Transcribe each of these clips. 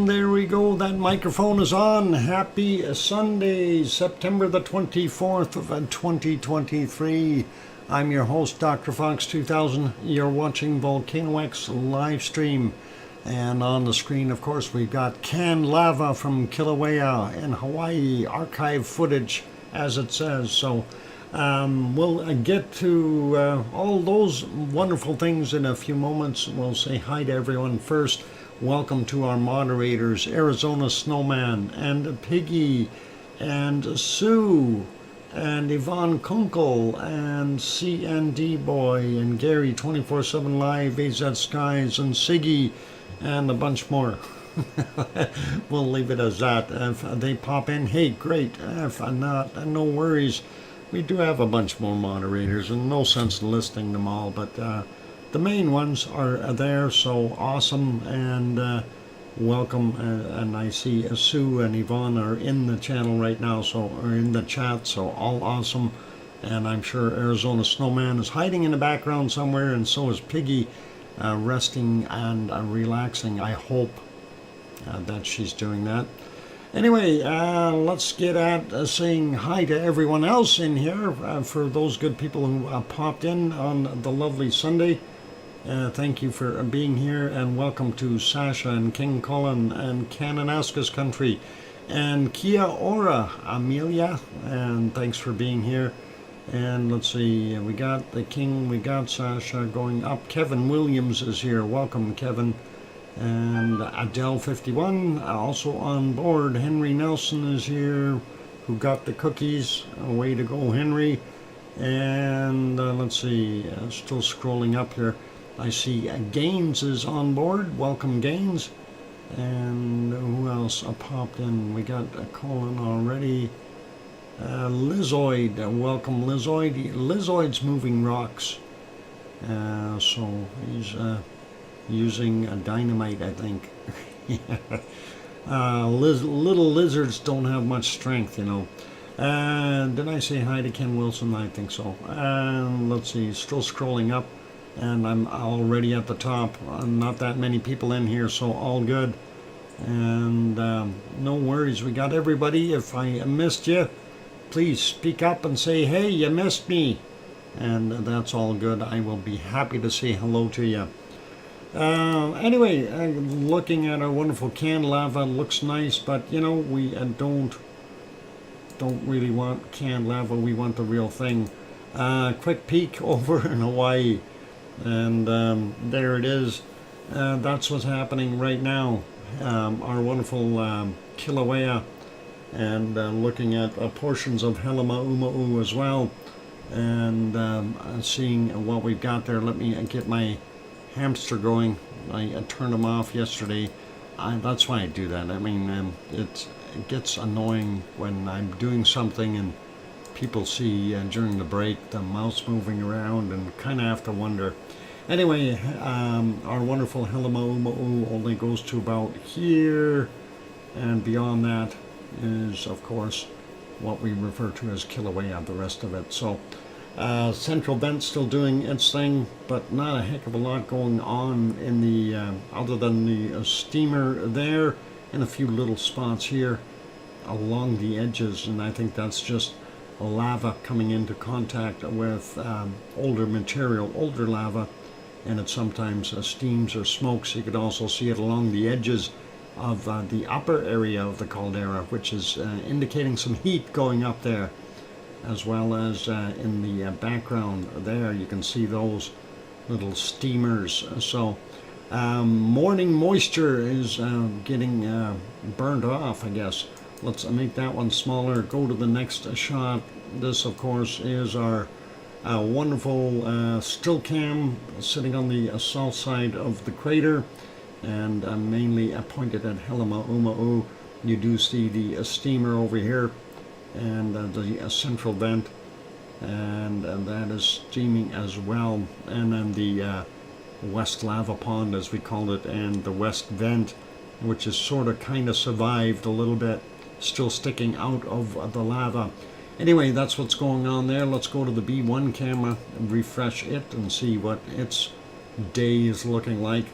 And there we go, that microphone is on. Happy Sunday, September the 24th of 2023. I'm your host, DrFox2000. You're watching VolcanoX live stream. And on the screen, of course, we've got canned lava from Kilauea in Hawaii, archive footage, as it says. So we'll get to all those wonderful things in a few moments. We'll say hi to everyone first. Welcome to our moderators, Arizona Snowman, and Piggy, and Sue, and Yvonne Kunkel, and CND Boy, and Gary 24/7 Live, AZ Skies, and Siggy, and a bunch more. We'll leave it as that. If they pop in, hey, great. If not, no worries. We do have a bunch more moderators, and no sense in listing them all, but the main ones are there, so awesome, and welcome. And I see Sue and Yvonne are in the channel right now, or in the chat, so all awesome. And I'm sure Arizona Snowman is hiding in the background somewhere, and so is Piggy, resting and relaxing. I hope that she's doing that. Anyway, let's get at saying hi to everyone else in here, for those good people who popped in on the lovely Sunday. Thank you for being here, and welcome to Sasha and King Cullen and Kananaskis Country and Kia Ora Amelia, and thanks for being here. And let's see, we got the King, we got Sasha going up. Kevin Williams is here. Welcome, Kevin. And Adele 51 also on board. Henry Nelson is here, who got the cookies. Way to go, Henry. And let's see, still scrolling up here. I see Gaines is on board. Welcome, Gaines. And who else popped in? We got Colin already. Lizoid, welcome, Lizoid. Lizoid's moving rocks. So he's using a dynamite, I think. Little lizards don't have much strength, you know. Did I say hi to Ken Wilson? I think so. Let's see, still scrolling up. And I'm already at the top. Not that many people in here, so all good. And no worries, we got everybody. If I missed you, please speak up and say, hey, you missed me. And that's all good. I will be happy to say hello to you. Anyway, looking at our wonderful canned lava, looks nice, but you know, we don't really want canned lava. We want the real thing. Quick peek over in Hawaii. And there it is. That's what's happening right now. Our wonderful Kilauea, and looking at portions of Helemaumau as well, and seeing what we've got there. Let me get my hamster going. I turned him off yesterday. That's why I do that. I mean, it gets annoying when I'm doing something and people see during the break the mouse moving around, and kind of have to wonder. Anyway, our wonderful Helemaumau only goes to about here, and beyond that is, of course, what we refer to as Kilauea, the rest of it. So central vent still doing its thing, but not a heck of a lot going on in the other than the steamer there, and a few little spots here along the edges, and I think that's just lava coming into contact with older material, older lava, and it sometimes steams or smokes. You could also see it along the edges of the upper area of the caldera, which is indicating some heat going up there, as well as in the background there you can see those little steamers. So morning moisture is getting burned off, I guess. Let's make that one smaller. Go to the next shot. This, of course, is our wonderful still cam sitting on the south side of the crater, and mainly pointed at Helemaumau. You do see the steamer over here, and the central vent, and that is steaming as well. And then the west lava pond, as we called it, and the west vent, which is sort of kind of survived a little bit, still sticking out of the lava. Anyway, that's what's going on there. Let's go to the B1 camera and refresh it and see what its day is looking like.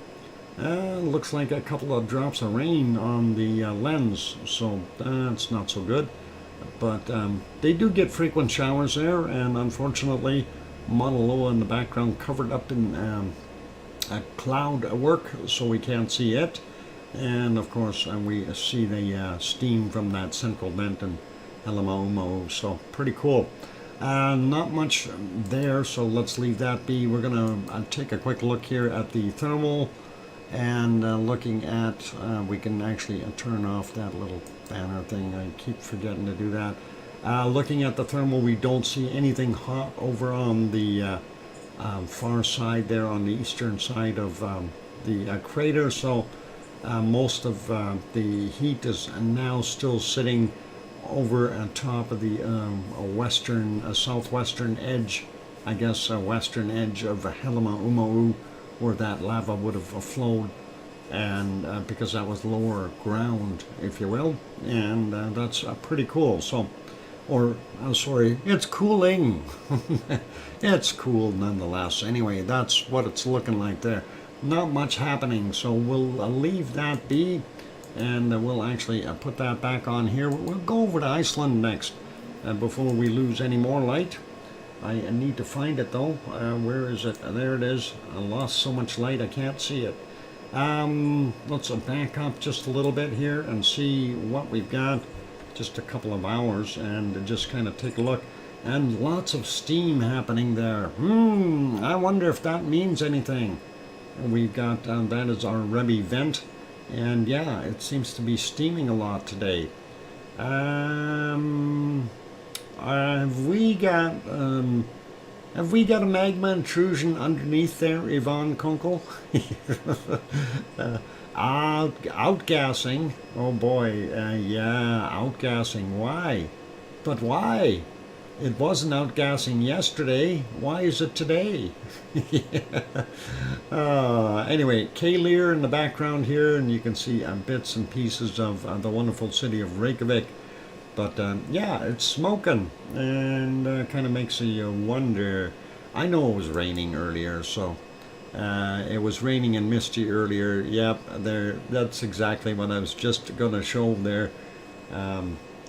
Looks like a couple of drops of rain on the lens, so that's not so good. But they do get frequent showers there, and unfortunately Mauna Loa in the background covered up in a cloud work, so we can't see it. And of course we see the steam from that central vent in Helmaumo, so pretty cool. Not much there, so let's leave that be. We're going to take a quick look here at the thermal, and looking at, we can actually turn off that little banner thing. I keep forgetting to do that. Looking at the thermal, we don't see anything hot over on the far side there, on the eastern side of the crater, so most of the heat is now still sitting over on top of the western, southwestern edge, I guess, western edge of Helmaumo, where that lava would have flowed, and because that was lower ground, if you will, and that's pretty cool. So, or sorry, it's cooling. It's cool nonetheless. Anyway, that's what it's looking like there. Not much happening, so we'll leave that be, and we'll actually put that back on here. We'll go over to Iceland next before we lose any more light. I need to find it though. Where is it? There it is. I lost so much light I can't see it. Let's back up just a little bit here and see what we've got. Just a couple of hours, and just kind of take a look. And lots of steam happening there. I wonder if that means anything. We've got, that is our Rebbe vent. And yeah, it seems to be steaming a lot today. Have we got a magma intrusion underneath there, Yvonne Kunkel? Outgassing. Oh boy, yeah, outgassing. Why? But why? It wasn't outgassing yesterday. Why is it today? Anyway, K-Lear in the background here, and you can see bits and pieces of the wonderful city of Reykjavik. But yeah, it's smoking, and kind of makes you wonder. I know it was raining earlier, so it was raining and misty earlier. Yep, there. That's exactly what I was just going to show there.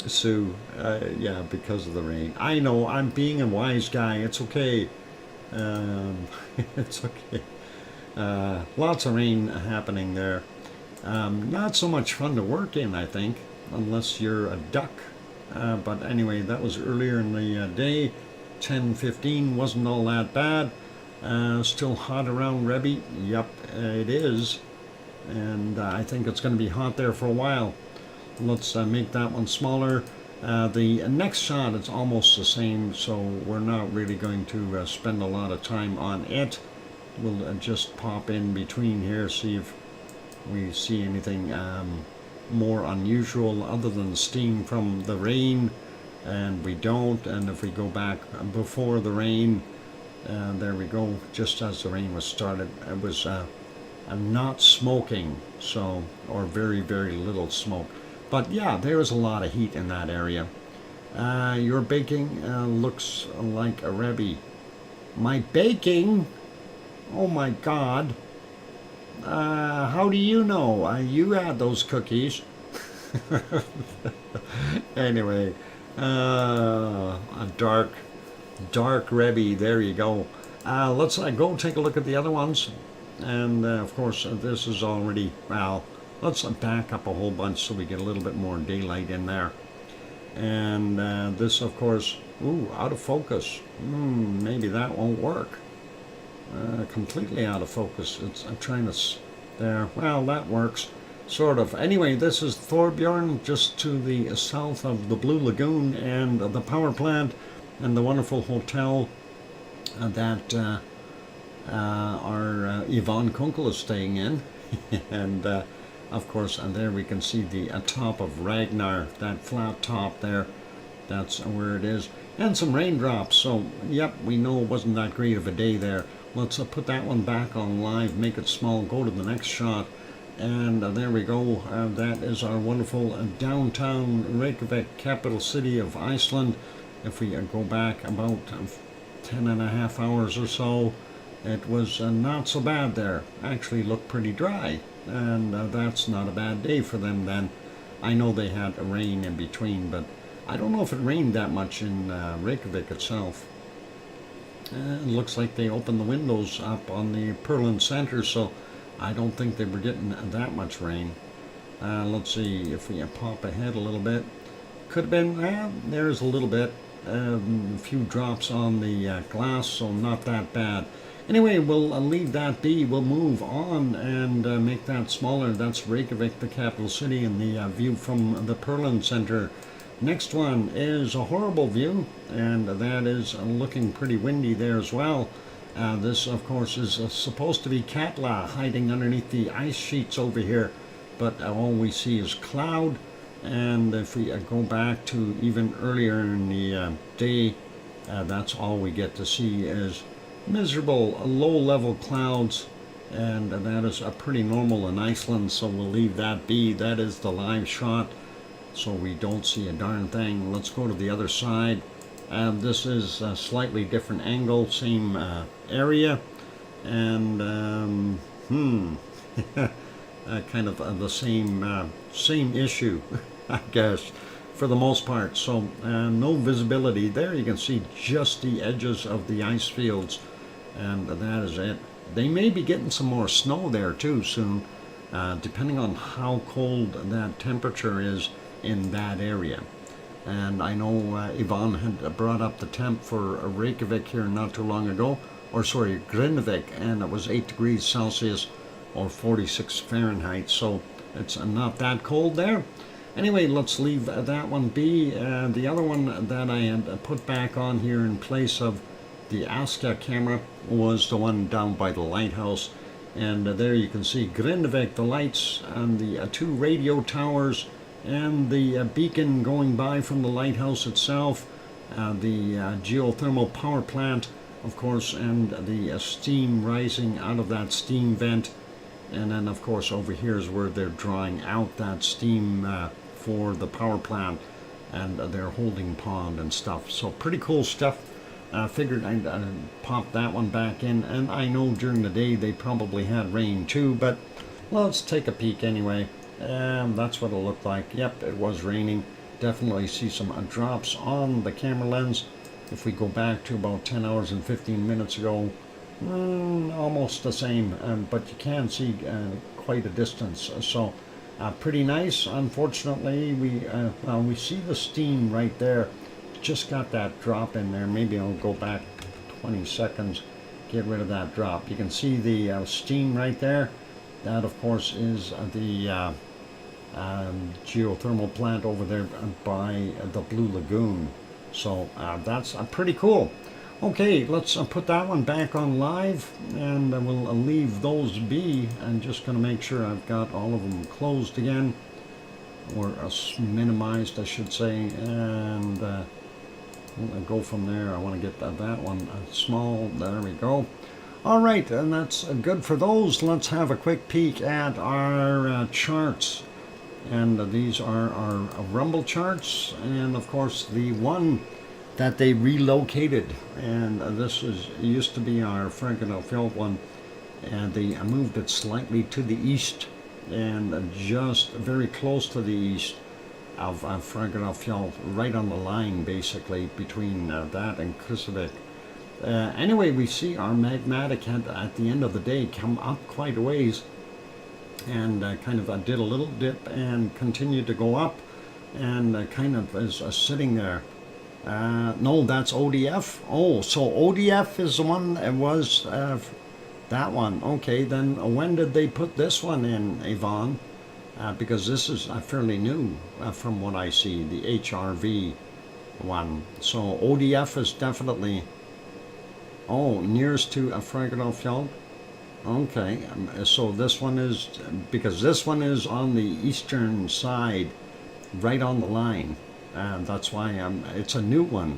Sue, yeah, because of the rain. I know, I'm being a wise guy. It's okay. It's okay. Lots of rain happening there. Not so much fun to work in, I think, unless you're a duck. But anyway, that was earlier in the day. 10:15 wasn't all that bad. Still hot around Rebbe. Yep, it is. And I think it's going to be hot there for a while. Let's make that one smaller. The next shot is almost the same, so we're not really going to spend a lot of time on it. We'll just pop in between here, see if we see anything more unusual other than steam from the rain, and we don't. And if we go back before the rain, there we go, just as the rain was started, it was not smoking, so, or very, very little smoke. But yeah, there's a lot of heat in that area. Your baking looks like a Rebbe. My baking? Oh my God. How do you know? You had those cookies. Anyway, a dark Rebbe, there you go. Let's go take a look at the other ones. And of course, this is already, well, let's back up a whole bunch so we get a little bit more daylight in there. And this, of course, ooh, out of focus. Maybe that won't work. Completely out of focus. I'm trying to, there, well, that works, sort of. Anyway, this is Thorbjorn, just to the south of the Blue Lagoon and the power plant and the wonderful hotel that our Yvonne Kunkel is staying in. And of course, and there we can see the top of Ragnar, that flat top there. That's where it is. And some raindrops, so yep, we know it wasn't that great of a day there. Let's put that one back on live, make it small, go to the next shot. And there we go. That is our wonderful downtown Reykjavik, capital city of Iceland. If we go back about 10 and a half hours or so, it was not so bad there. Actually looked pretty dry, and that's not a bad day for them then. I know they had rain in between, but I don't know if it rained that much in Reykjavik itself. It looks like they opened the windows up on the Perlin Center, so I don't think they were getting that much rain. Let's see if we pop ahead a little bit. Could have been, there's a little bit, a few drops on the glass, so not that bad. Anyway, we'll leave that be. We'll move on and make that smaller. That's Reykjavik, the capital city, and the view from the Perlin Center. Next one is a horrible view, and that is looking pretty windy there as well. This, of course, is supposed to be Katla hiding underneath the ice sheets over here, but all we see is cloud. And if we go back to even earlier in the day, that's all we get to see is miserable low-level clouds, and that is pretty normal in Iceland, so we'll leave that be. That is the live shot, so we don't see a darn thing. Let's go to the other side. This is a slightly different angle, same area, and kind of the same issue, I guess, for the most part. So no visibility there. You can see just the edges of the ice fields, and that is it. They may be getting some more snow there too soon, depending on how cold that temperature is in that area. And I know Yvonne had brought up the temp for Reykjavik here not too long ago, or sorry, Grindavik, and it was 8 degrees Celsius or 46 Fahrenheit, so it's not that cold there. Anyway, let's leave that one be. The other one that I had put back on here in place of the Aska camera was the one down by the lighthouse, and there you can see Grindavik, the lights, and the 2 radio towers, and the beacon going by from the lighthouse itself, the geothermal power plant, of course, and the steam rising out of that steam vent. And then, of course, over here is where they're drawing out that steam for the power plant and their holding pond and stuff. So pretty cool stuff. Figured I'd pop that one back in. And I know during the day they probably had rain too, but let's take a peek anyway. That's what it looked like. Yep, it was raining. Definitely see some drops on the camera lens. If we go back to about 10 hours and 15 minutes ago, almost the same, but you can see quite a distance. So pretty nice. Unfortunately, we see the steam right there. Just got that drop in there. Maybe I'll go back 20 seconds, get rid of that drop. You can see the steam right there. That, of course, is the geothermal plant over there by the Blue Lagoon. So that's pretty cool. Okay, let's put that one back on live, and we'll leave those be. I'm just going to make sure I've got all of them closed again, or minimized, I should say, and we'll go from there. I want to get that one small. There we go. All right, and that's good for those. Let's have a quick peek at our charts. And these are our rumble charts, and of course the one that they relocated, and this used to be our Frankenfeld one, and they moved it slightly to the east, and just very close to the east of Frankenfeld, right on the line basically between that and Krusavik. Anyway, we see our magmatic had at the end of the day come up quite a ways, and kind of did a little dip and continued to go up, and kind of is sitting there. No, that's ODF. Oh, so ODF is the one that was that one. Okay, then when did they put this one in, Yvonne? Because this is fairly new from what I see, the HRV one. So ODF is definitely, nearest to Frankenfeld. Okay, so this one is, because this one is on the eastern side, right on the line. That's why it's a new one,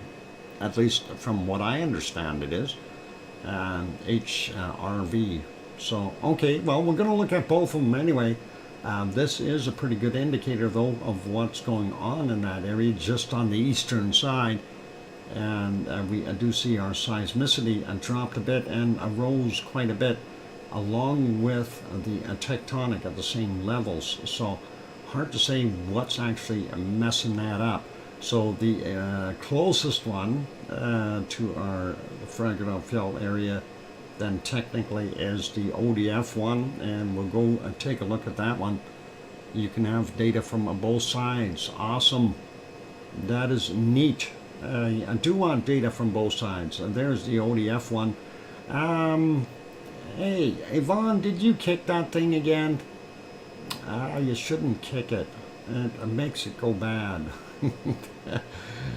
at least from what I understand it is, HRV. So, okay, well, we're going to look at both of them anyway. This is a pretty good indicator, though, of what's going on in that area, just on the eastern side. and we do see our seismicity dropped a bit and rose quite a bit along with the tectonic at the same levels. So hard to say what's actually messing that up. So the closest one to our Fragile area then technically is the ODF one, and we'll go take a look at that one. You can have data from both sides. Awesome. That is neat. I do want data from both sides. There's the ODF one. Hey, Yvonne, did you kick that thing again? You shouldn't kick it. It makes it go bad.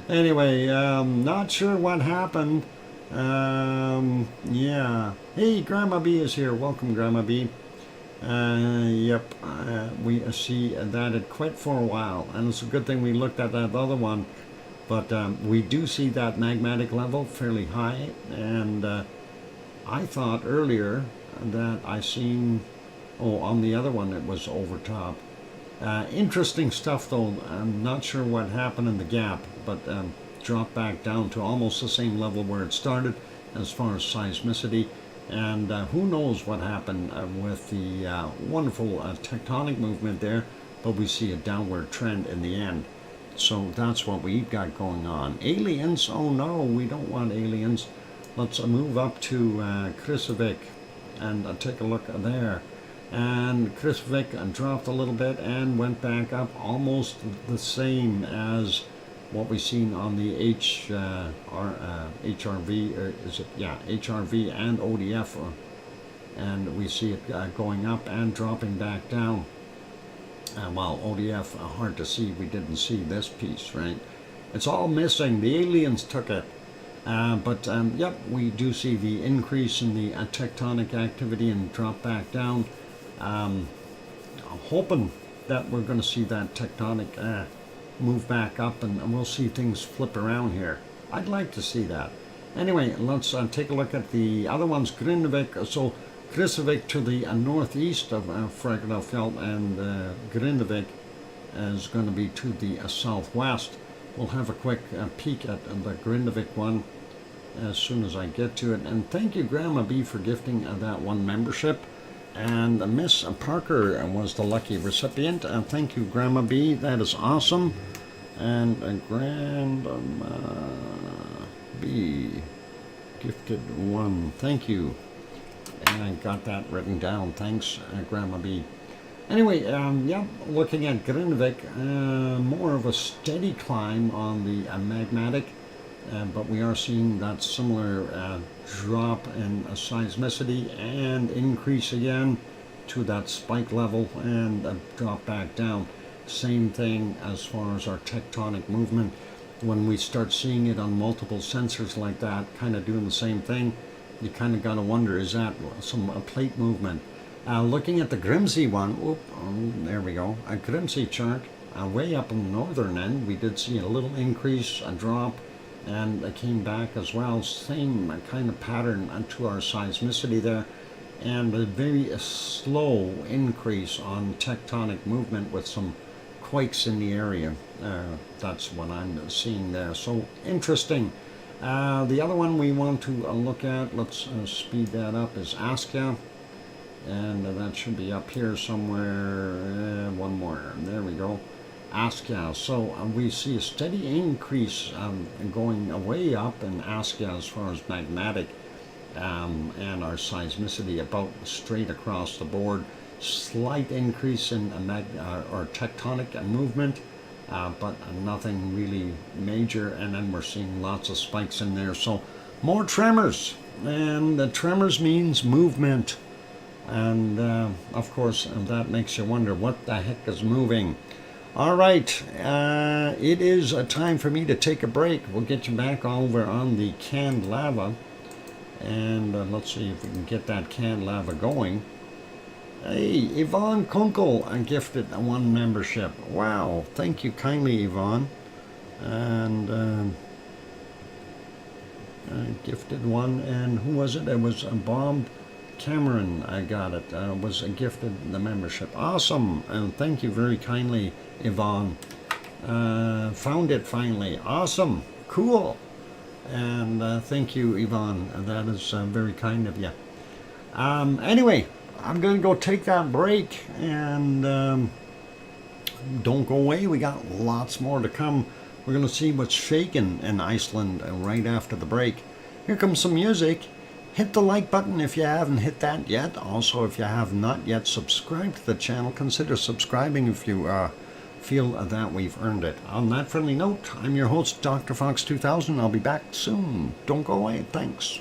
Anyway, not sure what happened. Yeah. Hey, Grandma B is here. Welcome, Grandma B. Yep, we see that it quit for a while, and it's a good thing we looked at that other one. But we do see that magmatic level fairly high, and I thought earlier that I seen, oh, on the other one it was over top. Interesting stuff though. I'm not sure what happened in the gap, but dropped back down to almost the same level where it started as far as seismicity. And who knows what happened with the wonderful tectonic movement there, but we see a downward trend in the end. So that's what we've got going on. Aliens? Oh no, we don't want aliens. Let's move up to Krusevik and take a look there. And Krusevik dropped a little bit and went back up almost the same as what we've seen on the HRV, or is it, yeah, HRV and ODF, and we see it going up and dropping back down. While ODF, hard to see, we didn't see this piece, right? It's all missing. The aliens took it. But yep, we do see the increase in the tectonic activity and drop back down. I'm hoping that we're going to see that tectonic move back up, and we'll see things flip around here. I'd like to see that. Anyway, let's take a look at the other ones. Grindavik, so Krusevik to the northeast of Fragile and Grindavik is going to be to the southwest. We'll have a quick peek at the Grindavik one as soon as I get to it. And thank you, Grandma B, for gifting that one membership. And Miss Parker was the lucky recipient. Thank you, Grandma B. That is awesome. And Grandma B gifted one. Thank you. And I got that written down. Thanks, Grandma B. Anyway, yeah, looking at Grindavik, more of a steady climb on the magmatic, but we are seeing that similar drop in seismicity and increase again to that spike level and drop back down. Same thing as far as our tectonic movement. When we start seeing it on multiple sensors like that, kind of doing the same thing, you kind of got to wonder, is that some plate movement? Looking at the Grimsey one, there we go, a Grimsey chart, way up in the northern end, we did see a little increase, a drop, and it came back as well. Same kind of pattern to our seismicity there, and a very slow increase on tectonic movement with some quakes in the area. That's what I'm seeing there. So interesting. The other one we want to look at, let's speed that up, is Askia. And that should be up here somewhere. One more. There we go. Askia. So we see a steady increase going way up in Askia as far as magmatic and our seismicity about straight across the board. Slight increase in or tectonic movement, but nothing really major. And then we're seeing lots of spikes in there. So more tremors. And the tremors means movement. And of course, that makes you wonder what the heck is moving. All right, it is a time for me to take a break. We'll get you back over on the canned lava, and let's see if we can get that canned lava going. Hey, Yvonne Kunkel gifted one membership. Wow, thank you kindly, Yvonne. And gifted one, and who was it? It was Bob Cameron. I got it. Was gifted the membership. Awesome, and thank you very kindly, Yvonne. Found it finally. Awesome, cool. And thank you, Yvonne. That is very kind of you. Anyway, I'm going to go take that break, and don't go away. We got lots more to come. We're going to see what's shaking in Iceland right after the break. Here comes some music. Hit the like button if you haven't hit that yet. Also, if you have not yet subscribed to the channel, consider subscribing if you feel that we've earned it. On that friendly note, I'm your host, DrFox2000. I'll be back soon. Don't go away. Thanks.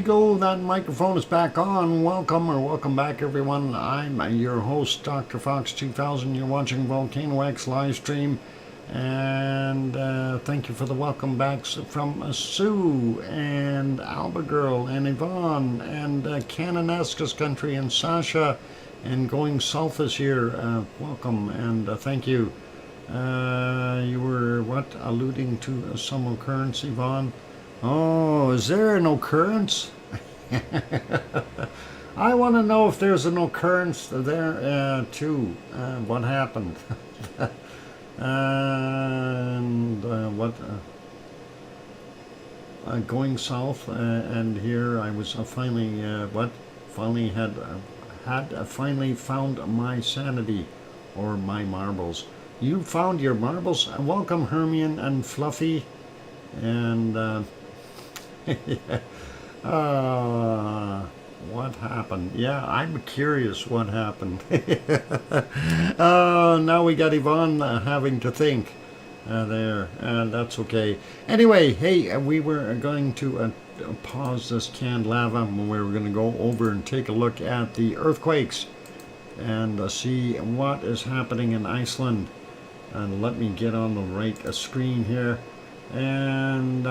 go. That microphone is back on. Welcome back, everyone. I'm your host, DrFox2000. You're watching VolcanoX live stream. And thank you for the welcome backs from Sue and Alba Girl and Yvonne and Cananesca's Country and Sasha and Going South is here. Welcome and thank you. You were, alluding to some occurrence, Yvonne? Oh, is there an occurrence? I want to know if there's an occurrence there too. What happened? And going south, and here I was finally finally found my sanity, or my marbles. You found your marbles. Welcome, Hermione and Fluffy, and what happened? Yeah, I'm curious what happened. Now we got Yvonne having to think there, and that's okay. Anyway, hey, we were going to pause this canned lava, and we were going to go over and take a look at the earthquakes and see what is happening in Iceland. And let me get on the right screen here. And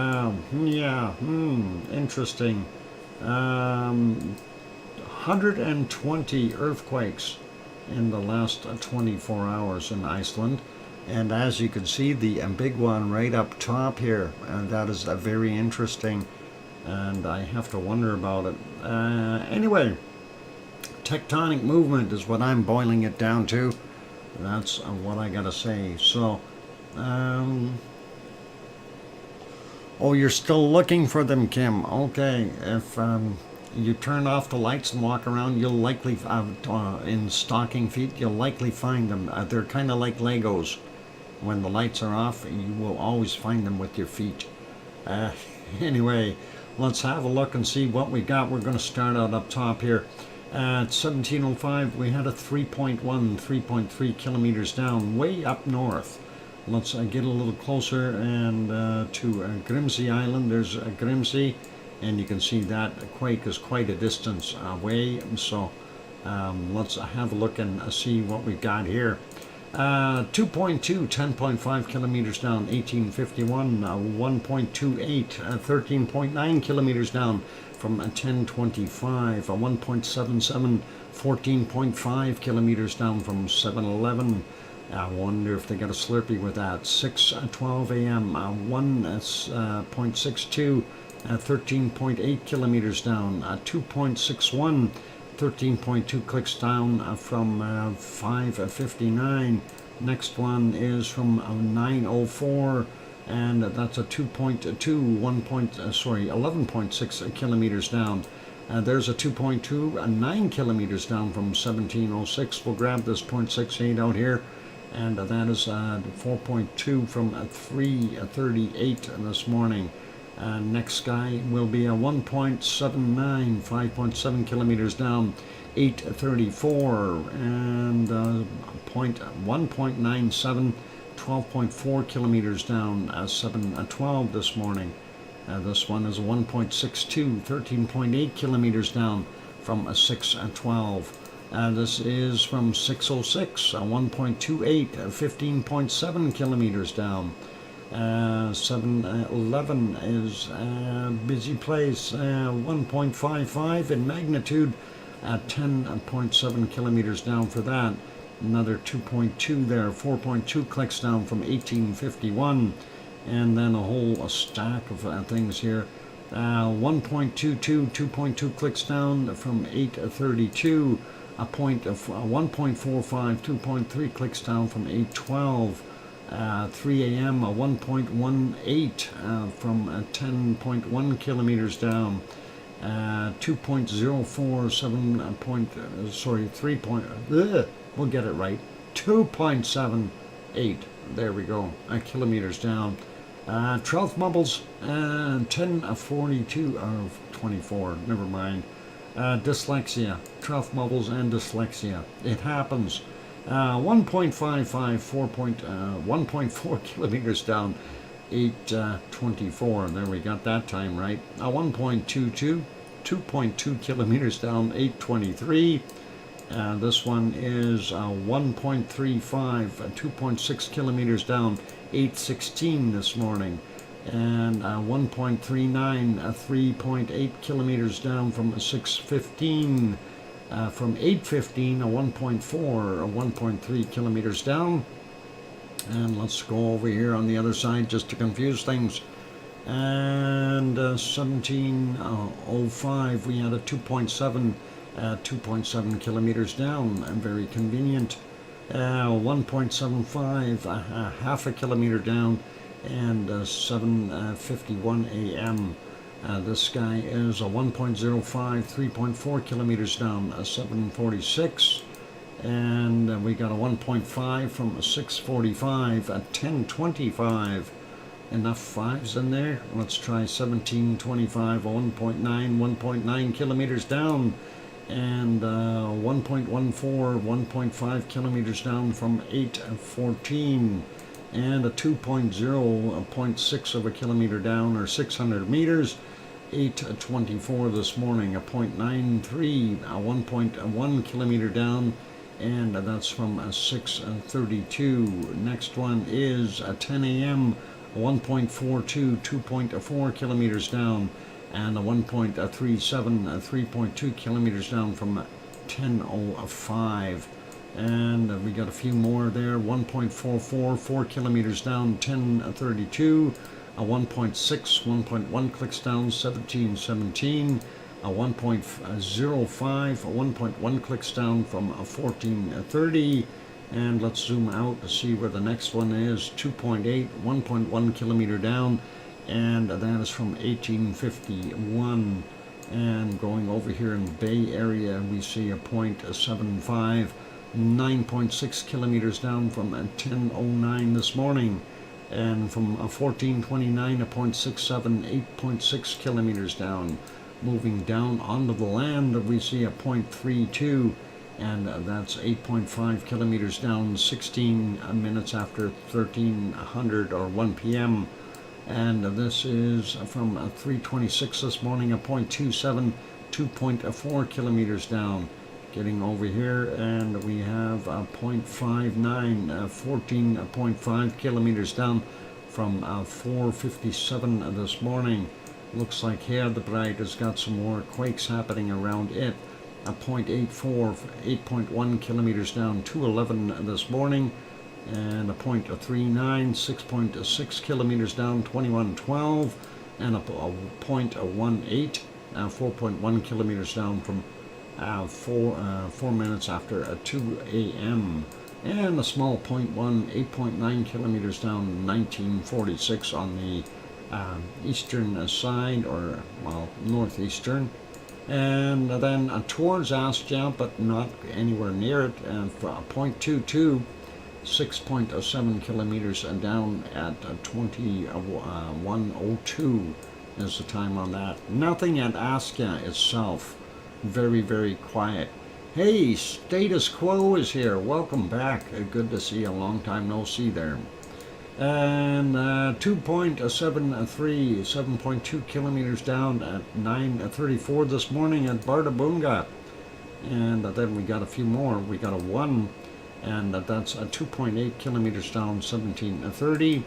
interesting. 120 earthquakes in the last 24 hours in Iceland. And as you can see, the big one right up top here, that is very interesting. And I have to wonder about it. Anyway, tectonic movement is what I'm boiling it down to. That's what I gotta say. So, oh, you're still looking for them, Kim. Okay, if you turn off the lights and walk around, you'll likely, in stocking feet, you'll likely find them. They're kind of like Legos. When the lights are off, you will always find them with your feet. Anyway, let's have a look and see what we got. We're going to start out up top here. At 1705, we had a 3.3 kilometers down, way up north. Let's get a little closer and to Grimsey Island. There's Grimsey, and you can see that quake is quite a distance away. So let's have a look and see what we've got here. 2.2, 10.5 kilometers down, 1851. 1.28, 13.9 kilometers down from 1025. 1.77, 14.5 kilometers down from 711. I wonder if they got a Slurpee with that. 6:12 a.m. 1.62, 13.8 kilometers down. 2.61, 13.2 clicks down from 5:59. Next one is from 9:04, and that's a 11.6 kilometers down. There's a 2.2, 9 kilometers down from 1706. We'll grab this 0.68 out here. And that is 4.2 from 3:38 this morning. Next guy will be a 1.79, 5.7 kilometers down, 8:34, and 1.97, 12.4 kilometers down, 7:12 this morning. This one is 1.62, 13.8 kilometers down from 6:12. This is from 6:06, 1.28, 15.7 kilometers down. 7:11 is a busy place, 1.55 in magnitude, 10.7 kilometers down for that. Another 2.2 there, 4.2 clicks down from 1851. And then a whole stack of things here. 1.22, 2.2 clicks down from 8:32. A point of 1.45, 2.3 clicks down from 8:12. 3 a.m. 1.18 from 10.1 kilometers down. 2.04, 3 point. We'll get it right. 2.78. There we go. Kilometers down. 12 bubbles. 10:42 of 24. Never mind. Dyslexia, trough bubbles and dyslexia. It happens. 1.55, 1.4 kilometers down, 8:24. There we got that time right. 1.22, 2.2 kilometers down, 8:23. This one is 1.35, 2.6 kilometers down, 8:16 this morning. And 1.39, 3.8 kilometers down from 6:15. From 8:15, a 1.4, 1.3 kilometers down. And let's go over here on the other side just to confuse things. And 17:05, we had a 2.7 kilometers down, and very convenient. 1.75, half a kilometer down, and 7:51 a.m. This guy is a 1.05, 3.4 kilometers down, 7:46. And we got a 1.5 from 6:45 at 10:25. Enough fives in there. Let's try 17:25, 1.9 kilometers down, and 1.14, 1.5 kilometers down from 8:14, and a 2.0.6 of a kilometer down, or 600 meters, 8:24 this morning, a 0.93, a 1.1 kilometer down, and that's from 6:32. Next one is 10 a.m. 1.42, 2.4 kilometers down, and a 1.37, 3.2 kilometers down from 10:05. And we got a few more there. 1.44, 4 kilometers down, 10:32. A 1.6, 1.1 clicks down, 17:17. A 1.05, 1.1 clicks down from 14:30. And let's zoom out to see where the next one is. 2.8, 1.1 kilometer down, and that is from 1851. And going over here in the Bay Area, we see a 0.75, 9.6 kilometers down from 10:09 this morning. And from 14:29, a 0.67, 8.6 kilometers down. Moving down onto the land, we see a 0.32, and that's 8.5 kilometers down, 16 minutes after 1300 or 1 p.m. And this is from 3:26 this morning, a 0.27, 2.4 kilometers down. Getting over here, and we have a 0.59, 14.5 kilometers down from 4:57 this morning. Looks like Herdebreit has got some more quakes happening around it. A 0.84, 8.1 kilometers down, 2:11 this morning, and a 0.39, 6.6 kilometers down, 21:12, and a 0.18, 4.1 kilometers down from 4 minutes after 2 a.m. And a small 0.1, 8.9 kilometers down, 1946 on the eastern side, or well, northeastern. And then towards Astia, but not anywhere near it, and 0.22, 6.07 kilometers down at 21:02 is the time on that. Nothing at Astia itself. Very, very quiet. Hey, Status Quo is here. Welcome back. Good to see you. Long time no see there. And 2.73, 7.2 kilometers down at 9:34 this morning at Bardabunga. And then we got a few more. We got a 1, and that's 2.8 kilometers down, 17:30.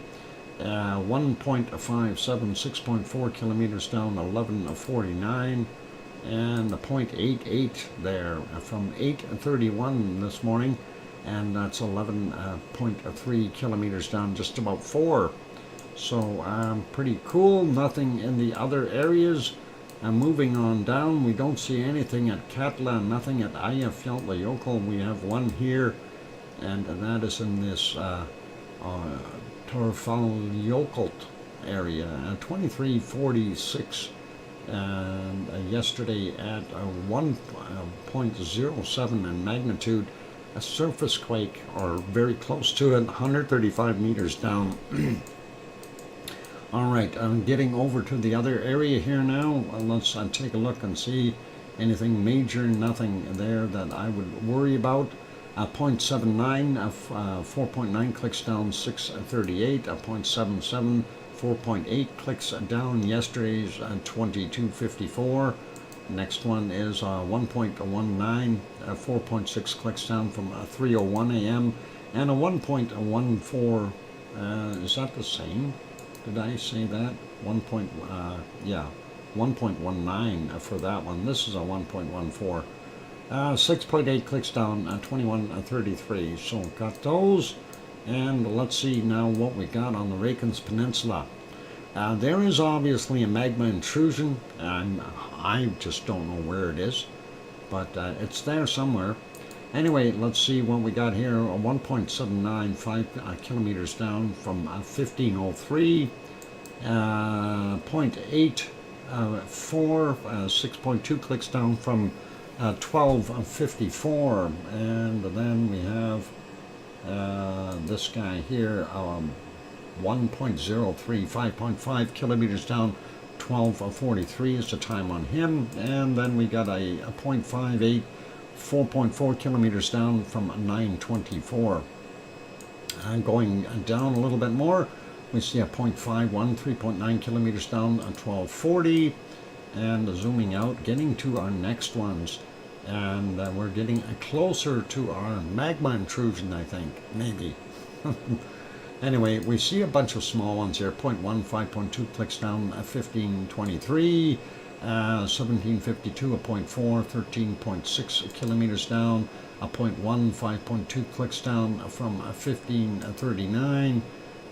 1.57, 6.4 kilometers down, 11:49. And a 0.88 there from 8:31 this morning. And that's 11.3 kilometers down, just about 4. So pretty cool. Nothing in the other areas. Moving on down, we don't see anything at Katla, nothing at Eyjafjallajökull. We have one here, and that is in this Torfalljökull area, 2346. And yesterday at 1.07 in magnitude. A surface quake, or very close to it, 135 meters down. All right, I'm getting over to the other area here now. Let's take a look and see anything major. Nothing there that I would worry about. 0.79, 4.9 clicks down, 6:38. 0.77, 4.8 clicks down. Yesterday's 22:54. Next one is 1.19, 4.6 clicks down from 3:01 a.m. and a 1.14. Is that the same? Did I say that? Yeah, 1.19 for that one. This is a 1.14. 6.8 clicks down, 21:33. So got those, and let's see now what we got on the Reykjanes Peninsula. There is obviously a magma intrusion. I just don't know where it is, but it's there somewhere. Anyway, let's see what we got here. 1.79, 5 kilometers down from 1503. 0.84, 6.2 clicks down from 1254. And then we have this guy here. 1.03, 5.5 kilometers down, 12:43 is the time on him. And then we got a 0.58, 4.4 kilometers down from 924. And going down a little bit more, we see a 0.51, 3.9 kilometers down, 1240. And zooming out, getting to our next ones. And we're getting closer to our magma intrusion, I think, maybe. Anyway, we see a bunch of small ones here. 0.1, 5.2 clicks down, 1523, 1752, a 0.4, 13.6 kilometers down, a 0.1, 5.2 clicks down from 1539.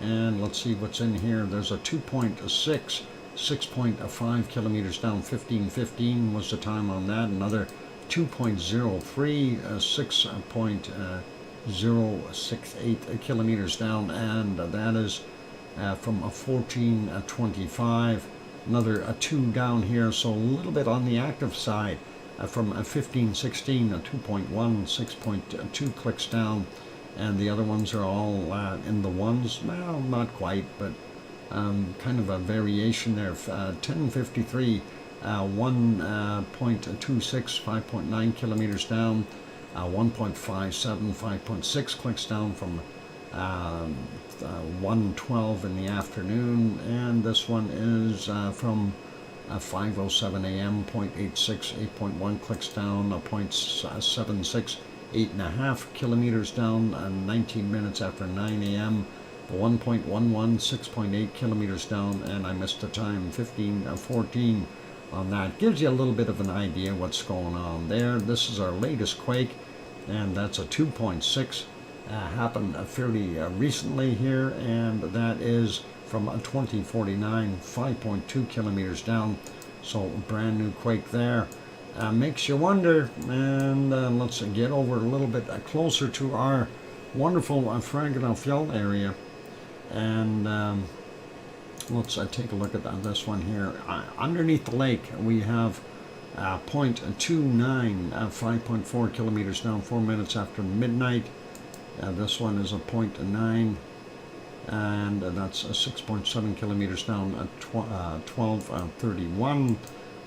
And let's see what's in here. There's a 2.6, 6.5 kilometers down, 1515 was the time on that. Another 2.03, 6.068 kilometers down, and that is from a 1425. Another 2 down here, so a little bit on the active side. From a 1516, a 2.1, 6.2 clicks down, and the other ones are all in the ones. Well, not quite, but kind of a variation there. 1053, 1.26, 5.9 kilometers down. 1.57, 5.6 clicks down from 1:12 in the afternoon, and this one is from 5:07 a.m. 0.86, 8.1 clicks down, 0.76, 8.5 kilometers down, 19 minutes after 9 a.m. 1.11, 6.8 kilometers down, and I missed the time, 15:14 on that. Gives you a little bit of an idea what's going on there. This is our latest quake, and that's a 2.6. Happened fairly recently here, and that is from a 2049, 5.2 kilometers down. So brand new quake there. Makes you wonder, and let's get over a little bit closer to our wonderful Fragranfjall area, and let's take a look at this one here. Underneath the lake, we have 0.29, 5.4 kilometers down, 4 minutes after midnight. This one is a 0.9, and that's 6.7 kilometers down, 12:31.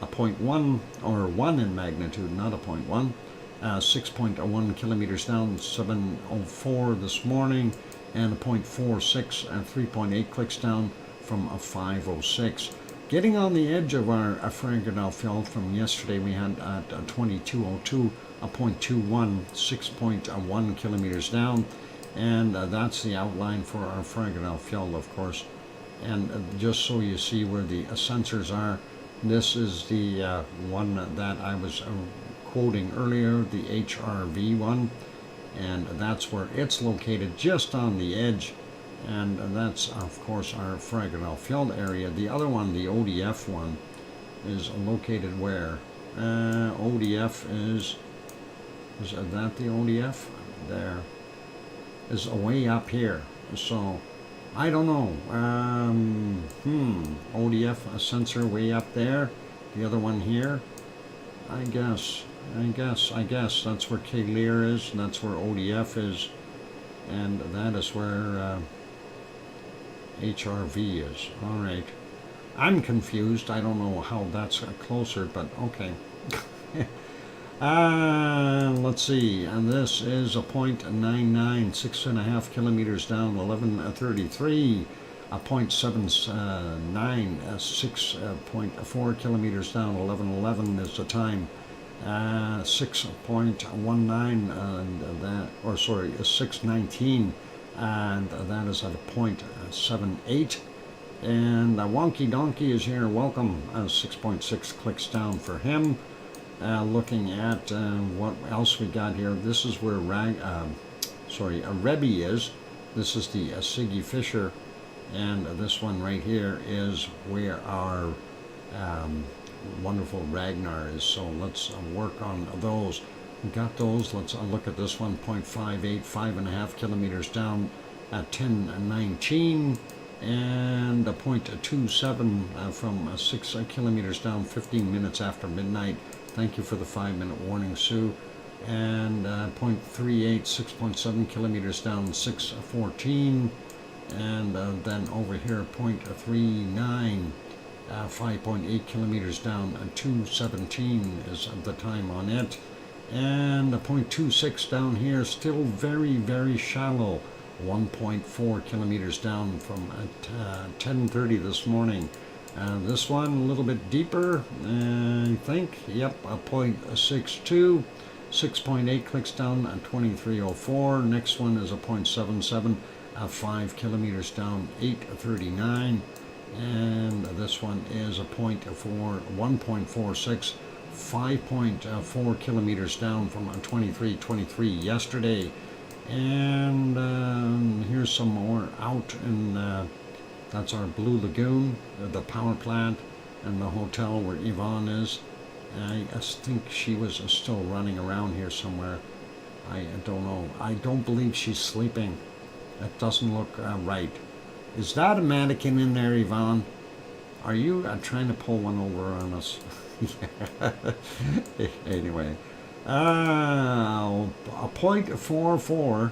A 0.1, or 1 in magnitude, not a 0.1. 6.1 kilometers down, 7:04 this morning, and a 0.46, 3.8 clicks down from a 5:06. Getting on the edge of our Fragranfjall from yesterday, we had at 22:02, a 0.21, 6.1 kilometers down, and that's the outline for our Fragranfjall, of course. And just so you see where the sensors are, this is the one that I was quoting earlier, the HRV one, and that's where it's located, just on the edge. And that's, of course, our Fragranfjall area. The other one, the ODF one, is located where? ODF is that the ODF? There. Is way up here. So, I don't know. ODF sensor way up there. The other one here. I guess that's where K-Lear is, and that's where ODF is, and that is where HRV is. All right. I'm confused. I don't know how that's closer, but okay. Let's see. And this is a 0.99, 6.5 kilometers down, 11:33. .79, 6.4 kilometers down. 11:11 is the time. 6.19, and that, or sorry, 6:19, and that is at a .78. And Wonky Donkey is here. Welcome. 6.6 clicks down for him. Looking at what else we got here. This is where a Rebbe is. This is the Siggy Fisher, and this one right here is where our wonderful Ragnar is. So let's work on those. We got those. Let's look at this one. 0.58, 5.5 kilometers down at 10:19, and a 0.27 from 6 kilometers down, 15 minutes after midnight. Thank you for the 5-minute warning, Sue. And 0.38, 6.7 kilometers down, 6:14, and then over here 0.39, 5.8 kilometers down, 2:17 is the time on it, and 0.26 down here, still very, very shallow, 1.4 kilometers down from 10:30 this morning. This one a little bit deeper, I think. Yep, a 0.62. 6.8 clicks down at 23:04. Next one is a 0.77, 5 kilometers down, 8:39. And this one is a 1.46, 5.4 kilometers down from 23:23 yesterday. And here's some more out in, that's our Blue Lagoon, the power plant, and the hotel where Yvonne is. I think she was still running around here somewhere. I don't know. I don't believe she's sleeping. That doesn't look right. Is that a mannequin in there, Yvonne? Are you trying to pull one over on us? Anyway. A 0.44.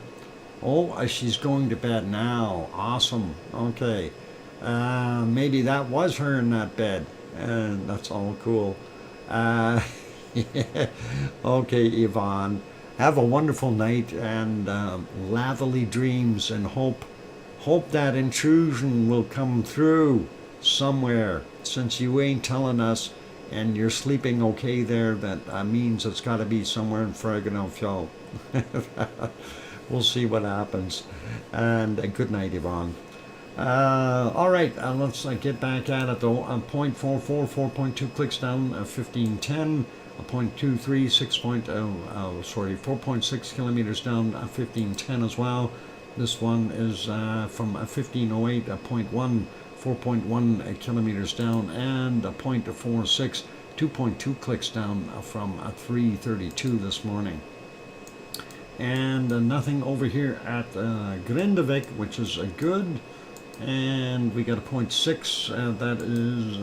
Oh, she's going to bed now. Awesome. Okay. Maybe that was her in that bed. And that's all cool. Yeah. Okay, Yvonne. Have a wonderful night and lavely dreams, and hope that intrusion will come through somewhere. Since you ain't telling us and you're sleeping okay there, that means it's got to be somewhere in Fraganofjall. We'll see what happens. And good night, Yvonne. All right, let's get back at it though. 0.44, 4.2 clicks down, 15:10. 0.23, 4.6 kilometers down, 15:10 as well. This one is from 15:08, 4.1 kilometers down, and 0.46, 2.2 clicks down from 3:32 this morning. And nothing over here at Grindavik, which is good. And we got a 0.6, that is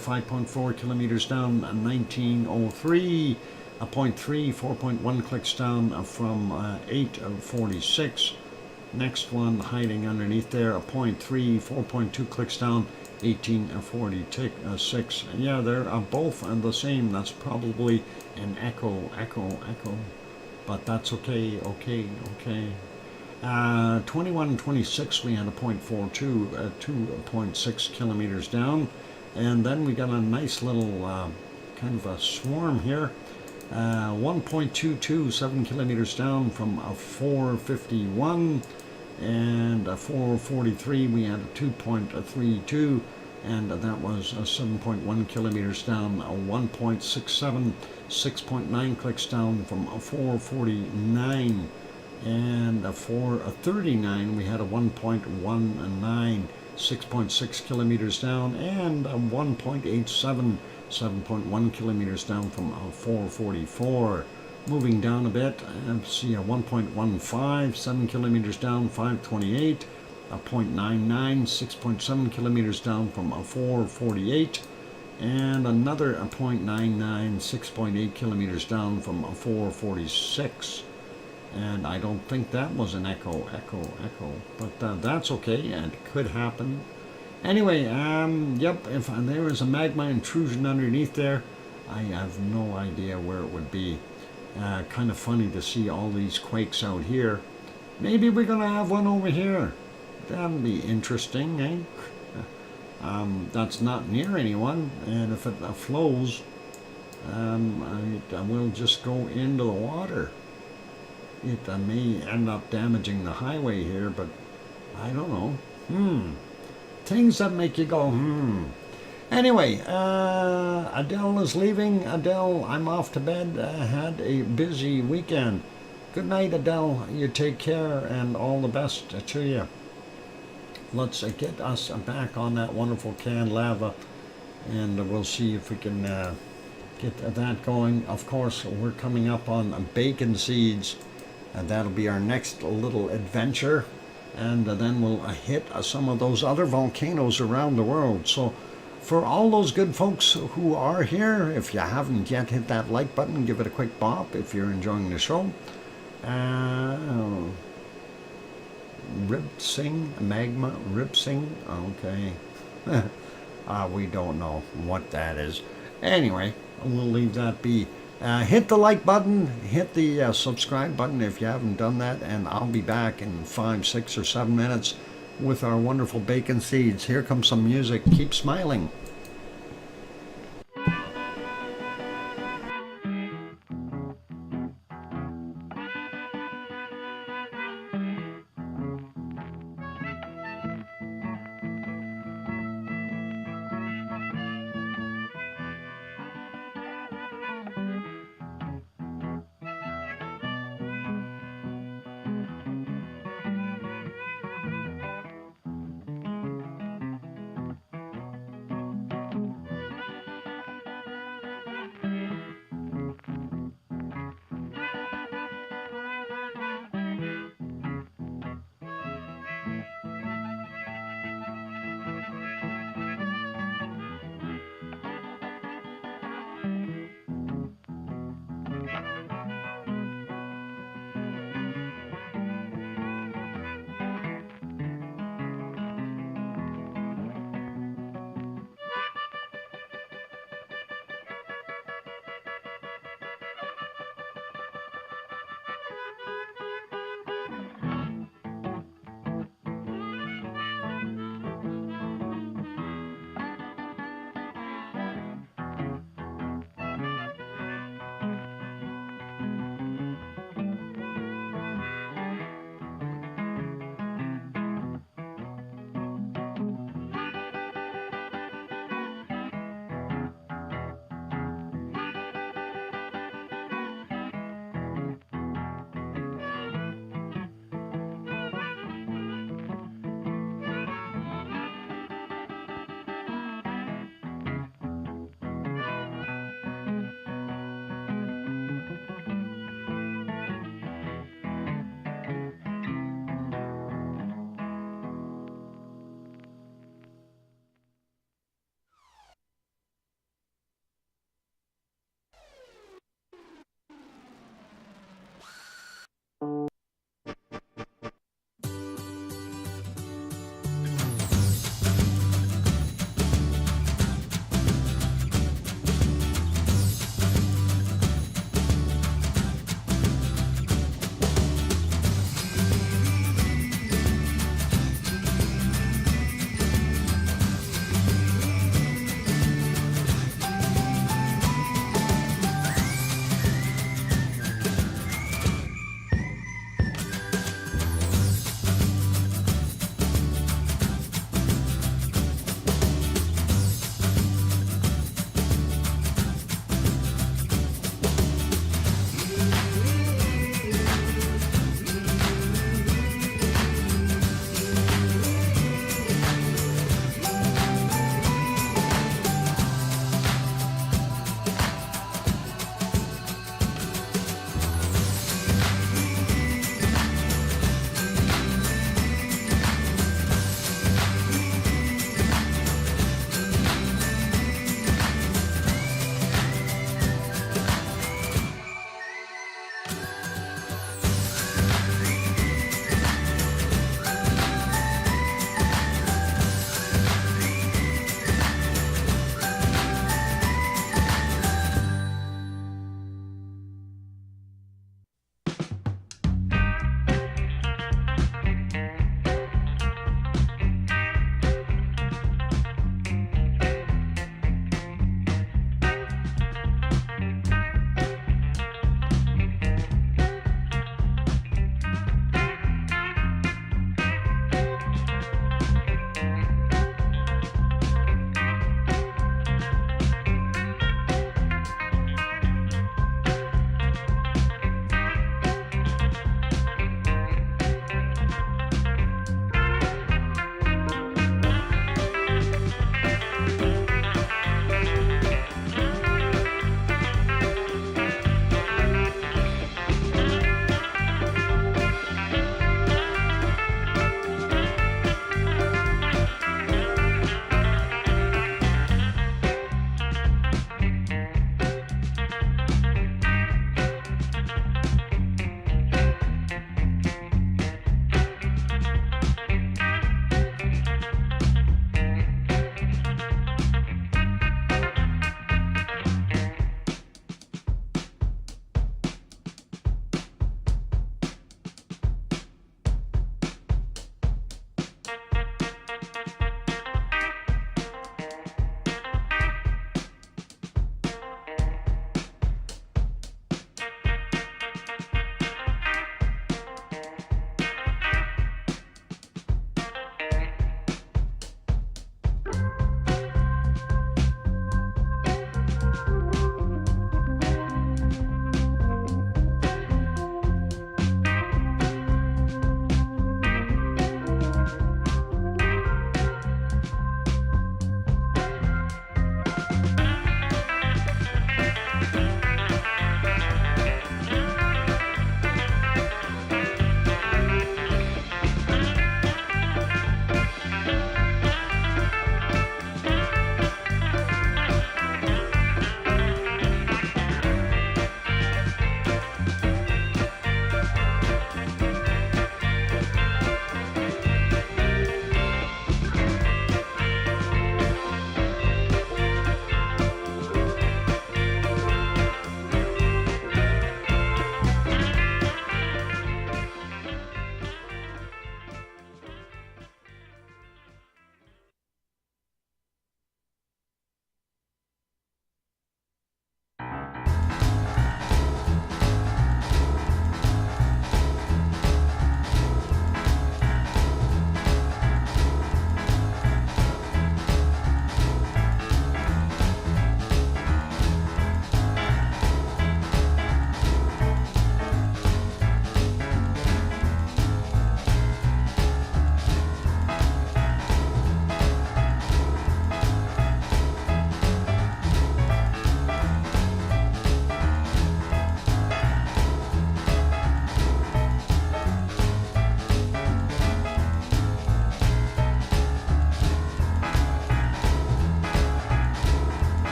5.4 kilometers down, 19:03. A 0.3, 4.1 clicks down from 8:46. Next one hiding underneath there, a 0.3, 4.2 clicks down, 18:46. Yeah, they're both the same. That's probably an echo. But that's okay. 21 and 26, we had a 0.42, 2.6 kilometers down. And then we got a nice little kind of a swarm here. 1.22, 7 kilometers down from 4:51. And 4:43, we had a 2.32. And that was 7.1 kilometers down, 1.67, 6.9 clicks down from 4:49. And for 39, we had a 1.19, 6.6 kilometers down, and a 1.87, 7.1 kilometers down from 4:44. Moving down a bit, see a 1.15, 7 kilometers down, 5:28, a 0.99, 6.7 kilometers down from 4:48, and another 0.99, 6.8 kilometers down from 4:46. And I don't think that was an echo, but that's okay, and it could happen. Anyway, yep, if there was a magma intrusion underneath there, I have no idea where it would be. Kind of funny to see all these quakes out here. Maybe we're going to have one over here. That'll be interesting, eh? That's not near anyone, and if it flows, I will just go into the water. It may end up damaging the highway here, but I don't know. Things that make you go, Anyway, Adele is leaving. Adele, I'm off to bed. I had a busy weekend. Good night, Adele. You take care, and all the best to you. Let's get us back on that wonderful canned lava, and we'll see if we can get that going. Of course, we're coming up on bacon seeds, and that'll be our next little adventure. And then we'll hit some of those other volcanoes around the world. So for all those good folks who are here, if you haven't yet hit that like button, give it a quick bop if you're enjoying the show. Magma ripsing, okay. We don't know what that is. Anyway, we'll leave that be. Hit the like button, hit the subscribe button if you haven't done that, and I'll be back in 5, 6, or 7 minutes with our wonderful bacon seeds. Here comes some music. Keep smiling.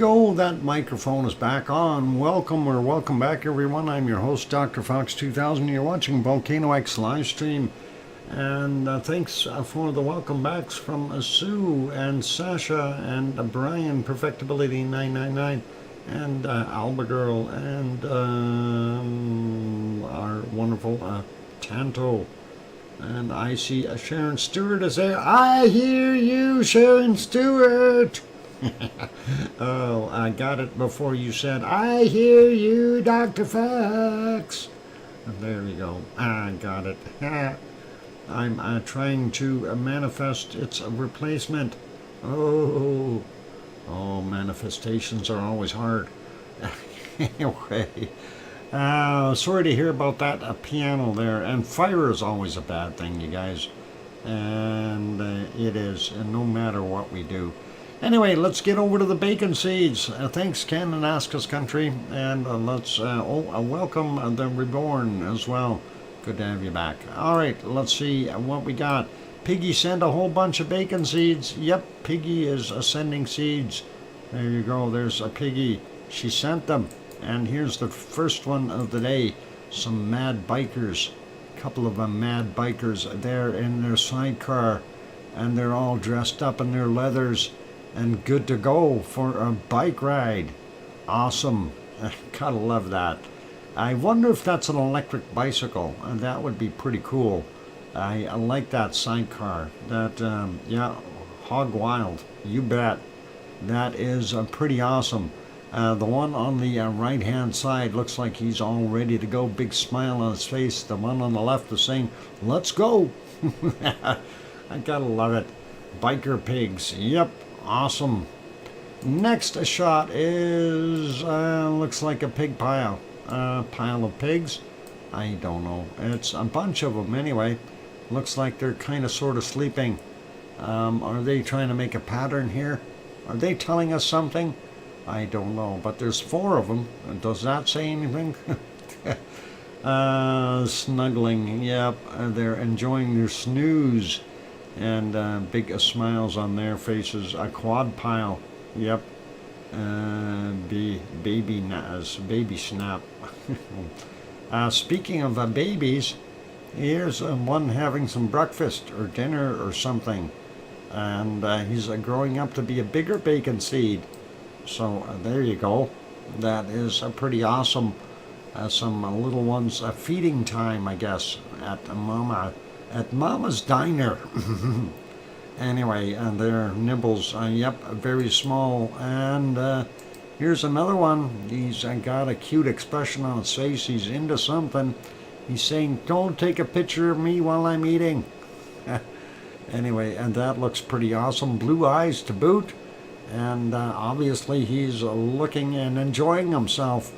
go. That microphone is back on. Welcome back, everyone. I'm your host, DrFox2000. You're watching VolcanoX live stream. And thanks for the welcome backs from Sue and Sasha and Brian, Perfectibility999, and Alba Girl, and our wonderful Tanto. And I see Sharon Stewart is there. I hear you, Sharon Stewart. Oh, I got it before you said, I hear you, Dr. Fox. There we go. I got it. I'm trying to manifest its replacement. Oh, manifestations are always hard. Anyway, sorry to hear about that piano there. And fire is always a bad thing, you guys. And it is, and no matter what we do. Anyway, let's get over to the bacon seeds. Thanks, Ken and Askus Country. And let's welcome the Reborn as well. Good to have you back. All right, let's see what we got. Piggy sent a whole bunch of bacon seeds. Yep, Piggy is sending seeds. There you go. There's a Piggy. She sent them. And here's the first one of the day. Some mad bikers. A couple of them mad bikers. They're in their sidecar. And they're all dressed up in their leathers. And good to go for a bike ride. Awesome. Gotta love that. I wonder if that's an electric bicycle. That would be pretty cool. I like that sidecar. That, yeah, hog wild. You bet. That is pretty awesome. The one on the right-hand side looks like he's all ready to go. Big smile on his face. The one on the left is saying, let's go. I gotta love it. Biker pigs. Yep. Awesome. Next shot is, looks like a pig pile. Pile of pigs. I don't know. It's a bunch of them anyway. Looks like they're kind of sort of sleeping. Are they trying to make a pattern here? Are they telling us something? I don't know. But there's 4 of them. Does that say anything? Snuggling. Yep. They're enjoying their snooze. And big smiles on their faces. A quad pile. Yep. Baby snap. Speaking of babies, here's one having some breakfast or dinner or something. And he's growing up to be a bigger bacon seed. So there you go. That is pretty awesome. Some little ones feeding time, I guess, at Mama's Diner. Anyway, their nibbles, yep, very small. And here's another one. He's got a cute expression on his face. He's into something. He's saying, don't take a picture of me while I'm eating. Anyway, and that looks pretty awesome. Blue eyes to boot. And obviously he's looking and enjoying himself.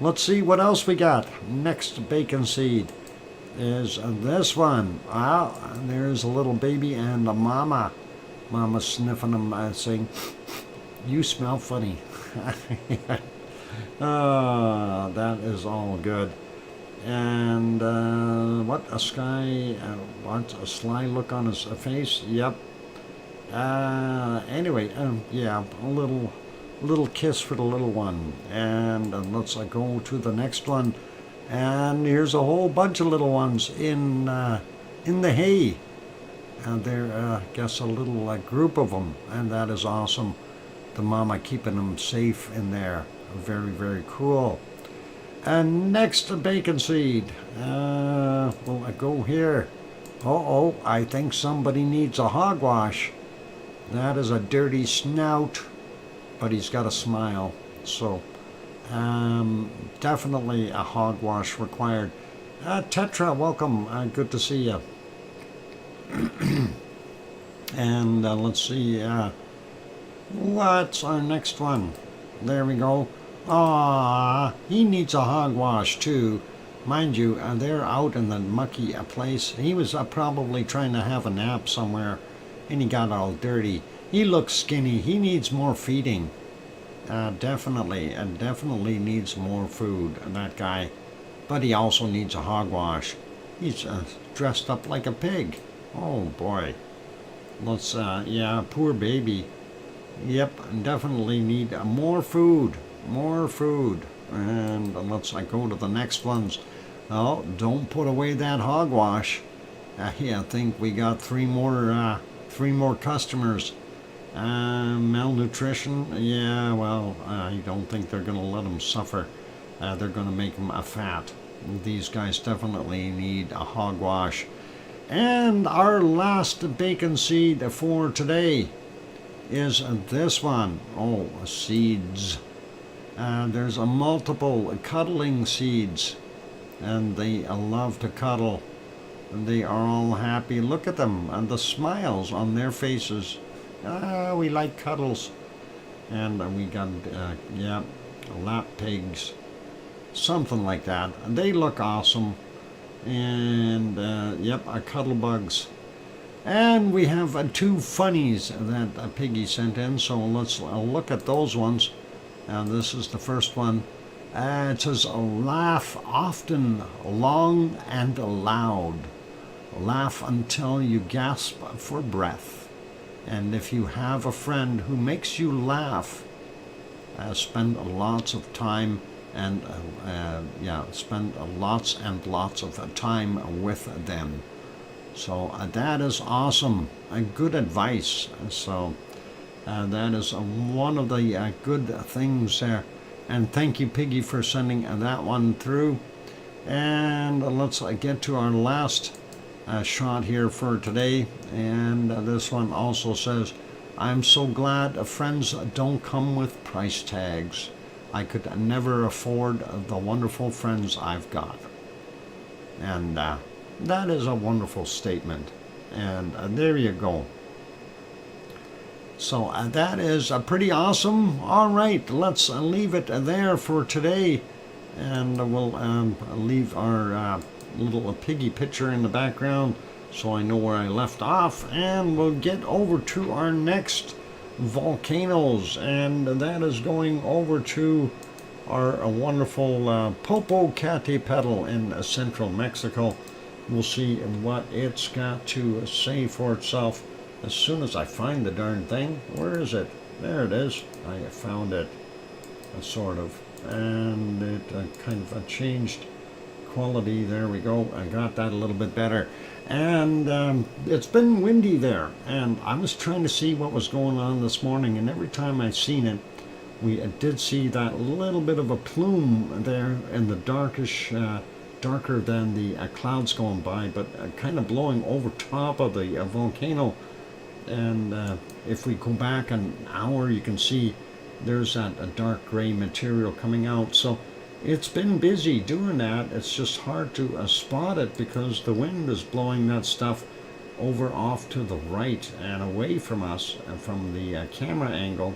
Let's see what else we got. Next bacon seed is this one. There's a little baby and a mama. Mama sniffing him, saying, you smell funny. That is all good. And what a a sly look on his face. Yep. Anyway, yeah, a little kiss for the little one. And let's go to the next one. And here's a whole bunch of little ones in the hay. And they're, I guess, a little group of them. And that is awesome. The mama keeping them safe in there. Very, very cool. And next, the bacon seed. Will I go here? I think somebody needs a hogwash. That is a dirty snout. But he's got a smile. So, definitely a hogwash required. Tetra, welcome. Good to see you. And let's see. What's our next one? There we go. He needs a hogwash too. Mind you, they're out in the mucky place. He was probably trying to have a nap somewhere, and he got all dirty. He looks skinny. He needs more feeding. Definitely needs more food, that guy. But he also needs a hogwash. He's dressed up like a pig. Oh boy. Let's, yeah, poor baby. Yep, definitely need more food. More food. And let's go to the next ones. Oh, don't put away that hogwash. Yeah, I think we got three more customers. Malnutrition. Yeah, well, I don't think they're going to let them suffer. They're going to make them fat. These guys definitely need a hogwash. And our last bacon seed for today is this one. Oh, seeds. There's a multiple cuddling seeds, and they love to cuddle. They are all happy. Look at them and the smiles on their faces. We like cuddles. And we got, yeah, lap pigs, something like that. They look awesome. And yep, cuddle bugs. And we have two funnies that Piggy sent in, so let's look at those ones. This is the first one. It says, laugh often, long and loud. Laugh until you gasp for breath. And if you have a friend who makes you laugh, spend lots of time and spend lots and lots of time with them. So that is awesome. Good advice. So that is one of the good things there. And thank you, Piggy, for sending that one through. And let's get to our last shot here for today. And this one also says, I'm so glad friends don't come with price tags. I could never afford the wonderful friends I've got. And that is a wonderful statement. And there you go. So that is pretty awesome. All right, let's leave it there for today. And we'll leave our little piggy picture in the background so I know where I left off. And we'll get over to our next volcanoes. And that is going over to our wonderful Popocatépetl in central Mexico. We'll see what it's got to say for itself as soon as I find the darn thing. Where is it? There it is. I found it, sort of. And it kind of changed quality. There we go. I got that a little bit better. And it's been windy there. And I was trying to see what was going on this morning. And every time I've seen it, we did see that little bit of a plume there in the darkish, darker than the clouds going by, but kind of blowing over top of the volcano. And if we go back an hour, you can see there's that dark gray material coming out. So it's been busy doing that. It's just hard to spot it because the wind is blowing that stuff over off to the right and away from us from the camera angle,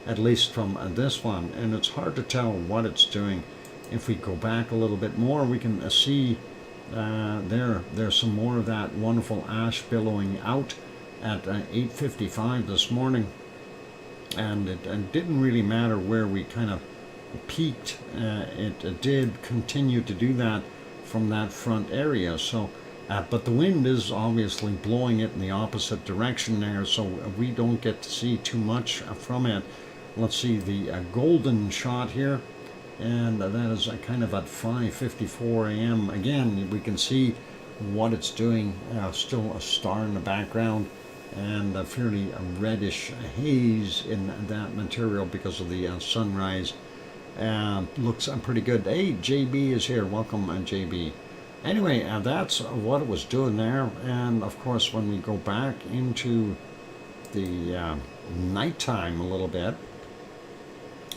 at least from this one. And it's hard to tell what it's doing. If we go back a little bit more, we can see there's some more of that wonderful ash billowing out at 8:55 this morning. And it didn't really matter where we kind of peaked. It did continue to do that from that front area. So, but the wind is obviously blowing it in the opposite direction there, so we don't get to see too much from it. Let's see the golden shot here. And that is kind of at 5:54 a.m. Again, we can see what it's doing. Still a star in the background and a fairly reddish haze in that material because of the sunrise. Looks pretty good. Hey, JB is here. Welcome, JB. Anyway, that's what it was doing there. And of course, when we go back into the nighttime a little bit,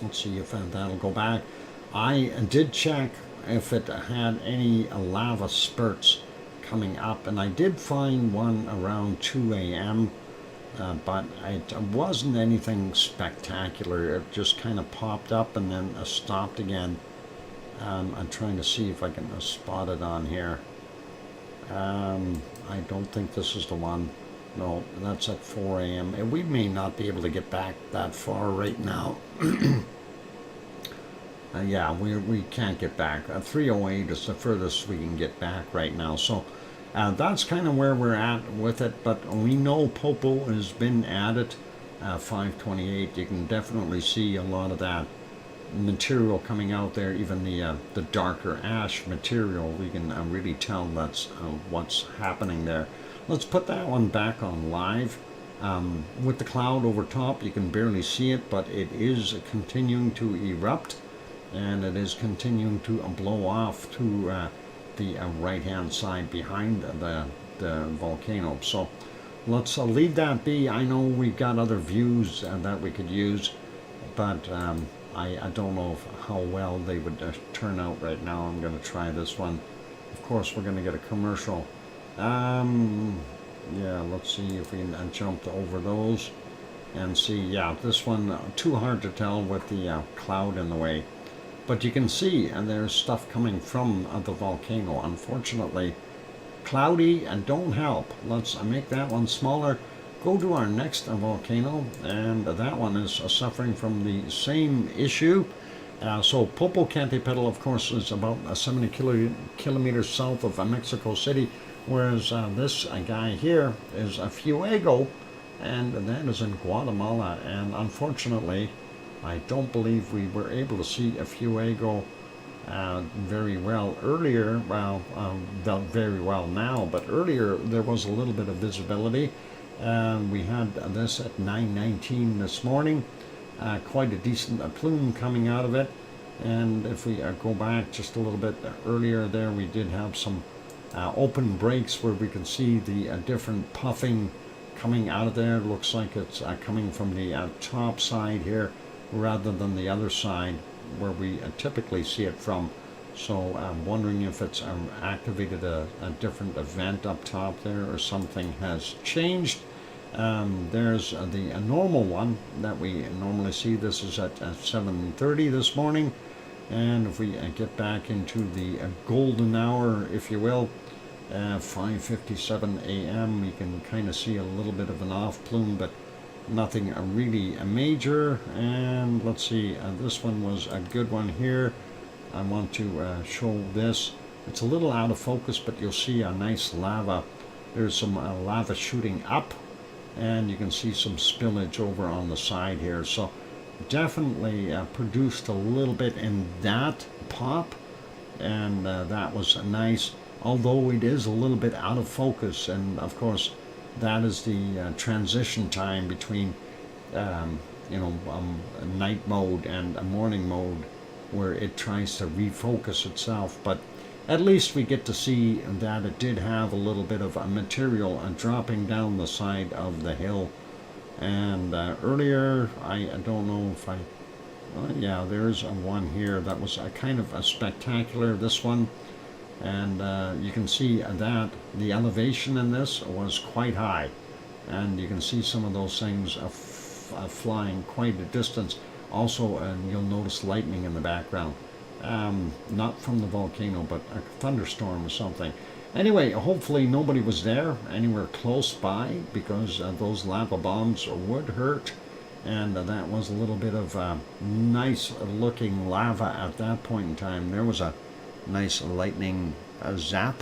let's see if that'll go back. I did check if it had any lava spurts coming up, and I did find one around 2 a.m., but it wasn't anything spectacular. It just kind of popped up and then stopped again. I'm trying to see if I can spot it on here. I don't think this is the one. No, that's at 4 a.m. And we may not be able to get back that far right now. Yeah, we can't get back. 308 is the furthest we can get back right now. So that's kind of where we're at with it. But we know Popo has been at it. 528, you can definitely see a lot of that material coming out there. Even the darker ash material, we can really tell that's what's happening there. Let's put that one back on live. With the cloud over top, you can barely see it, but it is continuing to erupt, and it is continuing to blow off to the right hand side behind the volcano. So let's leave that be. I know we've got other views that we could use, but I don't know how well they would turn out right now. I'm going to try this one. Of course, we're going to get a commercial. Yeah, let's see if we can jump over those and see. Yeah, this one too hard to tell with the cloud in the way. But you can see, and there's stuff coming from the volcano. Unfortunately, cloudy and don't help. Let's make that one smaller. Go to our next volcano, and that one is suffering from the same issue. So Popocatépetl, of course, is about 70 kilometers south of Mexico City, whereas this guy here is a Fuego, and that is in Guatemala. And unfortunately, I don't believe we were able to see a Fuego very well earlier. Well, very well now, but earlier there was a little bit of visibility. We had this at 9:19 this morning. Quite a decent plume coming out of it. And if we go back just a little bit earlier there, we did have some open breaks where we can see the different puffing coming out of there. It looks like it's coming from the top side here rather than the other side where we typically see it from. So I'm wondering if it's activated a different event up top there, or something has changed. There's the normal one that we normally see. This is at 7:30 this morning. And if we get back into the golden hour, if you will, 5:57 a.m., you can kind of see a little bit of an off plume, but nothing really major. And let's see, this one was a good one here. I want to show this. It's a little out of focus, but you'll see a nice lava. There's some lava shooting up, and you can see some spillage over on the side here. So definitely produced a little bit in that pop, and that was nice, although it is a little bit out of focus. And of course, that is the transition time between night mode and morning mode, where it tries to refocus itself. But at least we get to see that it did have a little bit of material dropping down the side of the hill. And earlier, I don't know if yeah, there's one here that was kind of a spectacular, this one. And you can see that the elevation in this was quite high. And you can see some of those things flying quite a distance. Also, and you'll notice lightning in the background. Not from the volcano, but a thunderstorm or something. Anyway, hopefully nobody was there anywhere close by, because those lava bombs would hurt. And that was a little bit of nice looking lava at that point in time. There was a nice lightning zap.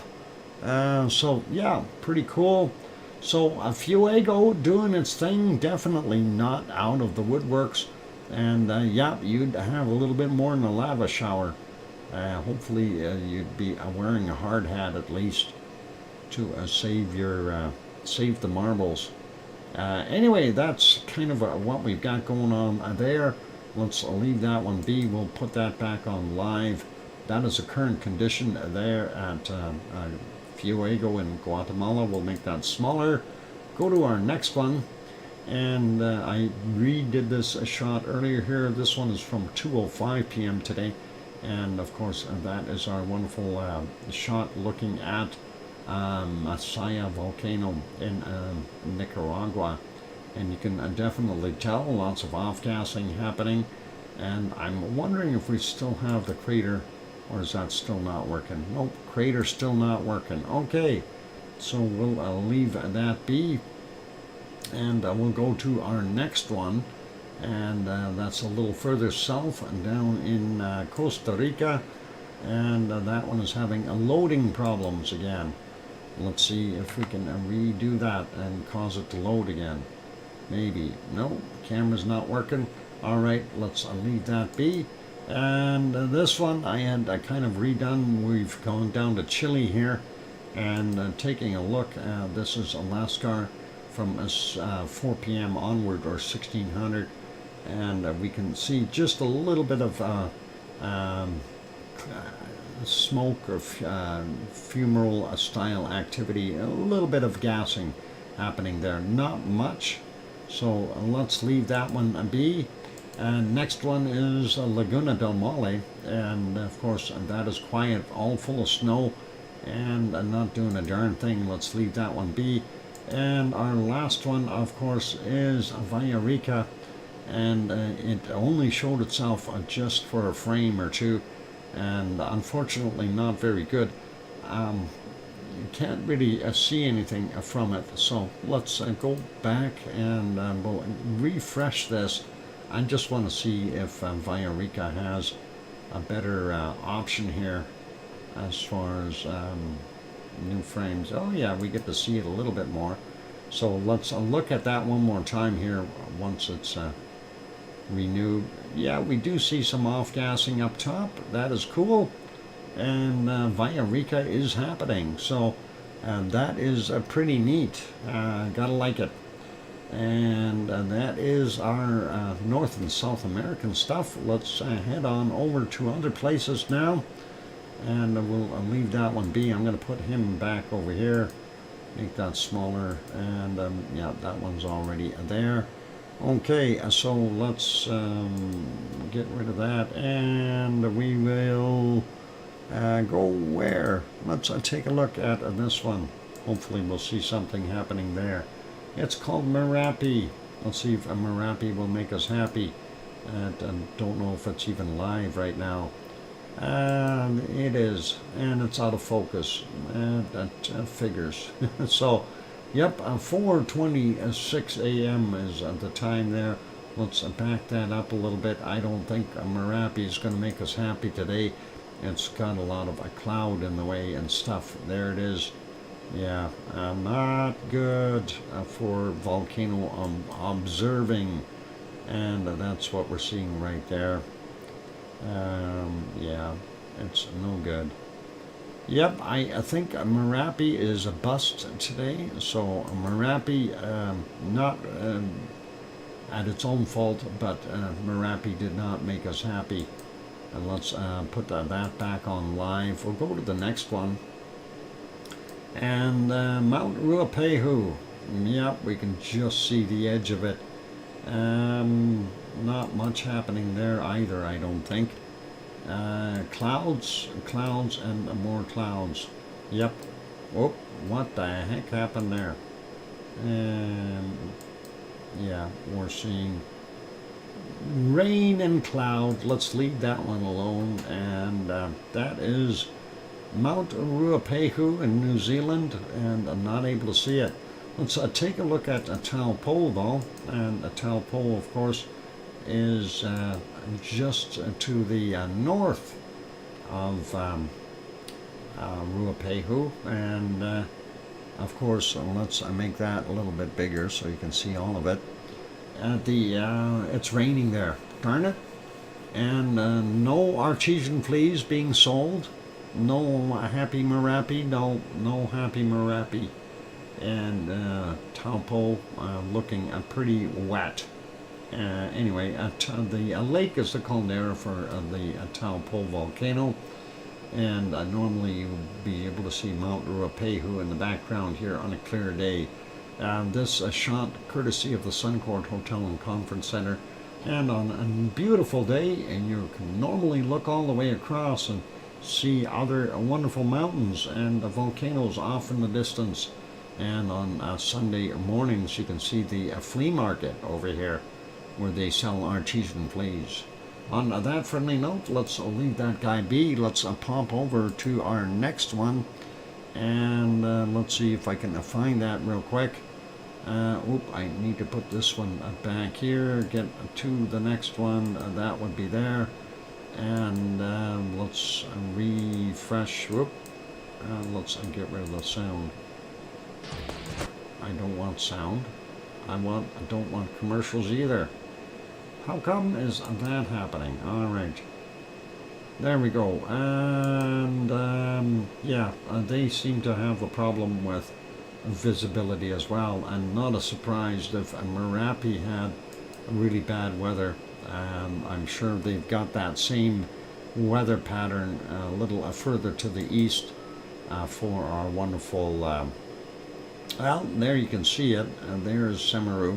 So yeah, pretty cool. So Fuego doing its thing, definitely not out of the woodworks. And yeah, you'd have a little bit more than a lava shower. Hopefully you'd be wearing a hard hat at least to save the marbles. Anyway, that's kind of what we've got going on there. Let's leave that one be. We'll put that back on live. That is the current condition there at Fuego in Guatemala. We'll make that smaller. Go to our next one. And I redid this shot earlier here. This one is from 2:05 p.m. today. And of course, that is our wonderful shot looking at Masaya volcano in Nicaragua. And you can definitely tell lots of off-gassing happening. And I'm wondering if we still have the crater, or is that still not working? Nope, crater still not working. Okay, so we'll leave that be. And we'll go to our next one, and that's a little further south down in Costa Rica, and that one is having loading problems again. Let's see if we can redo that and cause it to load again. Maybe. No, camera's not working. All right, let's leave that be. And this one I had kind of redone. We've gone down to Chile here and taking a look. This is Alaska from 4 p.m. onward, or 1600. And we can see just a little bit of smoke or fumarole style activity, a little bit of gassing happening there. Not much. So let's leave that one be. And next one is Laguna del Mole, and of course that is quiet, all full of snow, and not doing a darn thing. Let's leave that one be. And our last one, of course, is Villarrica, and it only showed itself just for a frame or two, and unfortunately not very good. You can't really see anything from it, so let's go back and we'll refresh this. I just want to see if Villarrica has a better option here as far as new frames. Oh yeah, we get to see it a little bit more. So let's look at that one more time here once it's renewed. Yeah, we do see some off-gassing up top. That is cool. And Villarrica is happening. So that is pretty neat. Gotta like it. And that is our North and South American stuff. Let's head on over to other places now, and we'll leave that one be. I'm going to put him back over here, make that smaller, and yeah, that one's already there. Okay, so let's get rid of that, and we will go where? Let's take a look at this one. Hopefully we'll see something happening there. It's called Merapi. Let's see if Merapi will make us happy. I don't know if it's even live right now. It is, and it's out of focus. That figures. So, yep, 4:26 a.m. is the time there. Let's back that up a little bit. I don't think Merapi is going to make us happy today. It's got a lot of a cloud in the way and stuff. There it is. Yeah, not good for volcano observing, and that's what we're seeing right there. Yeah, it's no good. Yep, I think Merapi is a bust today, so Merapi, not at its own fault, but Merapi did not make us happy. And let's put that back on live. We'll go to the next one. And Mount Ruapehu, yep, we can just see the edge of it. Not much happening there either, I don't think. Clouds, and more clouds. Yep. Oh, what the heck happened there? Yeah, we're seeing rain and cloud. Let's leave that one alone. And that is Mount Ruapehu in New Zealand, and I'm not able to see it. Let's take a look at Taupo though, and Taupo, of course, is just to the north of Ruapehu, and of course, let's make that a little bit bigger so you can see all of it. It's raining there, darn it, and no artesian fleas being sold. No happy Merapi, no happy Merapi, and Taupo looking pretty wet. Anyway, the lake is the caldera for the Taupo volcano, and normally you'll be able to see Mount Ruapehu in the background here on a clear day. This shot courtesy of the Suncourt Hotel and Conference Center, and on a beautiful day, and you can normally look all the way across and see other wonderful mountains and the volcanoes off in the distance. And on Sunday mornings you can see the flea market over here where they sell artesian fleas. On that friendly note, let's leave that guy be. Let's pop over to our next one, and let's see if I can find that real quick. I need to put this one back here, get to the next one. That would be there. And let's refresh. Let's get rid of the sound. I don't want sound. I don't want commercials either. How come is that happening? All right. There we go. And yeah, they seem to have a problem with visibility as well. And not a surprise if Merapi had really bad weather. I'm sure they've got that same weather pattern a little further to the east for our wonderful. Well, there you can see it. There's Semeru,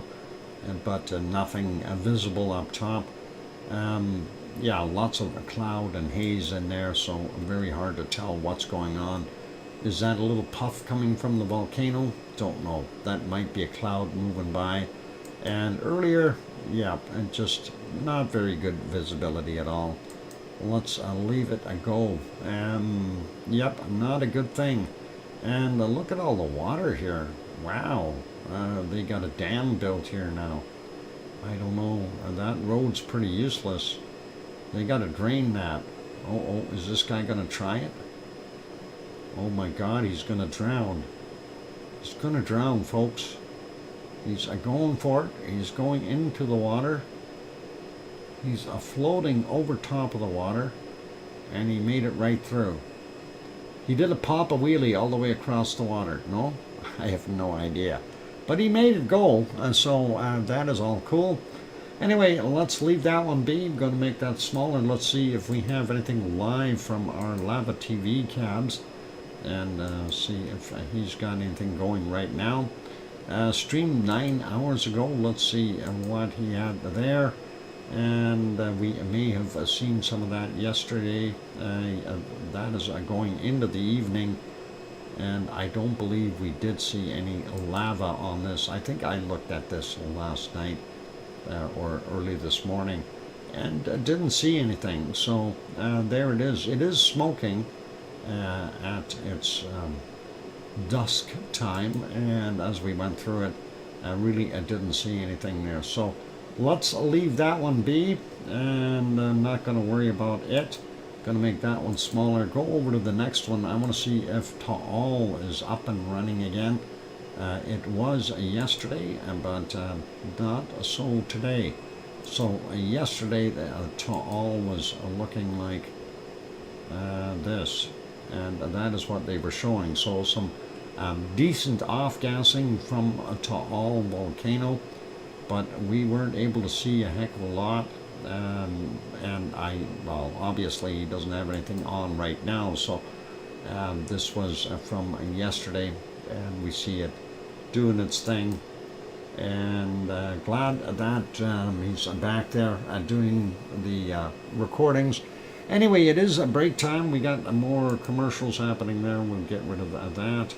but nothing visible up top. Yeah, lots of cloud and haze in there, so very hard to tell what's going on. Is that a little puff coming from the volcano? Don't know. That might be a cloud moving by. And earlier, yeah, and just not very good visibility at all. Let's leave it a go. Yep, not a good thing. And look at all the water here. Wow, they got a dam built here now. I don't know, that road's pretty useless. They got to drain that. Oh, is this guy going to try it? Oh my God, he's going to drown. He's going to drown, folks. He's going for it. He's going into the water. He's floating over top of the water. And he made it right through. He did a pop-a wheelie all the way across the water. No? I have no idea. But he made it go. So that is all cool. Anyway, let's leave that one be. I'm going to make that smaller. Let's see if we have anything live from our Lava TV cabs. And see if he's got anything going right now. Streamed 9 hours ago. Let's see what he had there. And we may have seen some of that yesterday. That is going into the evening. And I don't believe we did see any lava on this. I think I looked at this last night or early this morning and didn't see anything. So there it is. It is smoking at its dusk time. And as we went through it, really I didn't see anything there. So let's leave that one be. And I'm not going to worry about it. Going to make that one smaller. Go over to the next one. I want to see if Taal is up and running again. It was yesterday, but not so today. So yesterday, Taal was looking like this, and that is what they were showing. So some decent off-gassing from Taal volcano, but we weren't able to see a heck of a lot. And well, obviously he doesn't have anything on right now, so this was from yesterday, and we see it doing its thing, and glad that he's back there doing the recordings. Anyway, it is a break time. We got more commercials happening there. We'll get rid of that.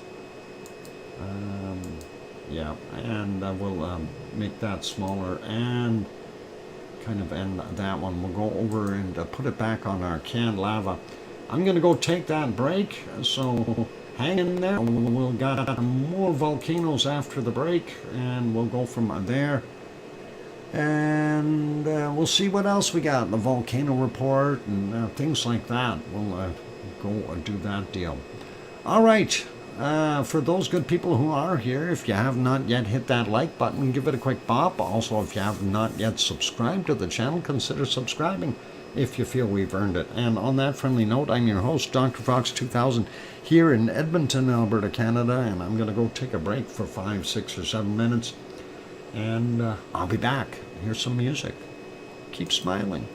Yeah, and we'll make that smaller and kind of end that one. We'll go over and put it back on our canned lava. I'm going to go take that break, so hang in there. We'll got more volcanoes after the break, and we'll go from there. And we'll see what else we got, the volcano report and things like that. We'll go do that deal. All right. For those good people who are here, if you have not yet hit that like button, give it a quick bop. Also, if you have not yet subscribed to the channel, consider subscribing if you feel we've earned it. And on that friendly note, I'm your host, DrFox2000, here in Edmonton, Alberta, Canada, and I'm going to go take a break for 5, 6, or 7 minutes, and I'll be back. Here's some music. Keep smiling.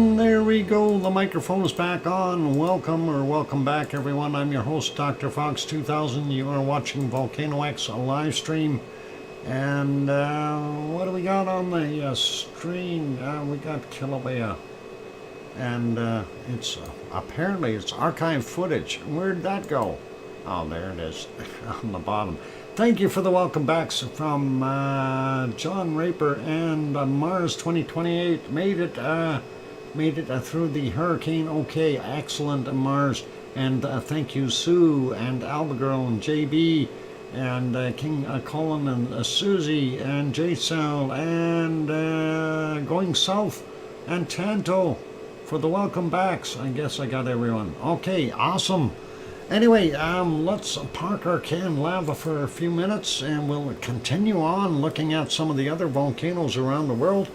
And there we go, the microphone is back on. Welcome back everyone. I'm your host, DrFox2000. You are watching VolcanoX live stream. And what do we got on the screen? We got Kilauea. And it's apparently it's archive footage. Where'd that go? Oh, there it is on the bottom. Thank you for the welcome backs from John Raper and Mars 2028. Made it through the hurricane. Okay, excellent, Mars. And thank you, Sue and Albagirl and JB and King Colin and Susie and J-Sal and Going South and Tanto for the welcome backs. I guess I got everyone. Okay, awesome. Anyway, let's park our can lava for a few minutes and we'll continue on looking at some of the other volcanoes around the world.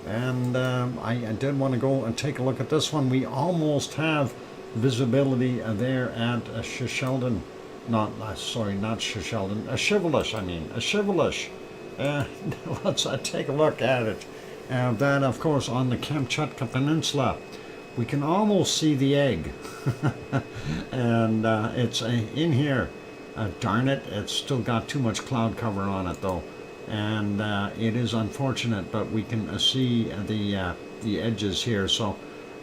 And I did want to go and take a look at this one. We almost have visibility there at Shishaldin. Not Shishaldin. Shivelish. Let's take a look at it. That, of course, on the Kamchatka Peninsula. We can almost see the egg. And it's in here. Darn it, it's still got too much cloud cover on it, though. And it is unfortunate, but we can see the edges here. So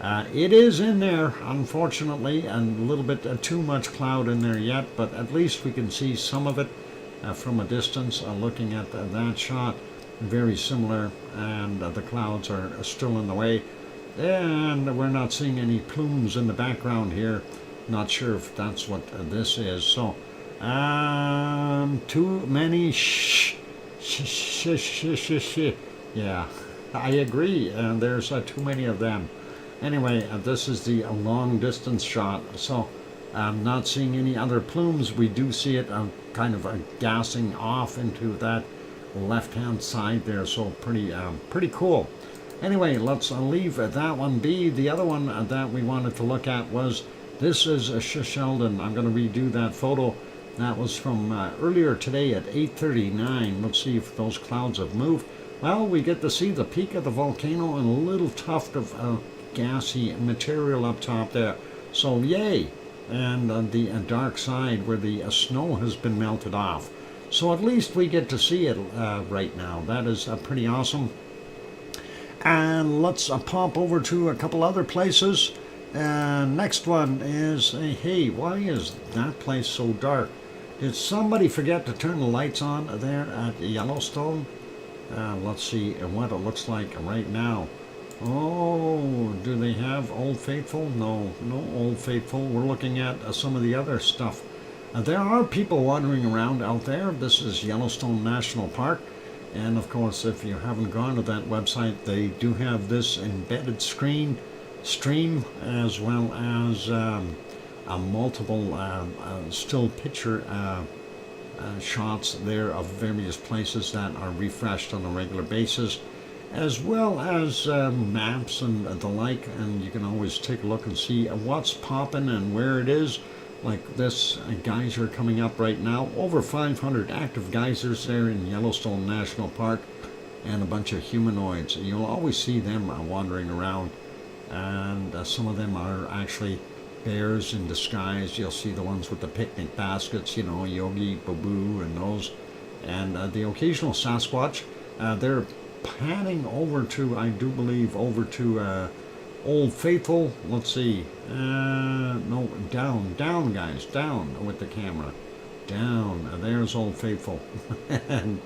it is in there, unfortunately, and a little bit too much cloud in there yet, but at least we can see some of it from a distance. Looking at that shot, very similar, and the clouds are still in the way. And we're not seeing any plumes in the background here. Not sure if that's what this is. So, too many yeah, I agree. And there's too many of them. Anyway, this is the long distance shot. So, I'm not seeing any other plumes. We do see it kind of gassing off into that left-hand side there. So, pretty cool. Anyway, let's leave that one be. The other one that we wanted to look at was, this is Shishaldin. I'm going to redo that photo. That was from earlier today at 8:39. Let's see if those clouds have moved. Well, we get to see the peak of the volcano and a little tuft of gassy material up top there. So, yay! And on the dark side where the snow has been melted off. So at least we get to see it right now. That is pretty awesome. And let's pop over to a couple other places. Next one is, hey, why is that place so dark? Did somebody forget to turn the lights on there at Yellowstone? Let's see what it looks like right now. Oh, do they have Old Faithful? No Old Faithful. We're looking at some of the other stuff. There are people wandering around out there. This is Yellowstone National Park. And of course, if you haven't gone to that website, they do have this embedded stream, as well as a multiple still picture shots there of various places that are refreshed on a regular basis, as well as maps and the like. And you can always take a look and see what's popping and where it is. Like this geyser coming up right now, over 500 active geysers there in Yellowstone National Park, and a bunch of humanoids. You'll always see them wandering around, and some of them are actually bears in disguise. You'll see the ones with the picnic baskets, you know, Yogi, Babu, and those, and the occasional Sasquatch. They're panning over to, I do believe, over to Old Faithful. Let's see. No, down, guys, down with the camera. Down. There's Old Faithful. And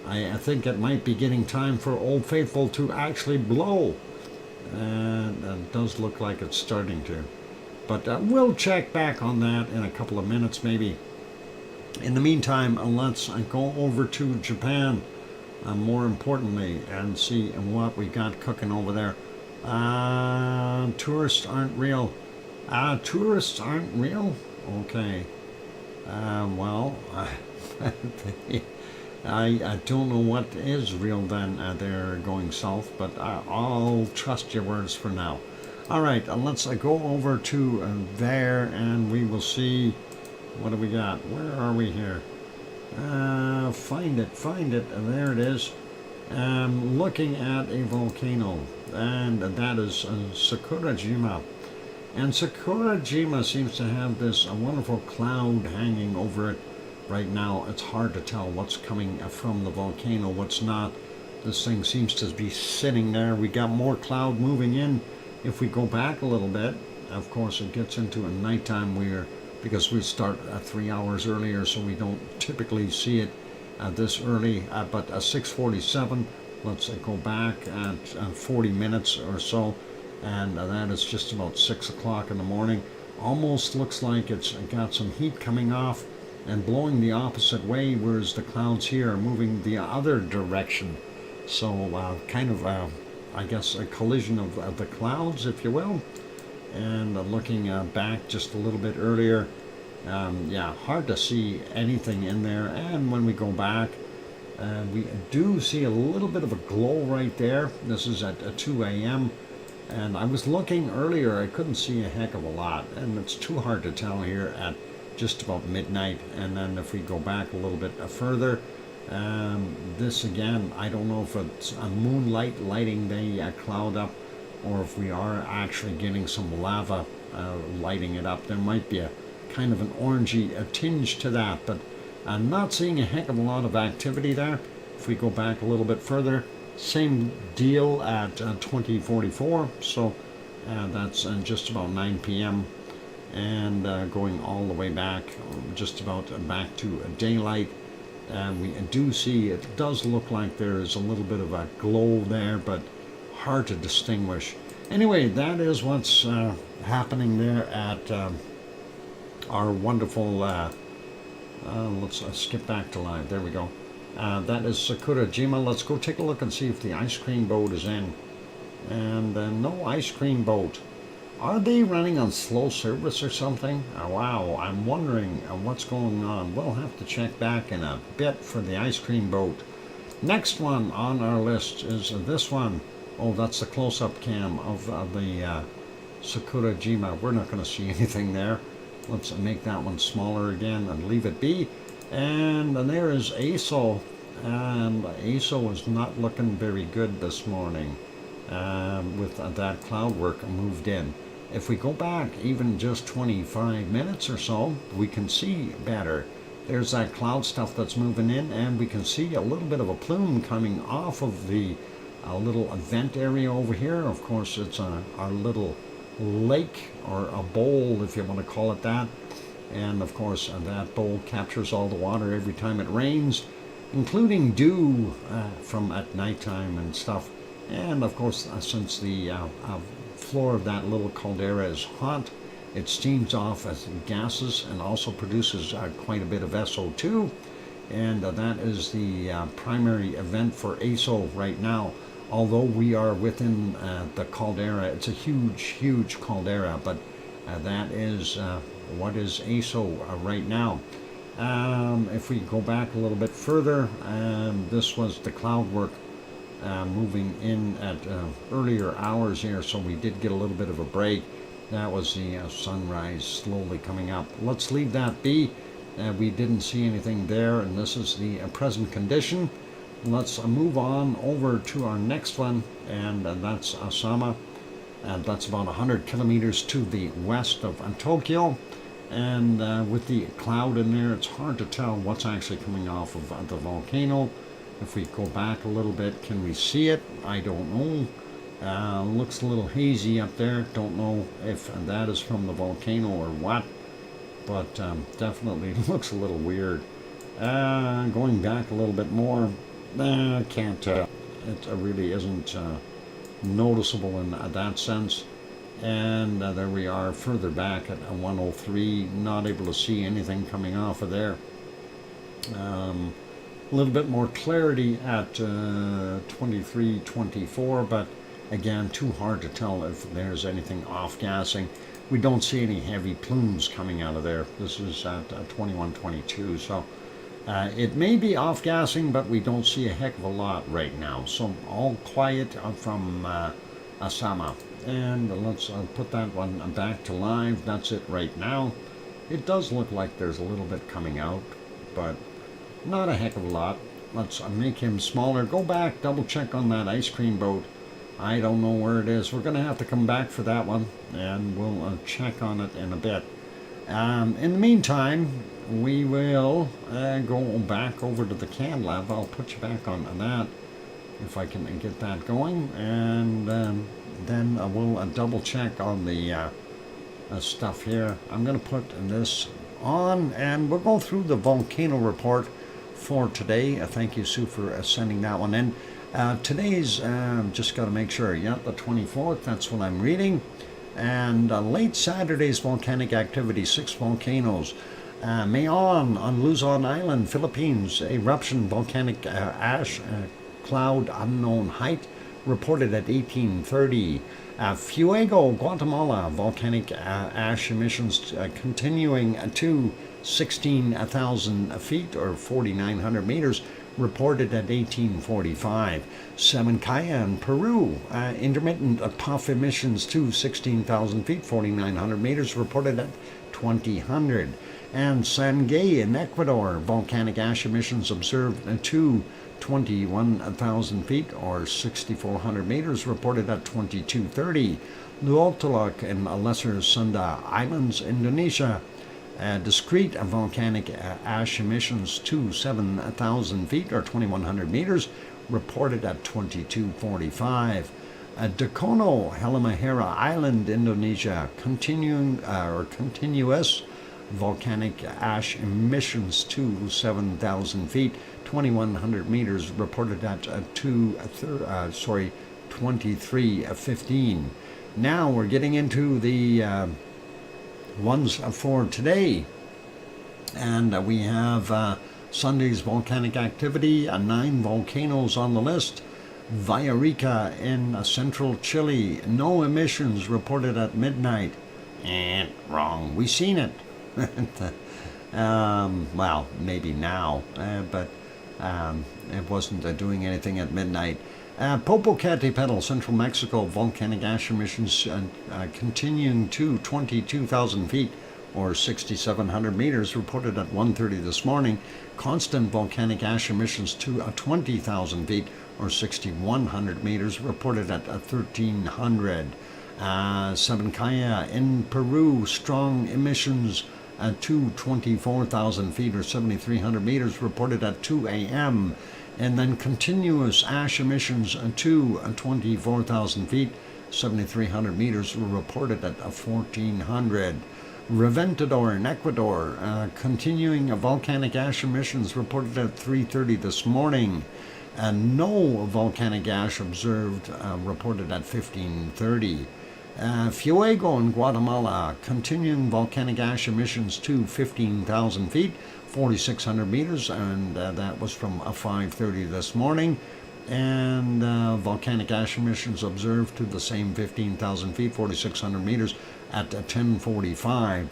I think it might be getting time for Old Faithful to actually blow. And it does look like it's starting to. But we'll check back on that in a couple of minutes, maybe. In the meantime, let's go over to Japan, more importantly, and see what we got cooking over there. Tourists aren't real. Tourists aren't real? Okay. Well, I don't know what is real then. They're going south, but I'll trust your words for now. All right, let's go over to there, and we will see. What do we got? Where are we here? Find it. There it is. looking at a volcano, and that is Sakurajima. And Sakurajima seems to have this wonderful cloud hanging over it right now. It's hard to tell what's coming from the volcano, what's not. This thing seems to be sitting there. We got more cloud moving in. If we go back a little bit, of course, it gets into a nighttime because we start 3 hours earlier, so we don't typically see it this early. But 6:47, let's go back at 40 minutes or so, and that is just about 6 o'clock in the morning. Almost looks like it's got some heat coming off and blowing the opposite way, whereas the clouds here are moving the other direction. So kind of, I guess, a collision of the clouds, if you will. And looking back just a little bit earlier, yeah, hard to see anything in there. And when we go back, we do see a little bit of a glow right there. This is at 2 a.m. And I was looking earlier, I couldn't see a heck of a lot. And it's too hard to tell here at just about midnight. And then if we go back a little bit further, this again, I don't know if it's a moonlight lighting the cloud up, or if we are actually getting some lava lighting it up. There might be a kind of an orangey tinge to that, but I'm not seeing a heck of a lot of activity there. If we go back a little bit further, same deal at 2044, so that's just about 9 p.m. and going all the way back, just about back to daylight. We do see, it does look like there is a little bit of a glow there, but hard to distinguish. Anyway, that is what's happening there at our wonderful, let's skip back to live, there we go. That is Sakurajima. Let's go take a look and see if the ice cream boat is in. And no ice cream boat. Are they running on slow service or something? Wow, I'm wondering what's going on. We'll have to check back in a bit for the ice cream boat. Next one on our list is this one. Oh, that's the close-up cam of the Sakurajima. We're not going to see anything there. Let's make that one smaller again and leave it be. And there is ASO. And ASO is not looking very good this morning with that cloud work moved in. If we go back even just 25 minutes or so, we can see better. There's that cloud stuff that's moving in, and we can see a little bit of a plume coming off of the little vent area over here. Of course, it's our little lake, or a bowl, if you want to call it that. And of course, that bowl captures all the water every time it rains, including dew from at nighttime and stuff. And of course, since the floor of that little caldera is hot, it steams off as gases and also produces quite a bit of SO2. And that is the primary event for ASO right now. Although we are within the caldera, it's a huge, huge caldera, but that is what is ASO right now. If we go back a little bit further, this was the cloud work moving in at earlier hours here, so we did get a little bit of a break. That was the sunrise slowly coming up. Let's leave that be. We didn't see anything there, and this is the present condition. Let's move on over to our next one, and that's Asama. That's about 100 kilometers to the west of Tokyo. And with the cloud in there, it's hard to tell what's actually coming off of the volcano. If we go back a little bit, can we see it? I don't know. Looks a little hazy up there. Don't know if that is from the volcano or what, but definitely looks a little weird. Going back a little bit more, can't tell. It really isn't noticeable in that sense. And there we are further back at 103, not able to see anything coming off of there. A little bit more clarity at 23, 24, but again, too hard to tell if there's anything off-gassing. We don't see any heavy plumes coming out of there. This is at 21, 22, so it may be off-gassing, but we don't see a heck of a lot right now. So all quiet from Asama. And let's put that one back to live. That's it right now. It does look like there's a little bit coming out, but not a heck of a lot. let's make him smaller. Go back, double check on that ice cream boat. I don't know where it is. We're going to have to come back for that one, and we'll check on it in a bit. In the meantime, we will go back over to the CAD lab. I'll put you back on that if I can get that going, and then we'll double check on the stuff here. I'm going to put this on, and we'll go through the volcano report for today. Thank you, Sue, for sending that one in. Today's, just got to make sure, yeah, the 24th, that's what I'm reading. And late Saturday's volcanic activity, 6 volcanoes. Mayon on Luzon Island, Philippines, eruption, volcanic ash cloud unknown height, reported at 1830. Fuego, Guatemala, volcanic ash emissions continuing to 16,000 feet or 4,900 meters, reported at 1845. Semankaya in Peru, intermittent puff emissions to 16,000 feet, 4,900 meters, reported at 2000. And Sangay in Ecuador, volcanic ash emissions observed to 21,000 feet or 6,400 meters, reported at 2230. Luotolak in Lesser Sunda Islands, Indonesia, discrete volcanic ash emissions to 7,000 feet or 2,100 meters, reported at 2245. Dakono, Halmahera Island, Indonesia, continuous volcanic ash emissions to 7,000 feet, 2,100 meters, reported at 2315. Now we're getting into the ones for today, and we have Sunday's volcanic activity, 9 volcanoes on the list. Villarrica in central Chile, no emissions reported at midnight. Wrong, we seen it. Well, maybe now, but it wasn't doing anything at midnight. Popocatépetl, central Mexico, volcanic ash emissions continuing to 22,000 feet or 6,700 meters, reported at 1:30 this morning. Constant volcanic ash emissions to 20,000 feet or 6,100 meters, reported at 1,300. Sabancaya in Peru, strong emissions to 24,000 feet or 7,300 meters, reported at 2 a.m. And then continuous ash emissions to 24,000 feet, 7,300 meters, were reported at 1,400. Reventador in Ecuador, continuing volcanic ash emissions reported at 3:30 this morning. No volcanic ash observed, reported at 15:30. Fuego in Guatemala, continuing volcanic ash emissions to 15,000 feet, 4,600 meters, and that was from 5:30 this morning. And volcanic ash emissions observed to the same 15,000 feet, 4,600 meters, at 10:45.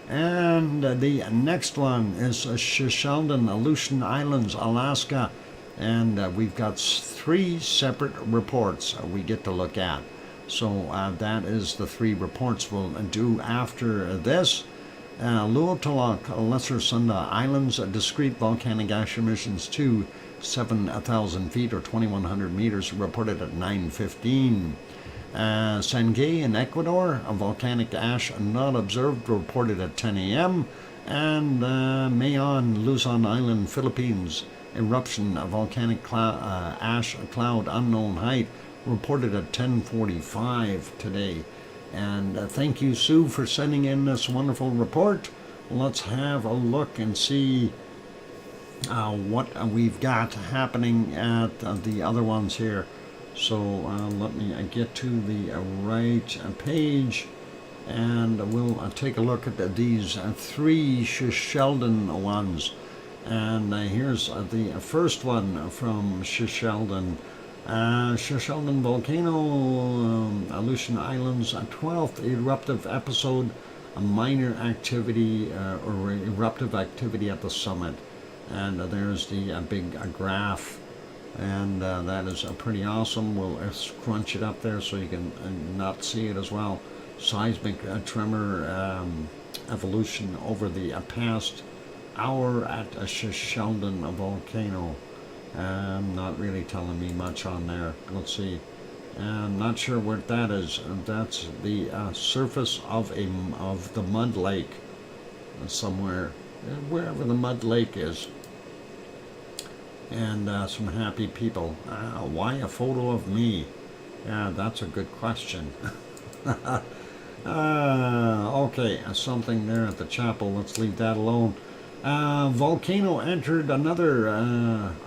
And the next one is Sheldon, Aleutian Islands, Alaska, and we've got 3 separate reports we get to look at. So that is the 3 reports we'll do after this. Luotolak, Lesser Sunda Islands, discrete volcanic ash emissions to 7,000 feet or 2,100 meters, reported at 9:15. Sangay in Ecuador, a volcanic ash not observed, reported at 10 a.m. And Mayon, Luzon Island, Philippines, eruption, a volcanic ash cloud unknown height, reported at 10:45 today. And thank you, Sue, for sending in this wonderful report. Let's have a look and see what we've got happening at the other ones here. So let me get to the right page, and we'll take a look at these 3 Sheldon ones. And here's the first one from Sheldon. Sheldon volcano, Aleutian Islands, 12th eruptive episode, a minor activity or eruptive activity at the summit. And there's the big graph, and that is pretty awesome. We'll scrunch it up there so you can not see it as well. Seismic tremor evolution over the past hour at Sheldon volcano. Not really telling me much on there. Let's see. I'm not sure what that is. That's the surface of the mud lake somewhere, wherever the mud lake is. And some happy people. Why a photo of me? Yeah, that's a good question. Okay, something there at the chapel. Let's leave that alone. Volcano entered another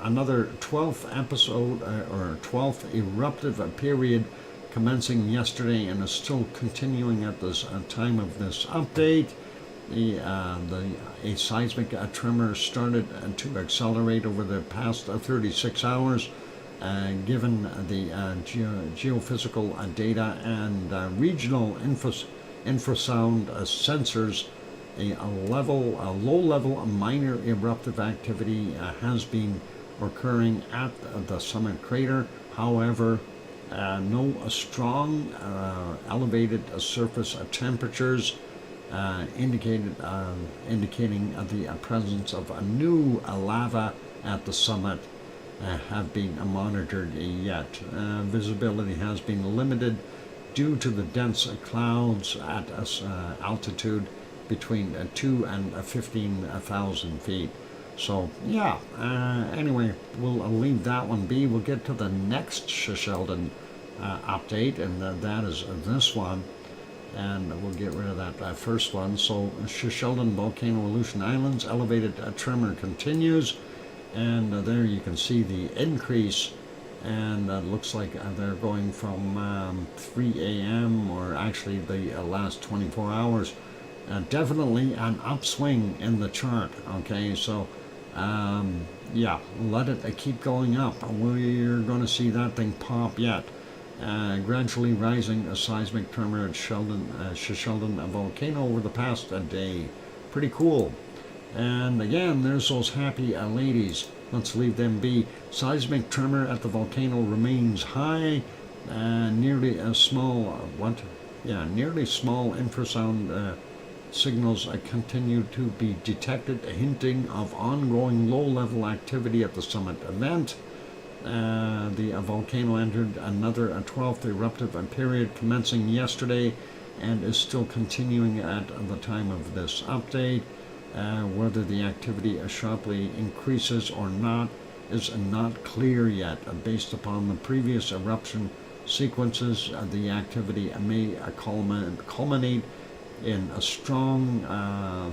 12th episode or 12th eruptive period commencing yesterday and is still continuing at this time of this update. A seismic tremor started to accelerate over the past 36 hours. Given the geophysical data and regional infrasound sensors, a low-level minor eruptive activity has been occurring at the summit crater. However, no strong elevated surface temperatures indicating the presence of a new lava at the summit have been monitored yet. Visibility has been limited due to the dense clouds at altitude between 2 and 15,000 feet. So yeah, anyway, we'll leave that one be. We'll get to the next Shishaldin update, and that is this one. And we'll get rid of that first one. So Shishaldin Volcano Aleutian Islands elevated tremor continues. And there you can see the increase, and it looks like they're going from 3 a.m. or actually the last 24 hours. Definitely an upswing in the chart. Okay, so yeah, let it keep going up. We're going to see that thing pop yet. Gradually rising a seismic tremor at Shishaldin volcano over the past day. Pretty cool. And again, there's those happy ladies. Let's leave them be. Seismic tremor at the volcano remains high. Nearly small infrasound signals continue to be detected, hinting of ongoing low-level activity at the summit event. The volcano entered another 12th eruptive period commencing yesterday and is still continuing at the time of this update. Whether the activity sharply increases or not is not clear yet. Based upon the previous eruption sequences, the activity may culminate in a strong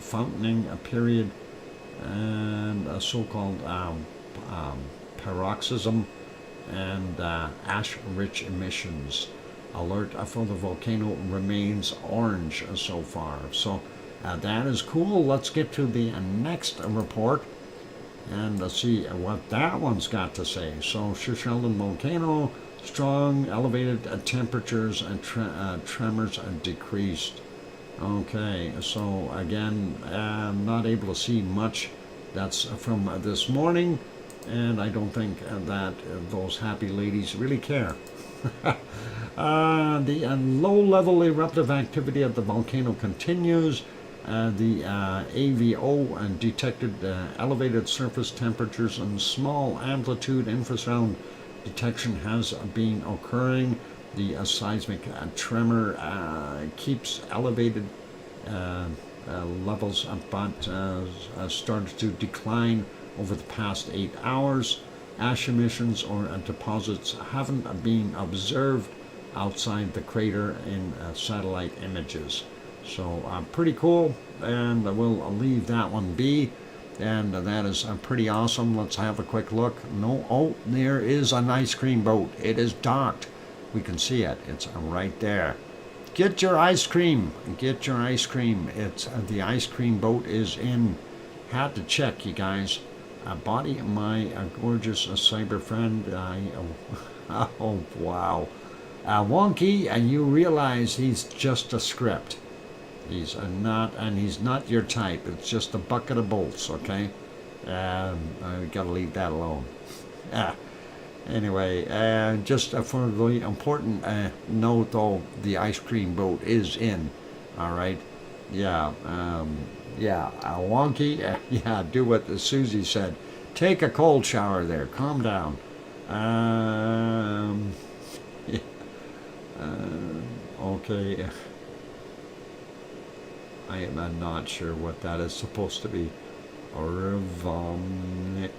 fountaining period and a so-called paroxysm and ash-rich emissions. Alert for the volcano remains orange so far. So that is cool. Let's get to the next report and let's see what that one's got to say. So Shishaldin volcano, strong elevated temperatures and tremors decreased. Okay, so again, I'm not able to see much. That's from this morning, and I don't think that those happy ladies really care. The low-level eruptive activity of the volcano continues. The AVO detected elevated surface temperatures and small amplitude infrasound detection has been occurring. The seismic tremor keeps elevated levels, but started to decline over the past 8 hours. Ash emissions or deposits haven't been observed outside the crater in satellite images. So pretty cool, and we'll leave that one be. And that is pretty awesome. Let's have a quick look. Oh, there is an ice cream boat. It is docked. We can see it. It's right there. Get your ice cream. Get your ice cream. It's the ice cream boat is in. Had to check, you guys. Body, my gorgeous cyber friend. Oh wow. Wonky, and you realize he's just a script. He's not your type. It's just a bucket of bolts, okay? I gotta leave that alone. Anyway, just for the important note, though, the ice cream boat is in. All right. Yeah. Wonky. Yeah. Do what Susie said. take a cold shower there. Calm down. Yeah, okay. I am not sure what that is supposed to be. Orivonic.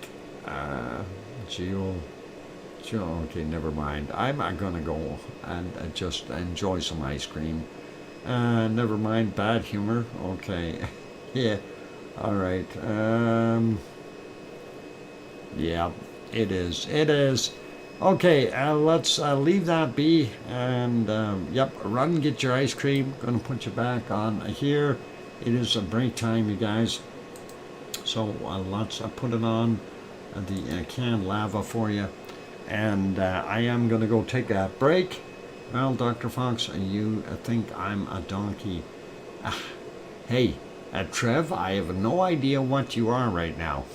Okay, never mind. I'm gonna go and just enjoy some ice cream. Never mind bad humor. Okay. Yeah. All right. Yeah, it is. It is. Okay, let's leave that be. And yep, run get your ice cream. Gonna put you back on here. It is a break time, you guys. So let's put it on the canned lava for you. And I am gonna go take a break. Well, Dr. Fox, you think I'm a donkey. Hey, Trev, I have no idea what you are right now.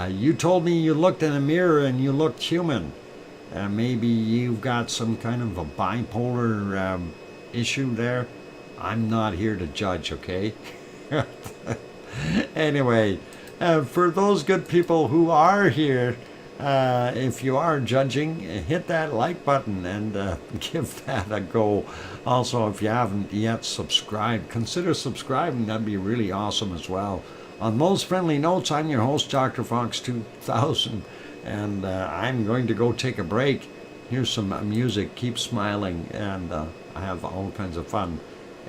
You told me you looked in a mirror and you looked human. Maybe you've got some kind of a bipolar issue there. I'm not here to judge, okay? Anyway, for those good people who are here, if you are judging, hit that like button and give that a go. Also, if you haven't yet subscribed, consider subscribing. That'd be really awesome as well. On those friendly notes, I'm your host, DrFox2000, and I'm going to go take a break. Here's some music. Keep smiling, and I have all kinds of fun.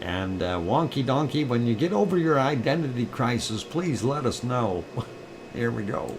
And wonky donkey, when you get over your identity crisis, please let us know. Here we go.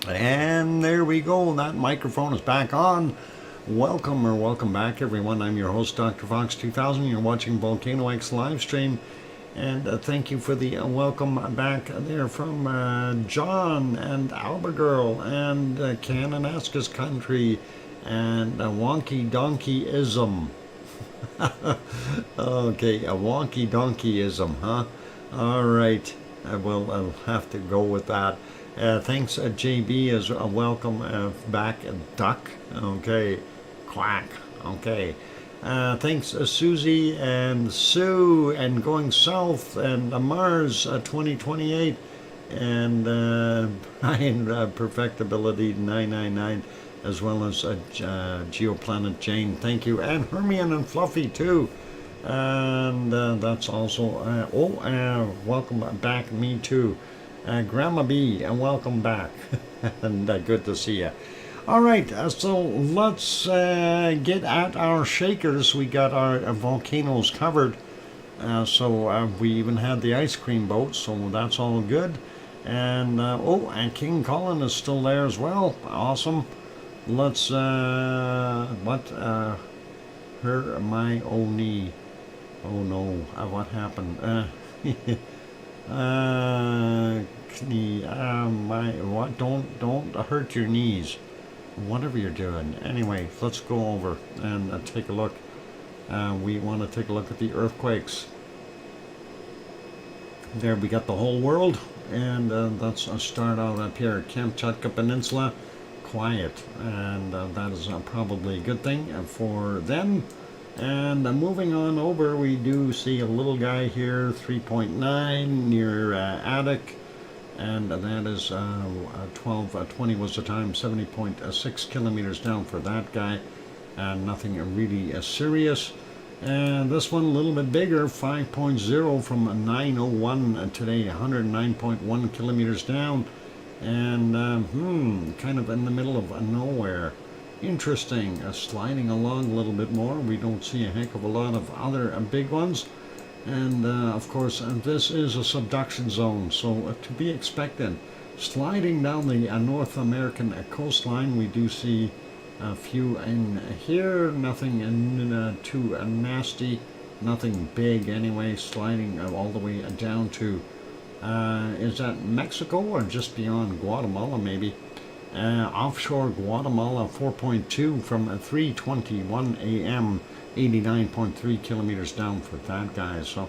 And there we go. That microphone is back on. Welcome back, everyone. I'm your host, DrFox2000. You're watching VolcanoX live stream. And thank you for the welcome back there from John and Albagirl and Kananaskis Country and Wonky Donkeyism. Okay, a wonky donkeyism, huh? All right, I'll have to go with that. Thanks, JB, as a welcome back, Duck. Okay, Quack. Okay. Thanks, Susie and Sue, and Going South, and Mars 2028, and Brian Perfectability 999, as well as Geoplanet Jane. Thank you, and Hermione and Fluffy too. And that's also welcome back, me too. Grandma B, and welcome back, and good to see you. All right, so let's get at our shakers. We got our volcanoes covered. So we even had the ice cream boat, so that's all good. And and King Colin is still there as well. Awesome. Let's my knee. Oh no, what happened? Knee. Don't hurt your knees. Whatever you're doing. Anyway, let's go over and take a look. We want to take a look at the earthquakes. There we got the whole world, and let's start out up here. Kamchatka Peninsula, quiet, and that is probably a good thing for them. And moving on over, we do see a little guy here, 3.9 near Attic. And that is 12:20 was the time, 70.6 kilometers down for that guy. Nothing really serious. And this one a little bit bigger, 5.0 from 9:01 today, 109.1 kilometers down. And kind of in the middle of nowhere. Interesting, sliding along a little bit more. We don't see a heck of a lot of other big ones. And of course, this is a subduction zone, so to be expected. Sliding down the North American coastline, we do see a few in here, nothing too nasty, nothing big anyway, sliding all the way down to, is that Mexico or just beyond Guatemala maybe? Offshore Guatemala, 4.2 from 3:21 a.m. 89.3 kilometers down for that guy. So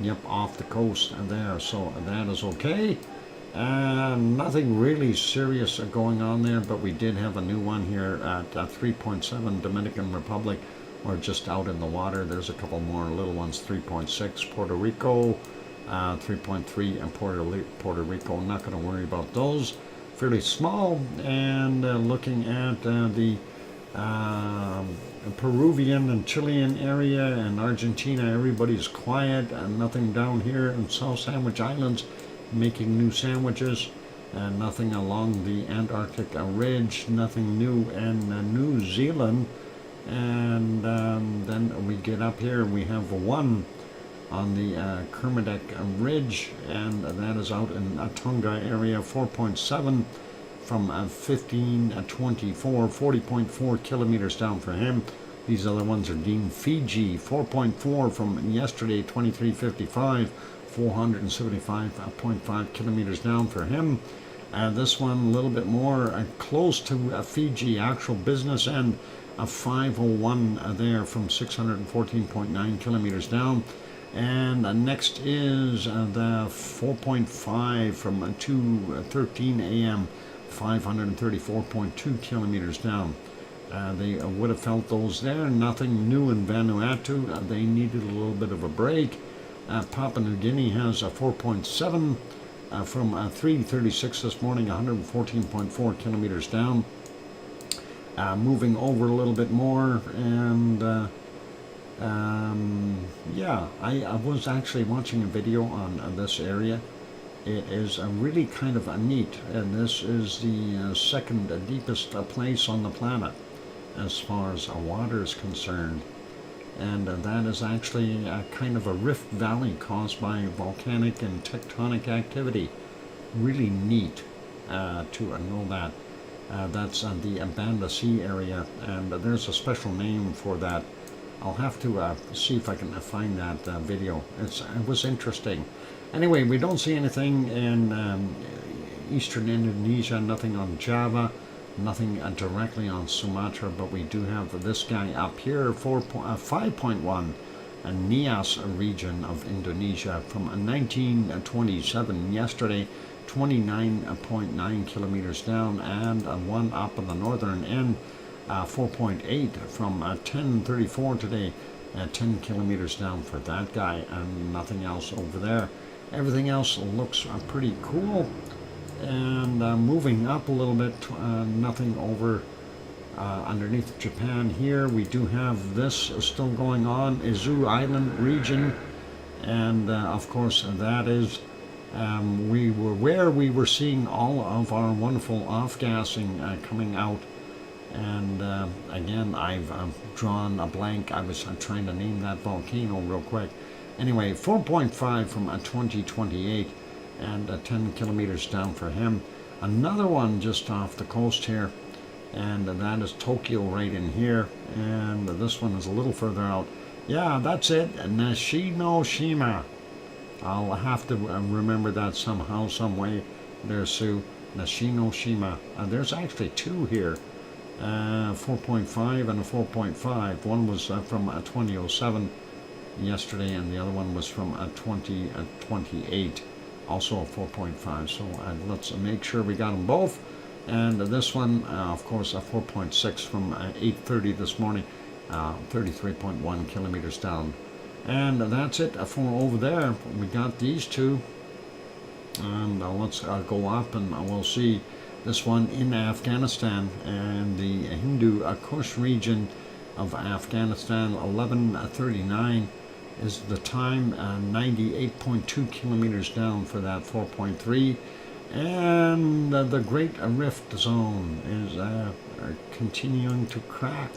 yep, off the coast there, so that is okay. Nothing really serious going on there, but we did have a new one here at 3.7 Dominican Republic, or just out in the water. There's a couple more little ones, 3.6 Puerto Rico, 3.3 and Puerto Rico. Not going to worry about those, fairly small. And looking at the Peruvian and Chilean area and Argentina, everybody's quiet, and nothing down here in South Sandwich Islands making new sandwiches, and nothing along the Antarctic ridge, nothing new in New Zealand. And then we get up here, we have one on the Kermadec Ridge, and that is out in Atunga area, 4.7 from 1524, 40.4 kilometers down for him. These other ones are deemed Fiji, 4.4 from yesterday, 2355, 475.5 kilometers down for him. This one a little bit more close to Fiji, actual business end, a 501 there from 614.9 kilometers down. And next is the 4.5 from 2:13 a.m., 534.2 kilometers down. They would have felt those there. Nothing new in Vanuatu. They needed a little bit of a break. Papua New Guinea has a 4.7 from 3:36 this morning, 114.4 kilometers down. Moving over a little bit more, and yeah, I was actually watching a video on this area. It is really kind of neat, and this is the second deepest place on the planet as far as water is concerned. And that is actually kind of a rift valley caused by volcanic and tectonic activity. Really neat. to know that. That's the Banda Sea area, and there's a special name for that. I'll have to see if I can find that video. It was interesting. Anyway, we don't see anything in eastern Indonesia, nothing on Java, nothing directly on Sumatra, but we do have this guy up here, 5.1, a Nias region of Indonesia from 1927 yesterday, 29.9 kilometers down, and one up on the northern end, 4.8 from 10:34 today, 10 kilometers down for that guy, and nothing else over there. Everything else looks pretty cool. And moving up a little bit, nothing over underneath Japan here. We do have this still going on, Izu Island region, and of course that is we were where we were seeing all of our wonderful off-gassing coming out. And again, I've drawn a blank. I was trying to name that volcano real quick. Anyway, 4.5 from 2028, and 10 kilometers down for him. Another one just off the coast here, and that is Tokyo right in here. And this one is a little further out. Yeah, that's it, Nishinoshima. I'll have to remember that somehow, some way. There's Sue, Nishinoshima. There's actually two here. 4.5 and a 4.5. One was from 2007 yesterday, and the other one was from 2028, also a 4.5. So let's make sure we got them both. And this one, of course, a 4.6 from 8:30 this morning, 33.1 kilometers down. And that's it for over there. We got these two, and let's go up, and we'll see this one in Afghanistan, and the Hindu Kush region of Afghanistan. 11:39 is the time, 98.2 kilometers down for that 4.3. And the Great Rift Zone is continuing to crack.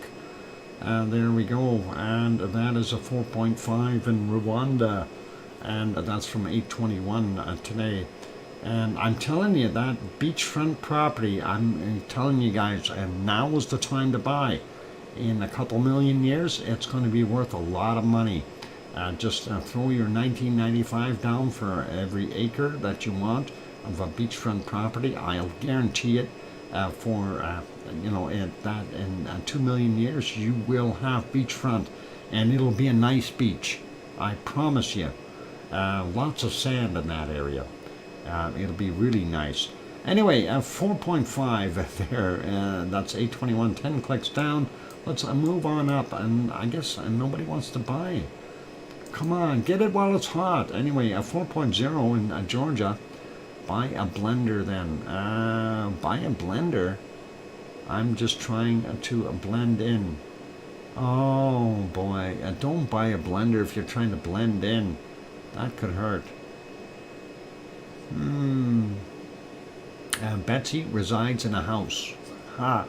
There we go, and that is a 4.5 in Rwanda, and that's from 8:21 today. And I'm telling you, that beachfront property, I'm telling you guys, and now is the time to buy. In a couple million years, it's going to be worth a lot of money. Just throw your $19.95 down for every acre that you want of a beachfront property. I'll guarantee it for that in 2 million years you will have beachfront, and it'll be a nice beach. I promise you. Lots of sand in that area. It'll be really nice. Anyway, 4.5 there. That's 8:21. 10 clicks down. Let's move on up, and I guess nobody wants to buy. Come on, get it while it's hot. Anyway, a 4.0 in Georgia. Buy a blender then. Buy a blender. I'm just trying to blend in. Oh boy, don't buy a blender if you're trying to blend in. That could hurt. Betsy resides in a house. Ha.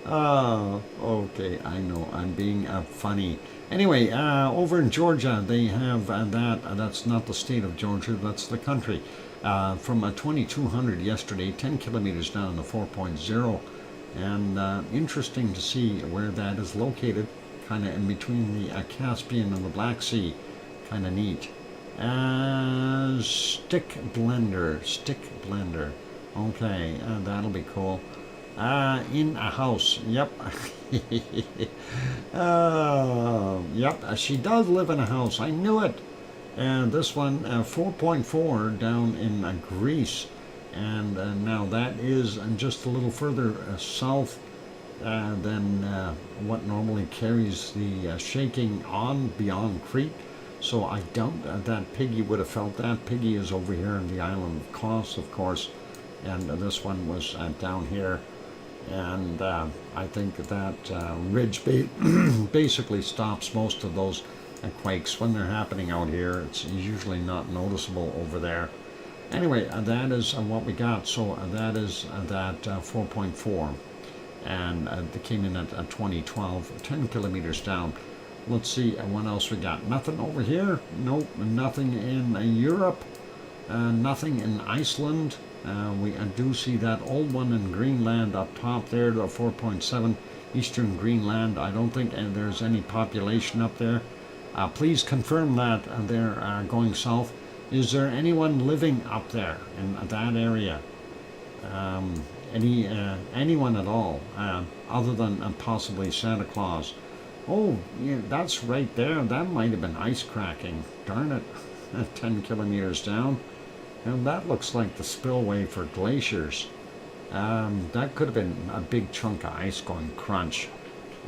Oh, okay, I know, I'm being funny. Anyway, over in Georgia, they have that's not the state of Georgia, that's the country. From 2200 yesterday, 10 kilometers down to 4.0. And interesting to see where that is located, kind of in between the Caspian and the Black Sea. Kind of neat. Stick blender. Okay, that'll be cool. In a house. Yep. Yep. She does live in a house. I knew it. And this one, 4.4 down in Greece. And now that is just a little further south than what normally carries the shaking on beyond Crete. So I doubt that Piggy would have felt that. Piggy is over here in the island of Kos, of course. And this one was down here. And I think that ridge basically stops most of those quakes when they're happening out here. It's usually not noticeable over there. Anyway, that is what we got. So that is that 4.4. And they came in at 2012, 10 kilometers down. Let's see what else we got. Nothing over here. Nope, nothing in Europe. Nothing in Iceland. We do see that old one in Greenland up top there, the 4.7 Eastern Greenland. I don't think there's any population up there. Please confirm that they're going south. Is there anyone living up there in that area? Anyone at all, other than possibly Santa Claus? Oh, yeah, that's right there. That might have been ice cracking. Darn it. 10 kilometers down. And that looks like the spillway for glaciers. That could have been a big chunk of ice going crunch.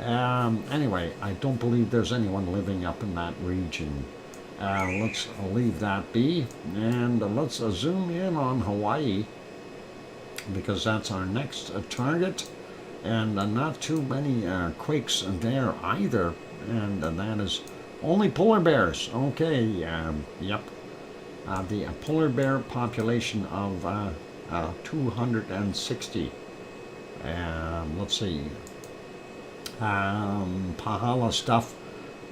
Anyway, I don't believe there's anyone living up in that region. Let's leave that be, and let's zoom in on Hawaii, because that's our next target, and not too many quakes there either, and that is only polar bears. Okay, yep. The polar bear population of 260. Let's see. Pahala stuff,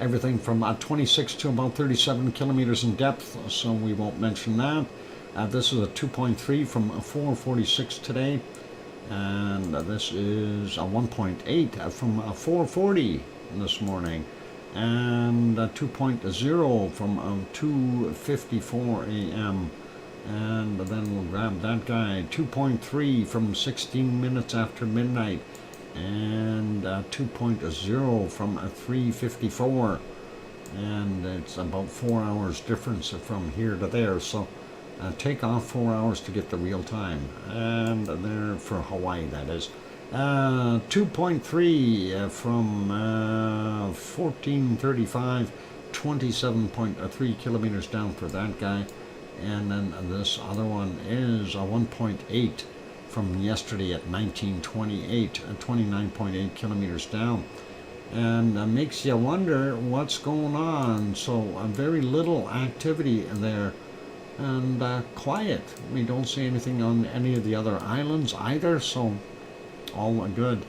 everything from 26 to about 37 kilometers in depth, so we won't mention that. This is a 2.3 from 446 today, and this is a 1.8 from 440 this morning, and 2.0 from 2:54 a.m. And then we'll grab that guy, 2.3 from 16 minutes after midnight, and 2.0 from 3:54, and it's about 4 hours difference from here to there, so take off 4 hours to get the real time, and there for Hawaii, that is. 2.3 from 1435, 27.3 kilometers down for that guy, and then this other one is a 1.8 from yesterday at 1928, 29.8 kilometers down, and makes you wonder what's going on. So very little activity there, and quiet. We don't see anything on any of the other islands either, so all good.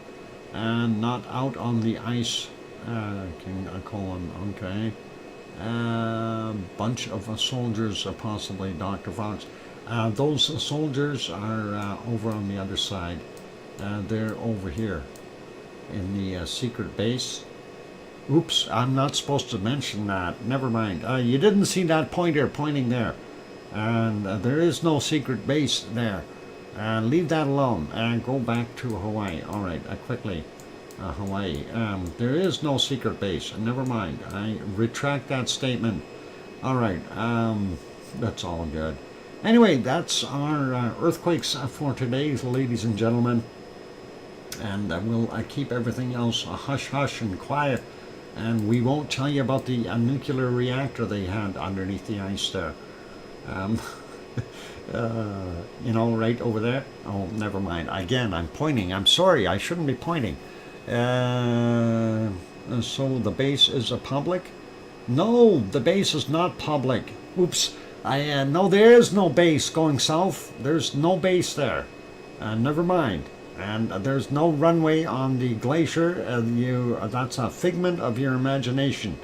And not out on the ice, King Colin, okay. Bunch of soldiers, possibly Dr. Fox. Those soldiers are over on the other side. They're over here in the secret base. Oops, I'm not supposed to mention that. Never mind. You didn't see that pointer pointing there. And there is no secret base there. Leave that alone and go back to Hawaii. All right, quickly. Hawaii. There is no secret base. Never mind. I retract that statement. All right. That's all good. Anyway, that's our earthquakes for today, ladies and gentlemen. And we'll keep everything else hush-hush and quiet. And we won't tell you about the nuclear reactor they had underneath the ice there. You know, right over there. Oh, never mind. Again, I'm pointing. I'm sorry. I shouldn't be pointing. So the base is a public? No, the base is not public. Oops. No, there is no base going south. There's no base there. Never mind. And there's no runway on the glacier. That's a figment of your imagination.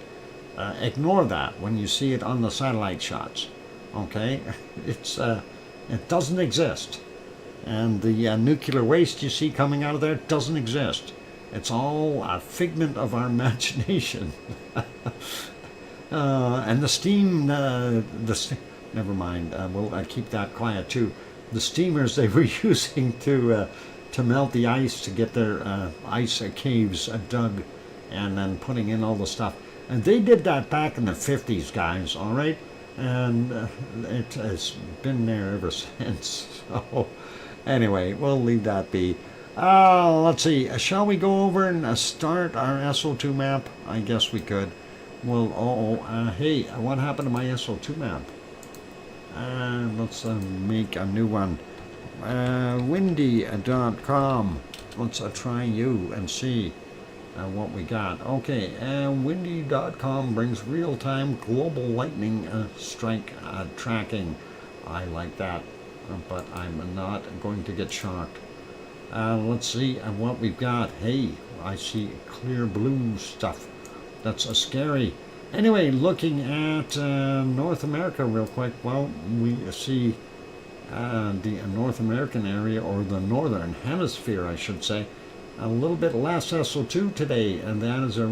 Ignore that when you see it on the satellite shots. Okay? It doesn't exist. And the nuclear waste you see coming out of there doesn't exist. It's all a figment of our imagination. And the steam, never mind. We'll keep that quiet too. The steamers they were using to melt the ice to get their ice caves dug, and then putting in all the stuff. And they did that back in the 50s, guys. All right, and it has been there ever since. So anyway, we'll leave that be. Let's see. Shall we go over and start our SO2 map? I guess we could. Well, hey, what happened to my SO2 map? Let's make a new one. Windy.com. Let's try you and see what we got. Okay, windy.com brings real-time global lightning strike tracking. I like that, but I'm not going to get shocked. Let's see what we've got. Hey, I see clear blue stuff. That's scary. Anyway, looking at North America real quick. Well, we see the North American area, or the northern hemisphere, I should say, a little bit less SO2 today, and that is a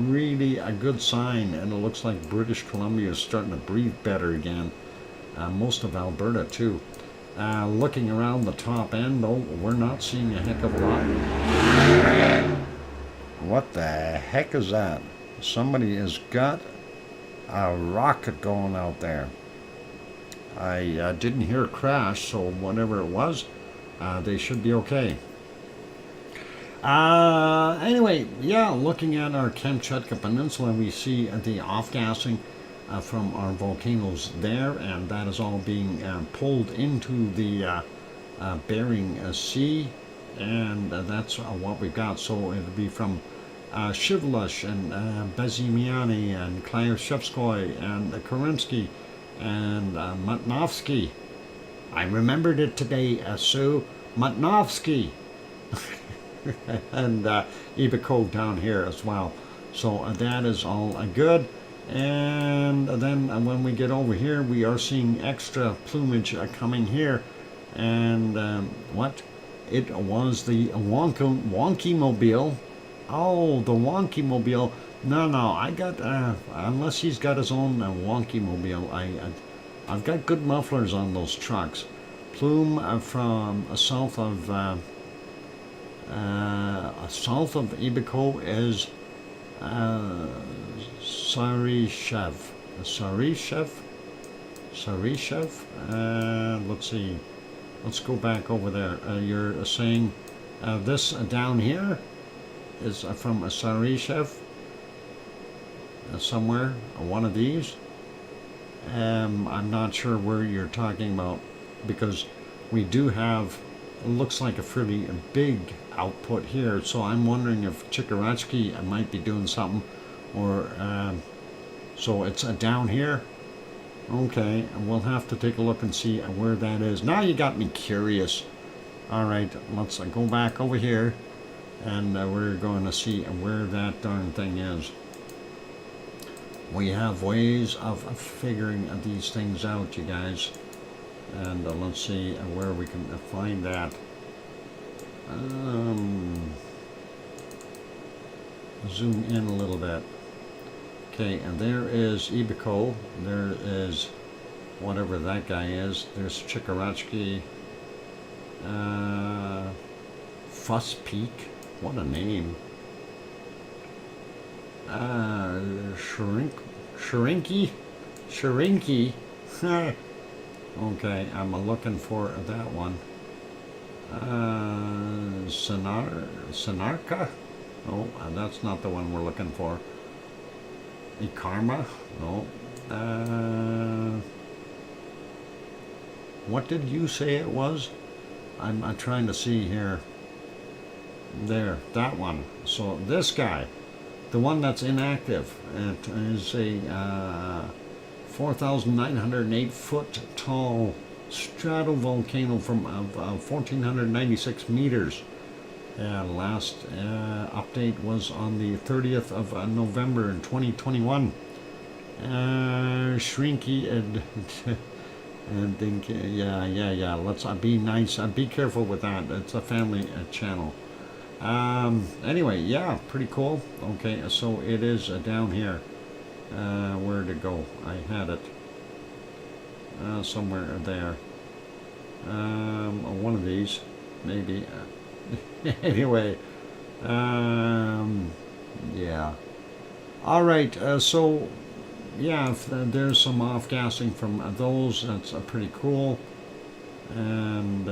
good sign. And it looks like British Columbia is starting to breathe better again. Most of Alberta too. Looking around the top end, though, we're not seeing a heck of a lot. What the heck is that? Somebody has got a rocket going out there. I didn't hear a crash, so whatever it was, they should be okay. Anyway, yeah, looking at our Kamchatka Peninsula, we see the off-gassing from our volcanoes there, and that is all being pulled into the Bering Sea, and that's what we've got. So it'll be from Shivlush and Bezimiani and Klyashevskoy and Korinsky and Matnovsky. I remembered it today, Sue. Matnovsky. And Ibiko down here as well. So that is all good. And then when we get over here, we are seeing extra plumage coming here. And what? It was the Wonky Mobile. Oh, the Wonky Mobile. No, I got, unless he's got his own Wonky Mobile, I've got good mufflers on those trucks. Plume from south of Ibiko is Sarishev. Let's see. Let's go back over there. You're saying this down here is from Sarishev? Somewhere, one of these. I'm not sure where you're talking about, because we do have, it looks like a fairly big output here, so I'm wondering if Chikaratsky might be doing something, or so it's down here. Okay, we'll have to take a look and see where that is. Now you got me curious. Alright, let's go back over here, and we're going to see where that darn thing is. We have ways of figuring these things out, you guys. And let's see where we can find that. Zoom in a little bit. Okay, and there is Ibiko. There is whatever that guy is. There's Chikaratsky. Fuss Peak. What a name. Shrinky. Okay, I'm looking for that one. Sanarka? No, that's not the one we're looking for. Ikarma? No. What did you say it was? I'm trying to see here. There, that one. So this guy, the one that's inactive, it is a 4,908 foot tall stratovolcano from 1,496 meters. Last update was on the 30th of November in 2021. Shrinky and think, yeah. Let's be nice. Be careful with that. It's a family channel. Anyway, yeah, pretty cool. Okay, so it is down here. Where'd it go? I had it somewhere there. One of these, maybe. Anyway, yeah. All right. So, yeah, if there's some off-gassing from those, that's pretty cool. And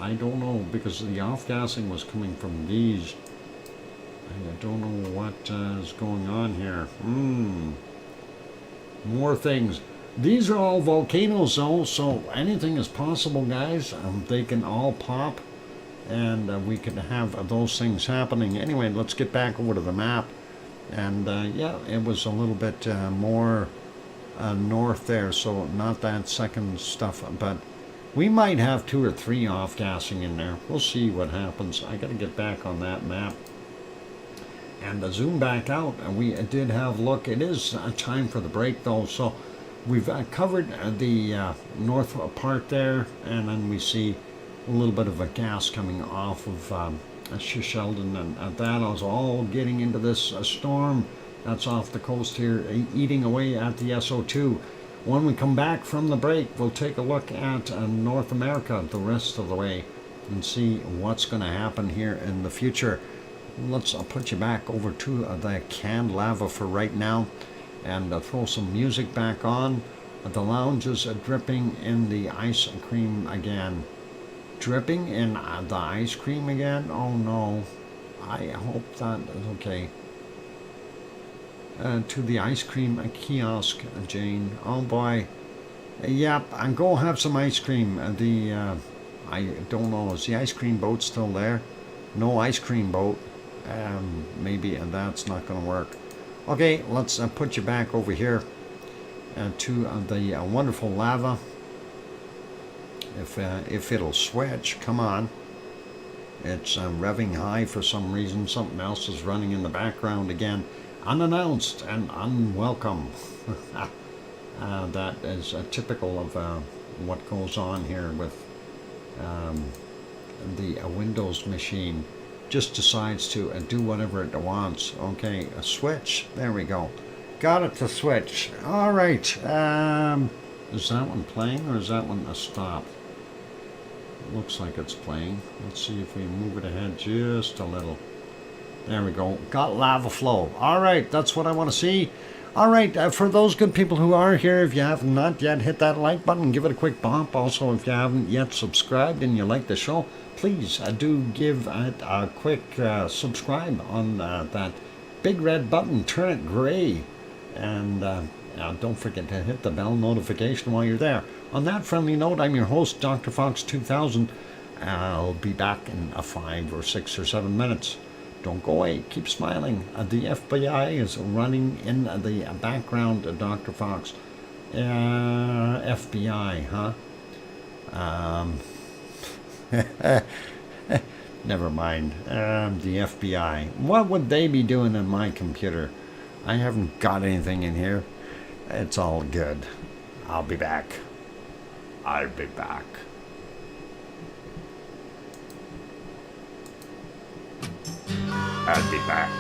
I don't know, because the off-gassing was coming from these. I don't know what is going on here. More things. These are all volcanoes, though, so anything is possible, guys. They can all pop, and we can have those things happening. Anyway, let's get back over to the map. And yeah, it was a little bit more north there, so not that second stuff, but we might have 2 or 3 off-gassing in there. We'll see what happens. I got to get back on that map and zoom back out. And we did have, look, it is time for the break, though, so we've covered the north part there, and then we see a little bit of a gas coming off of Sheldon, and that is all getting into this storm that's off the coast here, eating away at the SO2. When we come back from the break, we'll take a look at North America the rest of the way and see what's going to happen here in the future. Let's put you back over to the canned lava for right now, and throw some music back on. The lounge is dripping in the ice cream again. Dripping in the ice cream again? Oh no. I hope that is okay. To the ice cream kiosk, Jane. Oh boy. Yep, and go have some ice cream. I don't know, is the ice cream boat still there? No ice cream boat. Maybe that's not going to work. Okay, let's put you back over here to the wonderful lava. If it'll switch, come on. It's revving high for some reason. Something else is running in the background again. Unannounced and unwelcome. That is typical of what goes on here with the Windows machine. Just decides to do whatever it wants. Okay, a switch. There we go. Got it to switch. All right. Is that one playing or is that one a stop? Looks like it's playing. Let's see if we move it ahead just a little. There we go. Got lava flow. All right, that's what I want to see. All right, for those good people who are here, if you have not yet hit that like button, give it a quick bump. Also, if you haven't yet subscribed and you like the show, please do give it a quick subscribe on that big red button. Turn it gray. And don't forget to hit the bell notification while you're there. On that friendly note, I'm your host, DrFox2000. I'll be back in 5 or 6 or 7 minutes. Don't go away. Keep smiling. The FBI is running in the background, Dr. Fox. FBI, huh? Never mind. The FBI. What would they be doing in my computer? I haven't got anything in here. It's all good. I'll be back. I'll be back. I'll be back.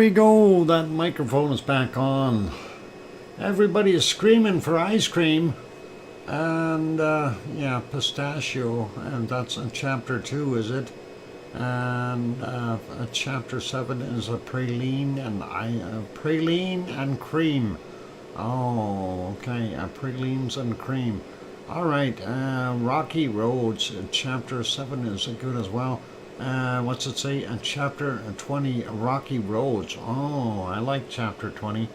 we go. That microphone is back on. Everybody is screaming for ice cream. And yeah, pistachio. And that's in chapter 2, is it? And chapter 7 is a praline and cream. Oh, okay. Pralines and cream. All right. Rocky Roads. Chapter 7 is good as well. What's it say? Chapter 20, Rocky Roads. Oh, I like chapter 20.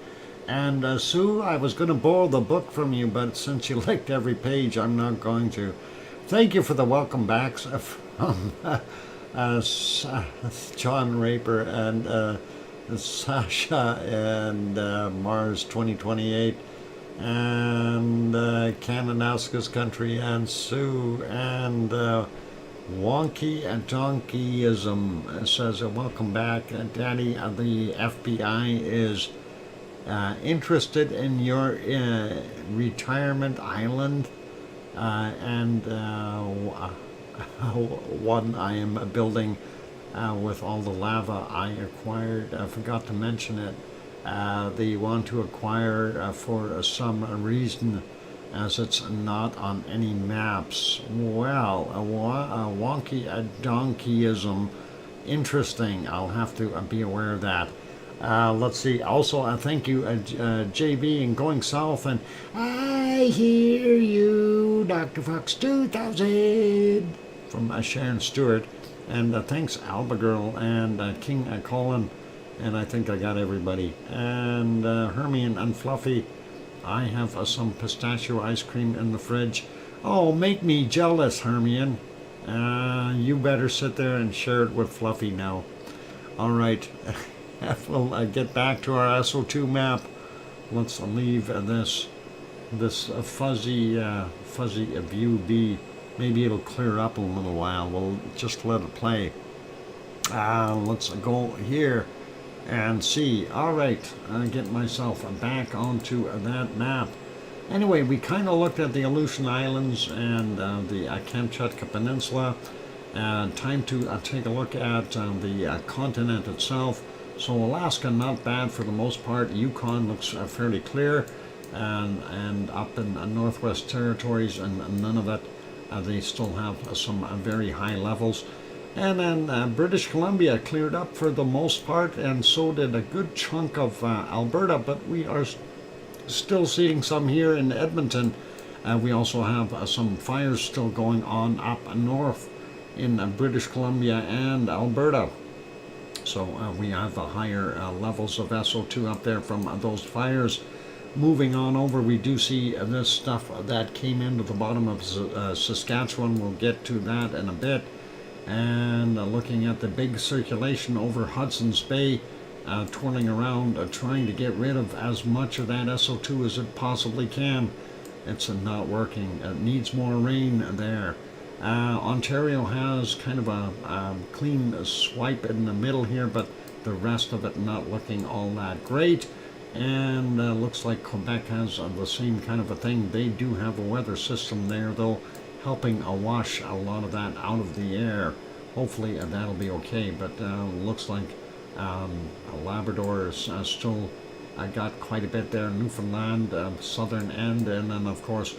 And Sue, I was going to borrow the book from you, but since you liked every page, I'm not going to. Thank you for the welcome backs from John Raper and Sasha and Mars 2028 and Kananaska's Country and Sue and Wonky and Donkeyism says, welcome back, Daddy. The FBI is interested in your retirement island and one I am building with all the lava I acquired. I forgot to mention it. They want to acquire for some reason, as it's not on any maps. Well, wonky donkeyism. Interesting. I'll have to be aware of that. Let's see. Also, thank you, JB, and going south. And I hear you, DrFox2000 from Sharon Stewart. And thanks, Alba Girl and King Colin. And I think I got everybody. And Hermione and Fluffy. I have some pistachio ice cream in the fridge. Oh, make me jealous, Hermione. You better sit there and share it with Fluffy now. All right. We'll get back to our SO2 map. Let's leave this fuzzy view be. Maybe it'll clear up a little while. We'll just let it play. Let's go here and see. All right, get myself back onto that map. Anyway, we kind of looked at the Aleutian Islands and the Kamchatka Peninsula. Time to take a look at the continent itself. So Alaska, not bad for the most part. Yukon looks fairly clear, and up in Northwest Territories, and none of it. They still have some very high levels. And then British Columbia cleared up for the most part, and so did a good chunk of Alberta, but we are still seeing some here in Edmonton. We also have some fires still going on up north in British Columbia and Alberta. So we have higher levels of SO2 up there from those fires. Moving on over, we do see this stuff that came into the bottom of Saskatchewan. We'll get to that in a bit. And looking at the big circulation over Hudson's Bay, twirling around, trying to get rid of as much of that SO2 as it possibly can. It's not working. It needs more rain there. Ontario has kind of a clean swipe in the middle here, but the rest of it not looking all that great. And looks like Quebec has the same kind of a thing. They do have a weather system there, though, helping wash a lot of that out of the air. Hopefully that'll be okay, but looks like Labrador is still got quite a bit there. Newfoundland, southern end, and then of course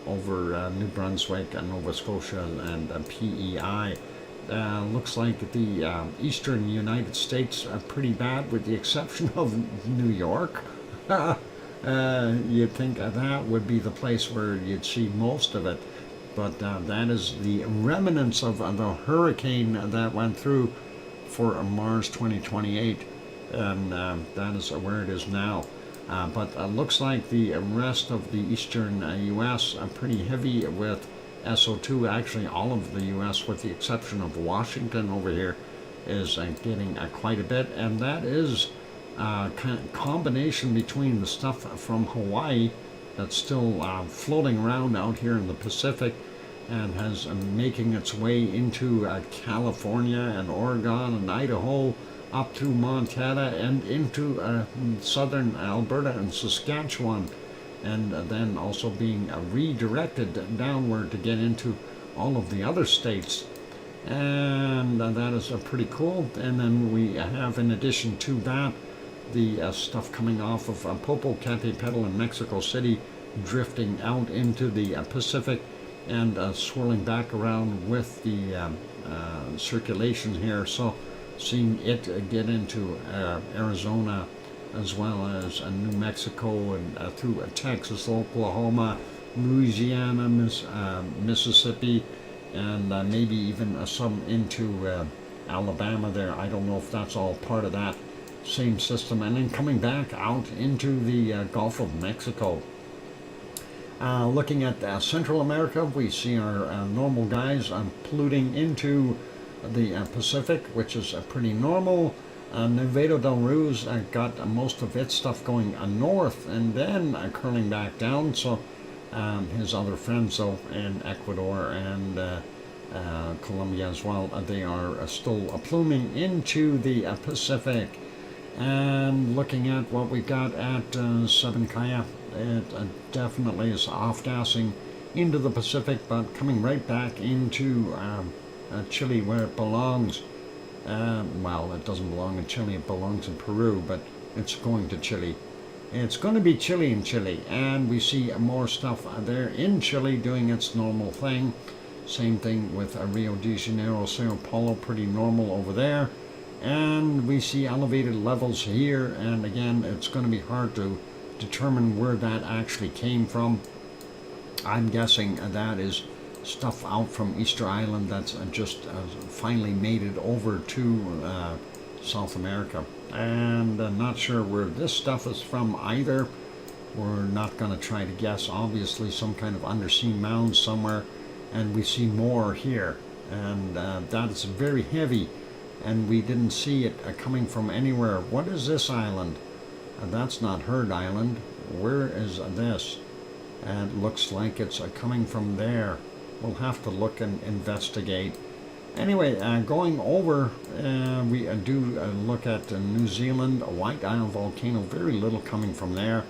over New Brunswick and Nova Scotia and PEI. Looks like the eastern United States are pretty bad, with the exception of New York. You'd think that would be the place where you'd see most of it, but that is the remnants of the hurricane that went through for Mars 2028, and that is where it is now. But looks like the rest of the eastern U.S. are pretty heavy with SO2. Actually, all of the U.S., with the exception of Washington over here, is getting quite a bit. And that is a combination between the stuff from Hawaii that's still floating around out here in the Pacific and has making its way into California and Oregon and Idaho, up through Montana and into southern Alberta and Saskatchewan, and then also being redirected downward to get into all of the other states. And that is pretty cool. And then we have, in addition to that, the stuff coming off of Popocatépetl in Mexico City, drifting out into the Pacific and swirling back around with the circulation here. So seeing it get into Arizona as well as New Mexico and through Texas, Oklahoma, Louisiana, Mississippi, and maybe even some into Alabama there. I don't know if that's all part of that same system. And then coming back out into the Gulf of Mexico. Looking at Central America, we see our normal guys polluting into the Pacific, which is pretty normal. Nevado del Ruiz got most of its stuff going north and then curling back down. So his other friends, though, in Ecuador and Colombia as well, they are still pluming into the Pacific. And looking at what we got at Sabancaya, it definitely is off-gassing into the Pacific, but coming right back into Chile where it belongs. Well, it doesn't belong in Chile, it belongs in Peru, but it's going to Chile. It's going to be chilly in Chile, and we see more stuff there in Chile doing its normal thing. Same thing with Rio de Janeiro, Sao Paulo, pretty normal over there. And we see elevated levels here, and again, it's going to be hard to determine where that actually came from. I'm guessing that is stuff out from Easter Island that's just finally made it over to South America. And not sure where this stuff is from either. We're not going to try to guess. Obviously some kind of undersea mound somewhere, and we see more here, and that is very heavy, and we didn't see it coming from anywhere. What is this island? That's not Heard Island. Where is this? And it looks like it's coming from there. We'll have to look and investigate. Anyway, going over, we do look at New Zealand, a White Isle volcano, very little coming from there.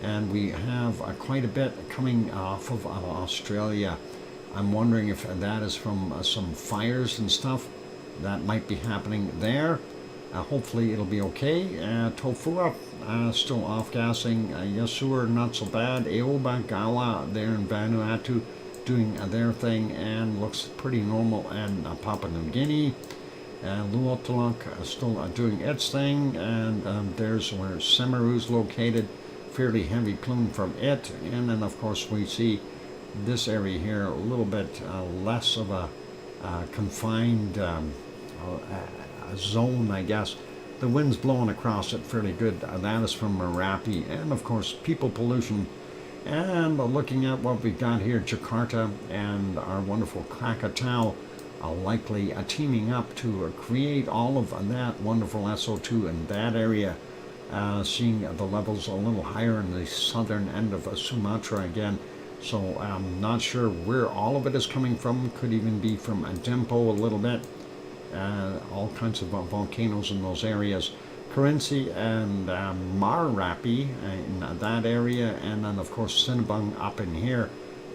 And we have quite a bit coming off of Australia. I'm wondering if that is from some fires and stuff that might be happening there. Hopefully it'll be okay. Tofua, still off-gassing. Yasur, not so bad. Eoba Gawa there in Vanuatu, doing their thing and looks pretty normal. And Papua New Guinea, Luotolok still doing its thing, and there's where Semeru's located, fairly heavy plume from it. And then of course we see this area here a little bit less of a confined zone, I guess. The wind's blowing across it fairly good. That is from Merapi, and of course people pollution. And looking at what we've got here, Jakarta and our wonderful Krakatau likely teaming up to create all of that wonderful SO2 in that area. Seeing the levels a little higher in the southern end of Sumatra again. So I'm not sure where all of it is coming from. Could even be from Dempo a little bit. All kinds of volcanoes in those areas. Currency and Marapi in that area, and then of course Sinabung up in here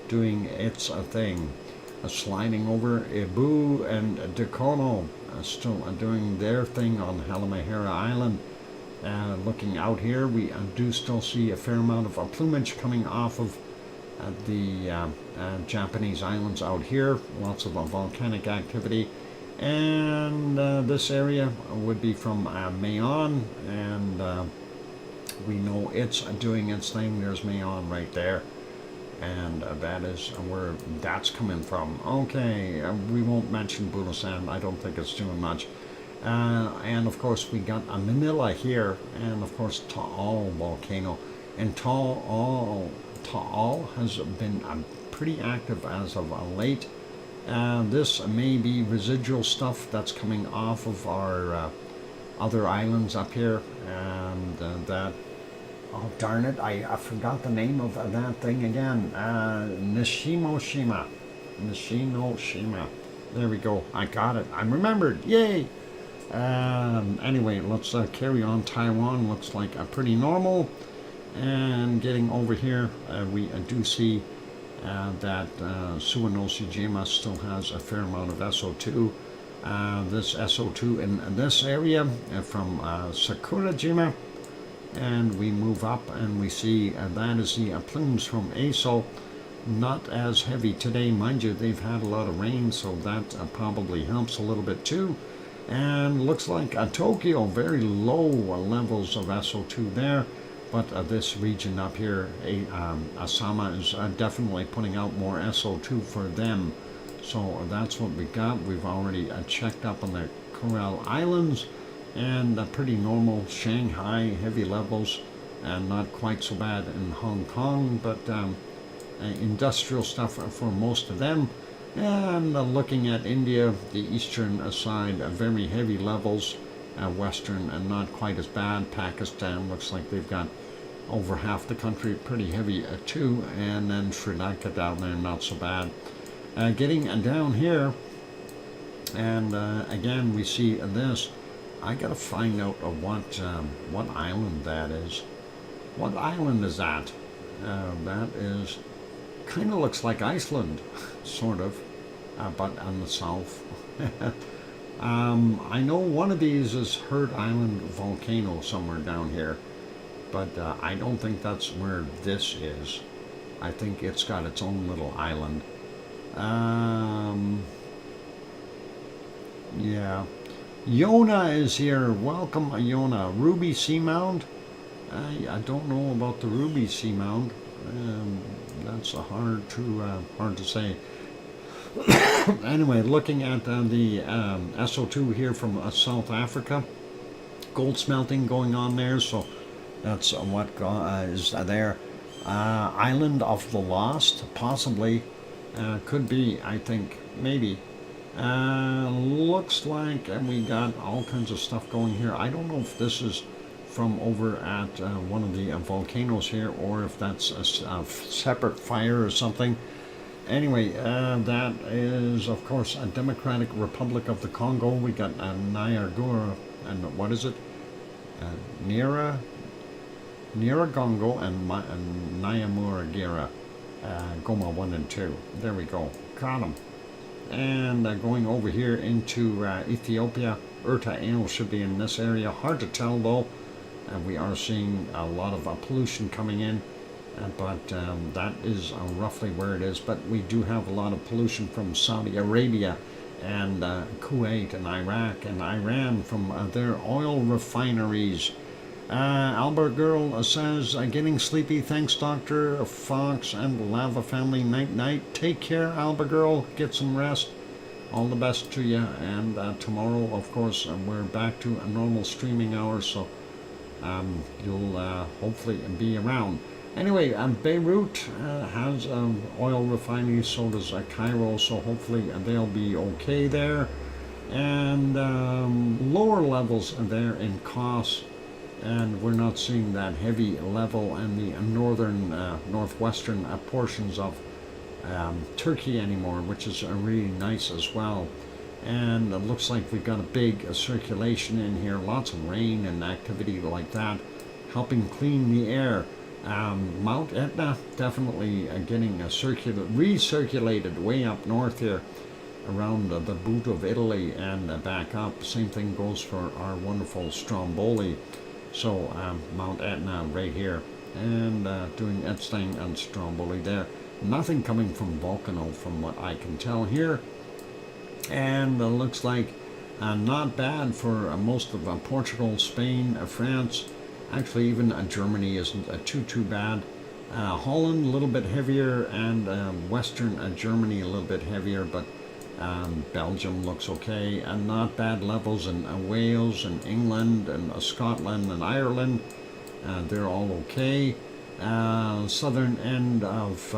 doing its thing. Sliding over Ibu and Dakono still doing their thing on Halmahera Island. Looking out here, we do still see a fair amount of plumage coming off of the Japanese islands out here. Lots of volcanic activity. And this area would be from Mayon, and we know it's doing its thing. There's Mayon right there, and that is where that's coming from. Okay, we won't mention Bulasan. I don't think it's doing much. And of course we got Manila here, and of course Taal volcano, and Taal has been pretty active as of late. This may be residual stuff that's coming off of our other islands up here, and that, oh darn it, I forgot the name of that thing again. Nishinoshima. There we go, I got it, I remembered, yay! Anyway, let's carry on. Taiwan looks like pretty normal, and getting over here, we do see that Suwanoshijima still has a fair amount of SO2. This SO2 in this area from Sakurajima and we move up and we see that is the plumes from ASO. Not as heavy today, mind you. They've had a lot of rain, so that probably helps a little bit too. And looks like Tokyo, very low levels of SO2 there. But this region up here, Asama, is definitely putting out more SO2 for them. So that's what we got. We've already checked up on the Coral Islands, and pretty normal. Shanghai, heavy levels, and not quite so bad in Hong Kong, but industrial stuff for most of them. And looking at India, the eastern side, very heavy levels. Western and not quite as bad. Pakistan looks like they've got over half the country pretty heavy too, and then Sri Lanka down there not so bad. Getting down here, and again we see this. I gotta find out what island that is. What island is that? That is kind of looks like Iceland, sort of, but on the south. I know one of these is Hurt Island volcano somewhere down here, but I don't think that's where this is. I think it's got its own little island. Yeah. Yona is here. Welcome, Yona. Ruby Seamound. I don't know about the Ruby Seamound. That's hard to say. Anyway, looking at the SO2 here from South Africa, gold smelting going on there, so that's what is there. Island of the Lost, possibly, could be, I think, maybe. Looks like we got all kinds of stuff going here. I don't know if this is from over at one of the volcanoes here, or if that's a separate fire or something. Anyway, that is, of course, a Democratic Republic of the Congo. We got Nyargura, and what is it? Nyiragongo and Nyamuragira, Goma 1 and 2. There we go. Got them. And going over here into Ethiopia, Eruption should be in this area. Hard to tell, though. We are seeing a lot of pollution coming in. But that is roughly where it is. But we do have a lot of pollution from Saudi Arabia and Kuwait and Iraq and Iran from their oil refineries. Albert Girl says, getting sleepy. Thanks, Dr. Fox and Lava Family. Night, night. Take care, Albert Girl. Get some rest. All the best to you. And tomorrow, of course, we're back to a normal streaming hour. So you'll hopefully be around. Anyway, Beirut has oil refineries, so does Cairo, so hopefully they'll be okay there. And lower levels there in Kos, and we're not seeing that heavy level in the northern, northwestern portions of Turkey anymore, which is really nice as well. And it looks like we've got a big circulation in here, lots of rain and activity like that, helping clean the air. Mount Etna definitely getting recirculated way up north here around the boot of Italy and back up. Same thing goes for our wonderful Stromboli. So Mount Etna right here, and doing its thing and Stromboli there. Nothing coming from Volcano from what I can tell here. And looks like not bad for most of Portugal, Spain, France. Actually, even Germany isn't too bad. Holland a little bit heavier, and Western Germany a little bit heavier, but Belgium looks okay, and not bad levels in Wales and England and Scotland and Ireland. They're all okay. Southern end of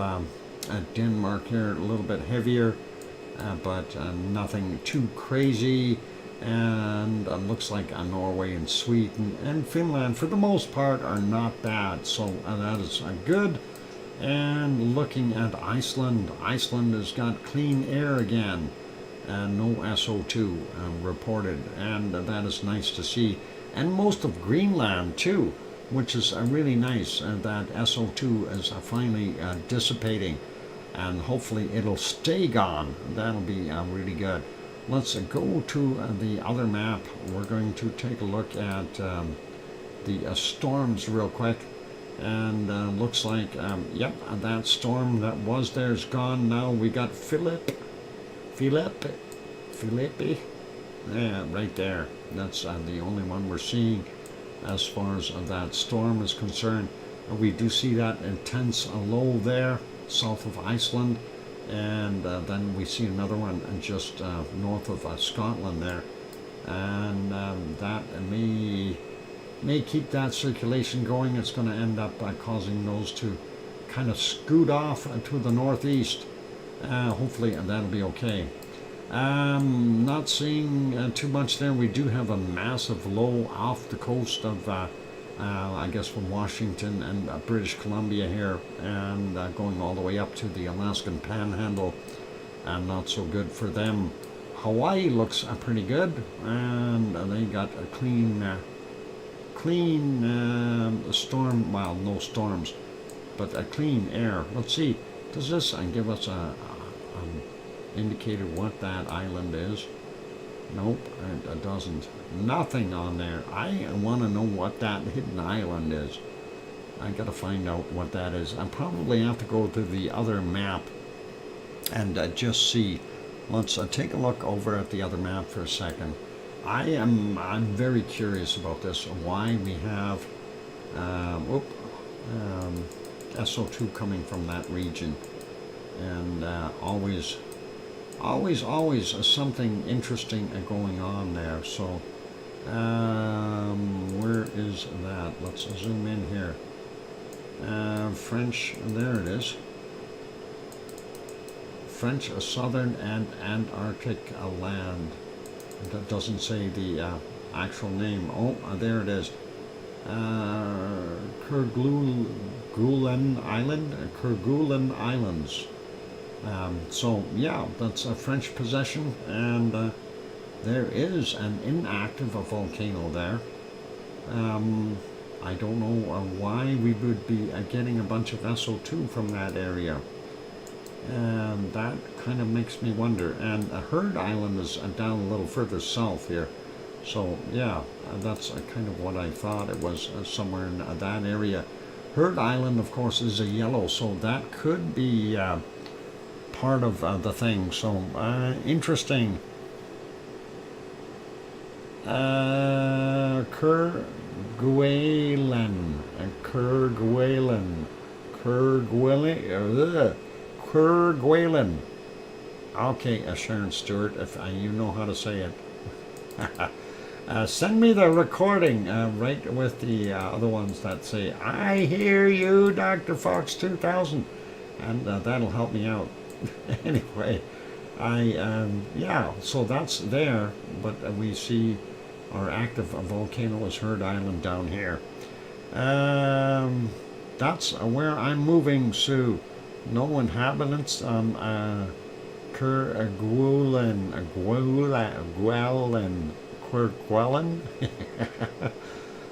Denmark here a little bit heavier, but nothing too crazy. And looks like Norway and Sweden and Finland for the most part are not bad, so that is good. And looking at Iceland, Iceland has got clean air again, no SO2 reported, and that is nice to see. And most of Greenland too, which is really nice, that SO2 is finally dissipating, and hopefully it'll stay gone. That'll be really good. Let's go to the other map. We're going to take a look at the storms real quick. And looks like, yep, that storm that was there is gone now. We got Philippe, yeah, right there. That's the only one we're seeing as far as that storm is concerned. We do see that intense low there south of Iceland, and then we see another one just north of Scotland there, and that may keep that circulation going. It's going to end up causing those to kind of scoot off to the northeast. Hopefully that'll be okay. Not seeing too much there. We do have a massive low off the coast of I guess from Washington and British Columbia here, and going all the way up to the Alaskan Panhandle, and not so good for them. Hawaii looks pretty good, and they got a clean storm, well, no storms, but a clean air. Let's see, does this give us a indicator what that island is? Nope, it doesn't. Nothing on there. I want to know what that hidden island is. I gotta find out what that is. I probably have to go to the other map and just see. Let's take a look over at the other map for a second. I'm very curious about this. Why we have SO2 coming from that region, and always something interesting going on there. So where is that? Let's zoom in here. French, there it is. French Southern and Antarctic land. That doesn't say the actual name. Oh, there it is. Kerguelen Islands. So yeah, that's a French possession, and there is an inactive volcano there. I don't know why we would be getting a bunch of SO2 from that area, and that kind of makes me wonder. And Heard Island is down a little further south here, so yeah, that's kind of what I thought it was, somewhere in that area. Heard Island, of course, is a yellow, so that could be part of the thing. So interesting. Kerguelen. Okay, Sharon Stewart, if you know how to say it. Send me the recording right with the other ones that say, I hear you, DrFox2000, and that'll help me out. Anyway, yeah, so that's there, but we see our active volcano is Heard Island down here. That's where I'm moving, Sue. No inhabitants on Kerguelen.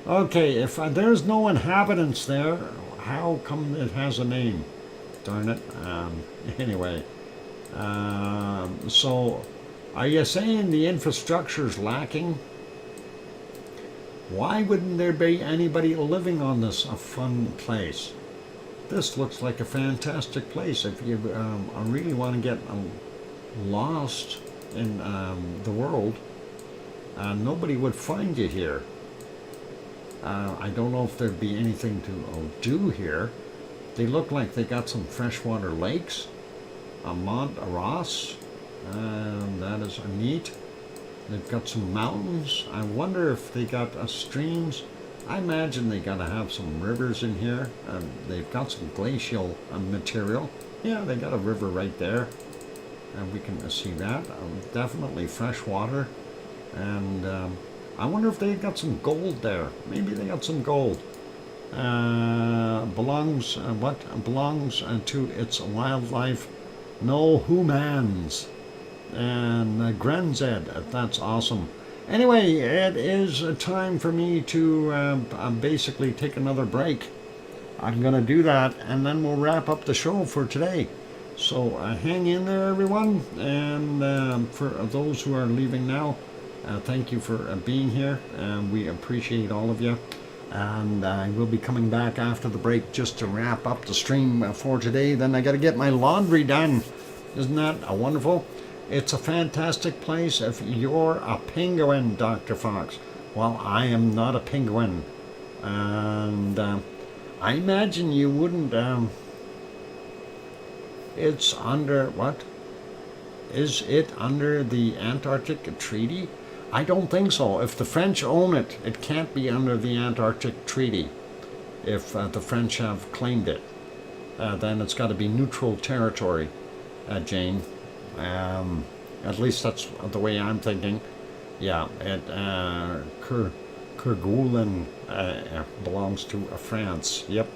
Okay, if there's no inhabitants there, how come it has a name? Darn it. Anyway, so are you saying the infrastructure is lacking? Why wouldn't there be anybody living on this fun place? This looks like a fantastic place. If you really want to get lost in the world, nobody would find you here. I don't know if there'd be anything to do here. They look like they got some freshwater lakes, a Mont Ross, that is neat. They've got some mountains. I wonder if they got streams. I imagine they got to have some rivers in here. They've got some glacial material. Yeah, they got a river right there, and we can see that. Definitely fresh water, and I wonder if they got some gold there. Maybe they got some gold. Belongs to its wildlife, no humans, and Grenzed. That's awesome. Anyway, it is time for me to basically take another break. I'm gonna do that, and then we'll wrap up the show for today. So hang in there, everyone, and for those who are leaving now, thank you for being here, and we appreciate all of you. And I will be coming back after the break just to wrap up the stream for today. Then I got to get my laundry done. Isn't that wonderful? It's a fantastic place if you're a penguin, Dr. Fox. Well, I am not a penguin. And I imagine you wouldn't... it's under... What? Is it under the Antarctic Treaty? I don't think so. If the French own it, it can't be under the Antarctic Treaty. If the French have claimed it, then it's got to be neutral territory, Jane. At least that's the way I'm thinking. Yeah, Kerguelen belongs to France. Yep.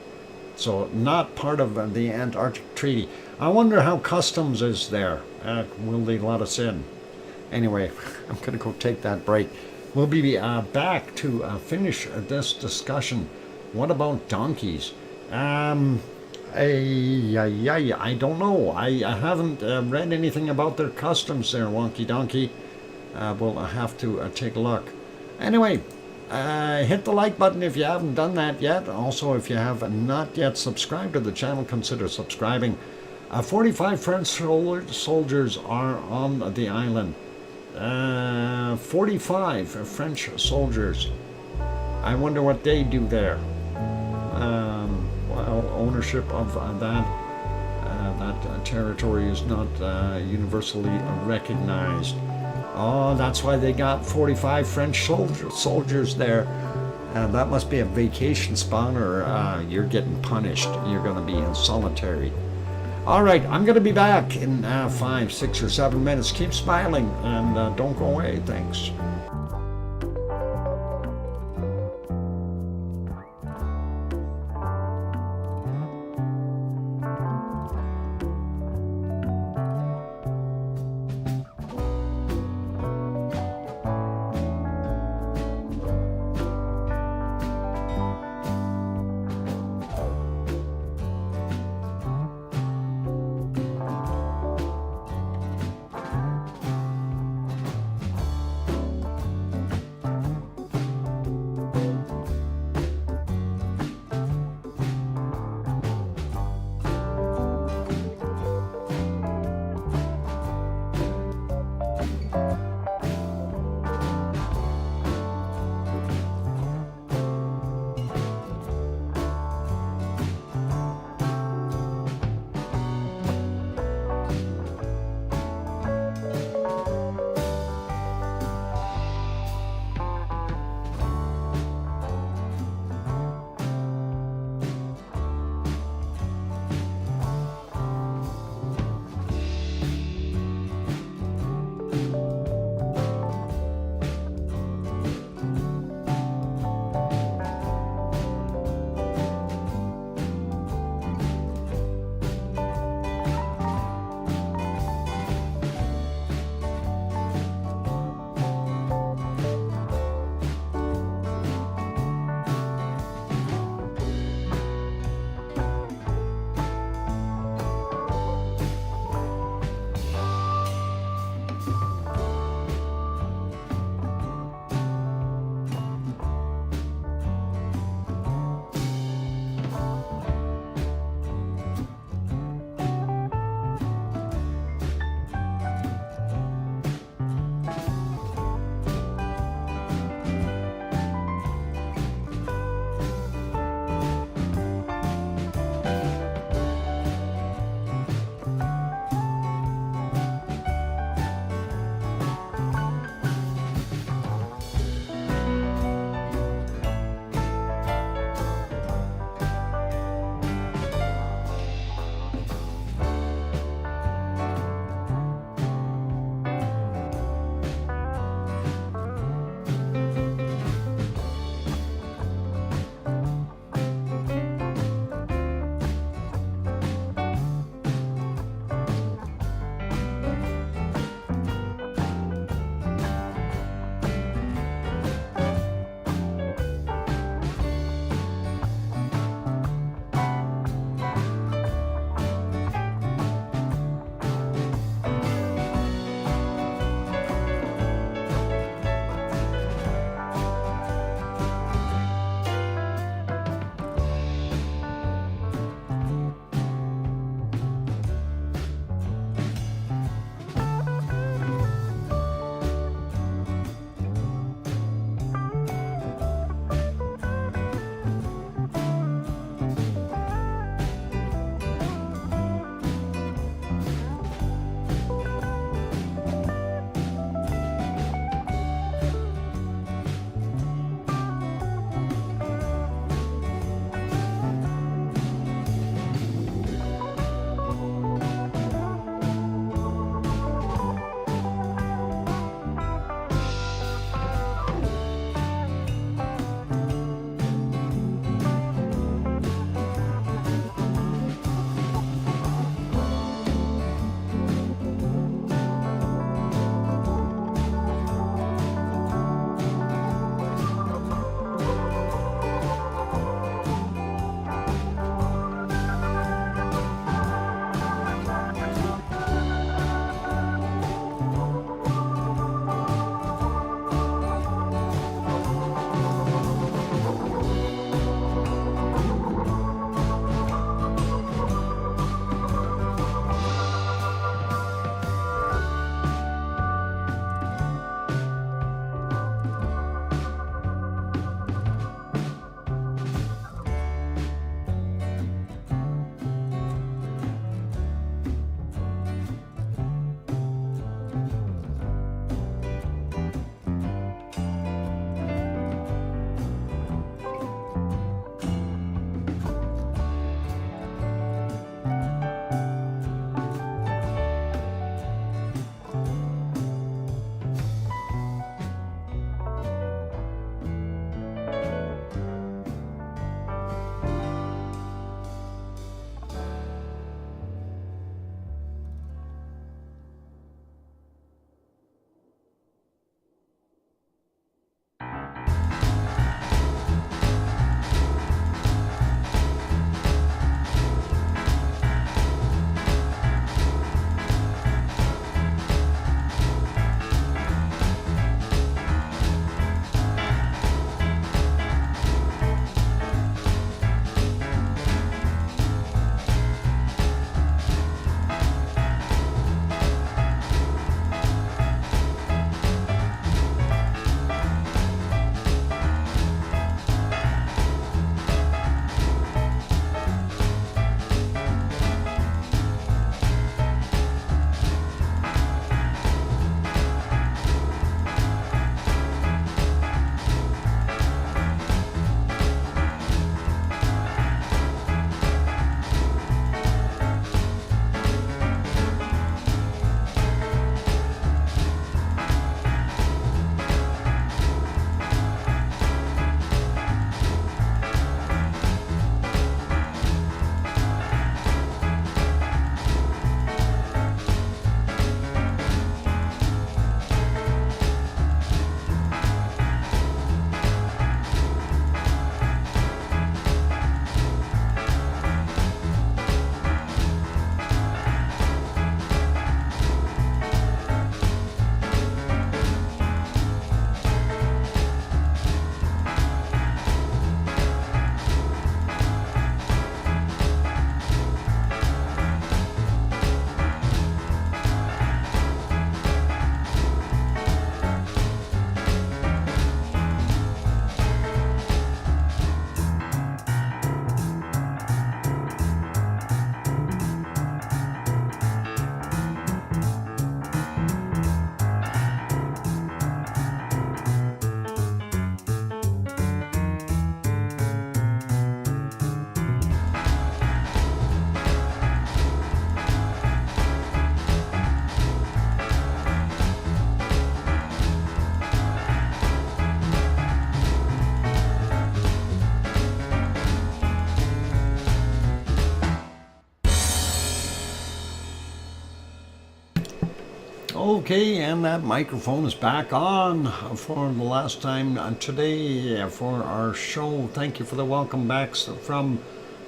So not part of the Antarctic Treaty. I wonder how customs is there. Will they let us in? Anyway, I'm going to go take that break. We'll be back to finish this discussion. What about donkeys? I don't know. I haven't read anything about their customs there, Wonky Donkey. We'll have to take a look. Anyway, hit the like button if you haven't done that yet. Also, if you have not yet subscribed to the channel, consider subscribing. 45 French soldiers are on the island. 45 French soldiers. I wonder what they do there. Well, ownership of that territory is not universally recognized. Oh, that's why they got 45 French soldiers there. That must be a vacation spot, or you're getting punished. You're going to be in solitary. All right, I'm going to be back in 5, 6, or 7 minutes. Keep smiling and don't go away. Thanks. Okay, and that microphone is back on for the last time today for our show. Thank you for the welcome backs from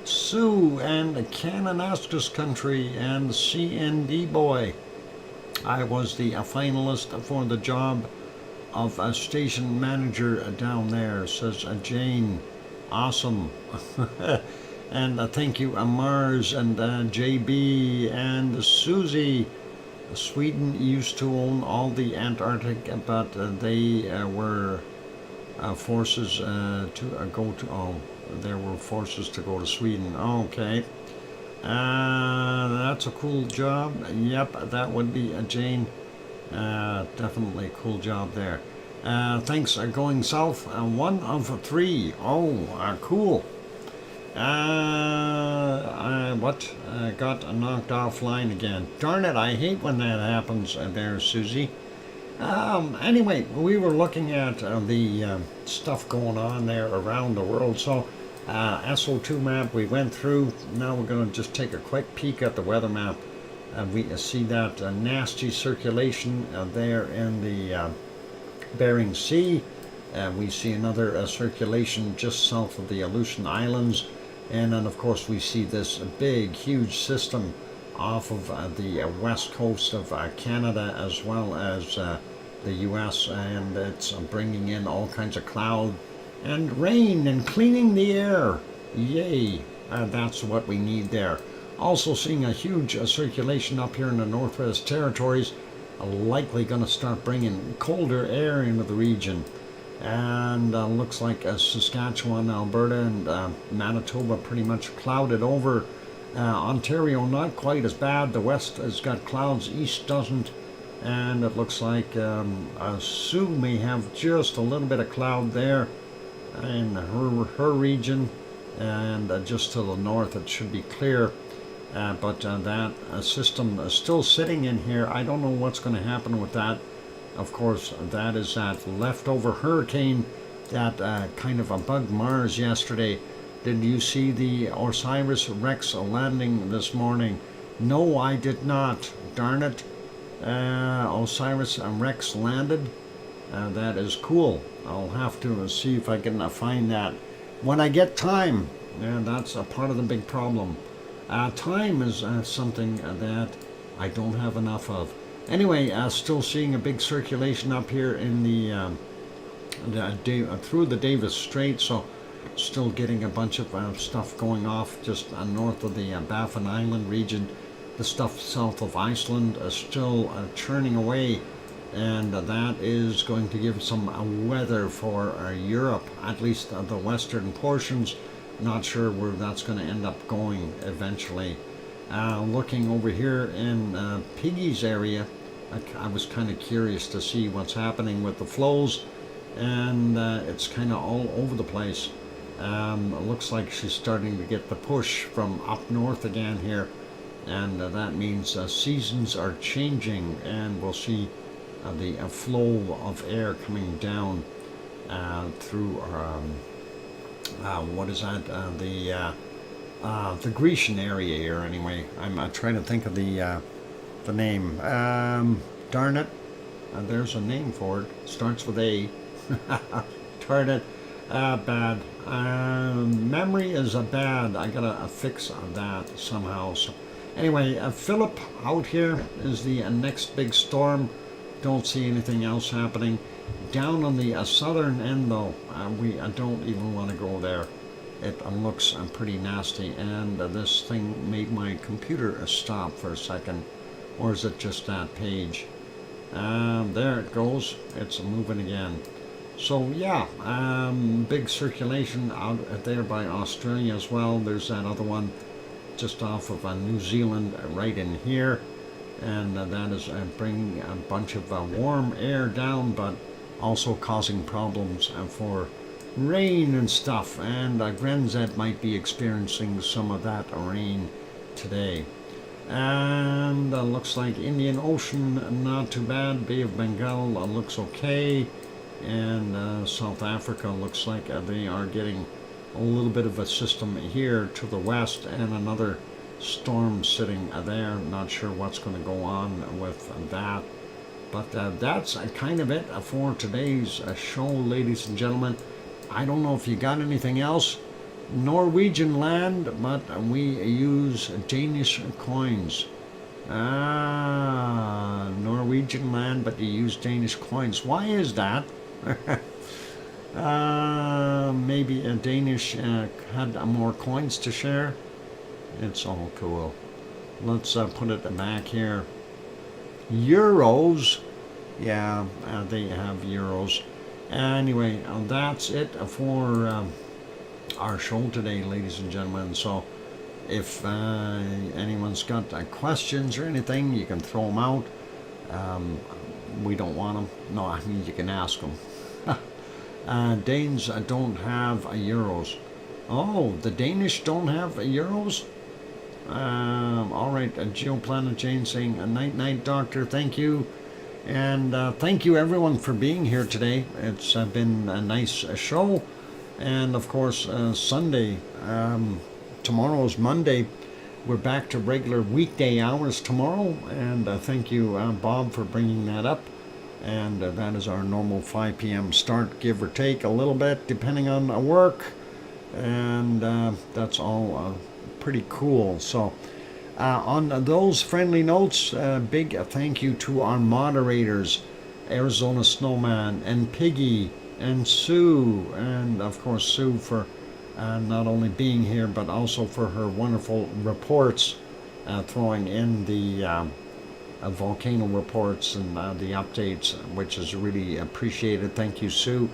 Sue and Cananaskis Country and CND Boy. I was the finalist for the job of a station manager down there, says Jane. Awesome. And thank you, Mars and JB and Susie. Sweden used to own all the Antarctic, but they were forces to go to. Oh, there were forces to go to Sweden. Okay, that's a cool job. Yep, that would be Jane. Definitely a cool job there. Thanks. Going south. 1 of 3. Oh, cool. Got knocked offline again. Darn it, I hate when that happens there, Susie. Anyway, we were looking at the stuff going on there around the world. So, SO2 map we went through. Now we're going to just take a quick peek at the weather map. We see that nasty circulation there in the Bering Sea. We see another circulation just south of the Aleutian Islands. And then, of course, we see this big, huge system off of the west coast of Canada as well as the U.S. And it's bringing in all kinds of cloud and rain and cleaning the air. Yay! That's what we need there. Also seeing a huge circulation up here in the Northwest Territories, likely going to start bringing colder air into the region. And looks like Saskatchewan, Alberta, and Manitoba pretty much clouded over. Ontario not quite as bad. The west has got clouds, east doesn't. And it looks like Sue may have just a little bit of cloud there in her region. And just to the north it should be clear. But that system is still sitting in here. I don't know what's going to happen with that. Of course, that is that leftover hurricane that kind of bugged Mars yesterday. Did you see the OSIRIS-REx landing this morning? No, I did not. Darn it. OSIRIS-REx landed. That is cool. I'll have to see if I can find that when I get time. That's a part of the big problem. Time is something that I don't have enough of. Anyway, still seeing a big circulation up here in the through the Davis Strait, so still getting a bunch of stuff going off just north of the Baffin Island region. The stuff south of Iceland is still churning away, and that is going to give some weather for Europe, at least the western portions. Not sure where that's going to end up going eventually. Looking over here in Piggy's area, I was kind of curious to see what's happening with the flows, and it's kind of all over the place. It looks like she's starting to get the push from up north again here, and that means seasons are changing, and we'll see the flow of air coming down through what is that? The Grecian area here. Anyway, I'm trying to think of the name. Darn it! There's a name for it. Starts with A. Darn it! Bad. Memory is bad. I gotta fix that somehow. So, anyway, Philip out here is the next big storm. Don't see anything else happening. Down on the southern end, though, I don't even want to go there. It looks pretty nasty, and this thing made my computer stop for a second. Or is it just that page? There it goes. It's moving again. So yeah, big circulation out there by Australia as well. There's that other one just off of New Zealand right in here. And that is bringing a bunch of warm air down, but also causing problems for rain and stuff. And Grenzed might be experiencing some of that rain today. And looks like Indian Ocean, not too bad. Bay of Bengal looks okay. And South Africa looks like they are getting a little bit of a system here to the west, and another storm sitting there. Not sure what's going to go on with that. But that's kind of it for today's show, ladies and gentlemen. I don't know if you got anything else. Norwegian land, but we use Danish coins. Norwegian land, but you use Danish coins. Why is that? Maybe a Danish had more coins to share. It's all cool. Let's put it back here. Euros. Yeah, they have euros. Anyway, that's it for our show today, ladies and gentlemen. So if anyone's got questions or anything, you can throw them out. We don't want them. No, I mean, you can ask them. Danes don't have euros. Oh, the Danish don't have euros? All right, Geoplanet Jane saying, night, doctor, thank you. And thank you, everyone, for being here today. It's been a nice show. And, of course, Sunday, tomorrow's Monday. We're back to regular weekday hours tomorrow. And thank you, Bob, for bringing that up. And that is our normal 5 p.m. start, give or take a little bit, depending on work. And that's all pretty cool. So on those friendly notes, big thank you to our moderators, Arizona Snowman and Piggy and Sue, and of course Sue for not only being here but also for her wonderful reports, throwing in the volcano reports and the updates, which is really appreciated. Thank you, Sue.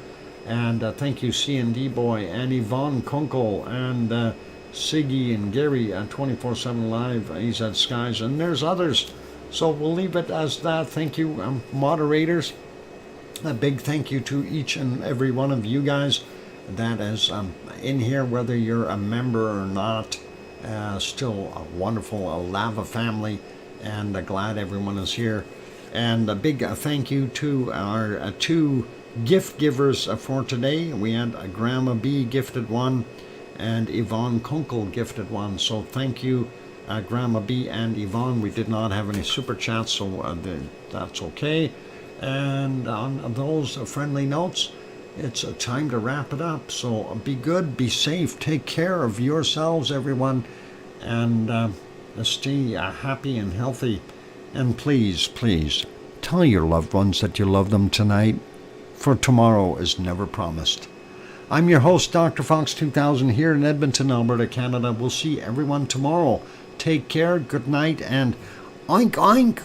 And thank you, C&D Boy and Yvonne Kunkel and Siggy and Gary at 24/7 Live, EZ Skies, and there's others. So we'll leave it as that. Thank you, moderators. A big thank you to each and every one of you guys that is in here, whether you're a member or not. Still a wonderful lava family, and glad everyone is here. And a big thank you to our two gift givers for today. We had Grandma B gifted one, and Yvonne Kunkel gifted one. So thank you, Grandma B and Yvonne. We did not have any super chats, so that's okay. And on those friendly notes, it's time to wrap it up. So be good, be safe, take care of yourselves, everyone, and stay happy and healthy. And please, please, tell your loved ones that you love them tonight, for tomorrow is never promised. I'm your host, DrFox2000, here in Edmonton, Alberta, Canada. We'll see everyone tomorrow. Take care, good night, and oink oink!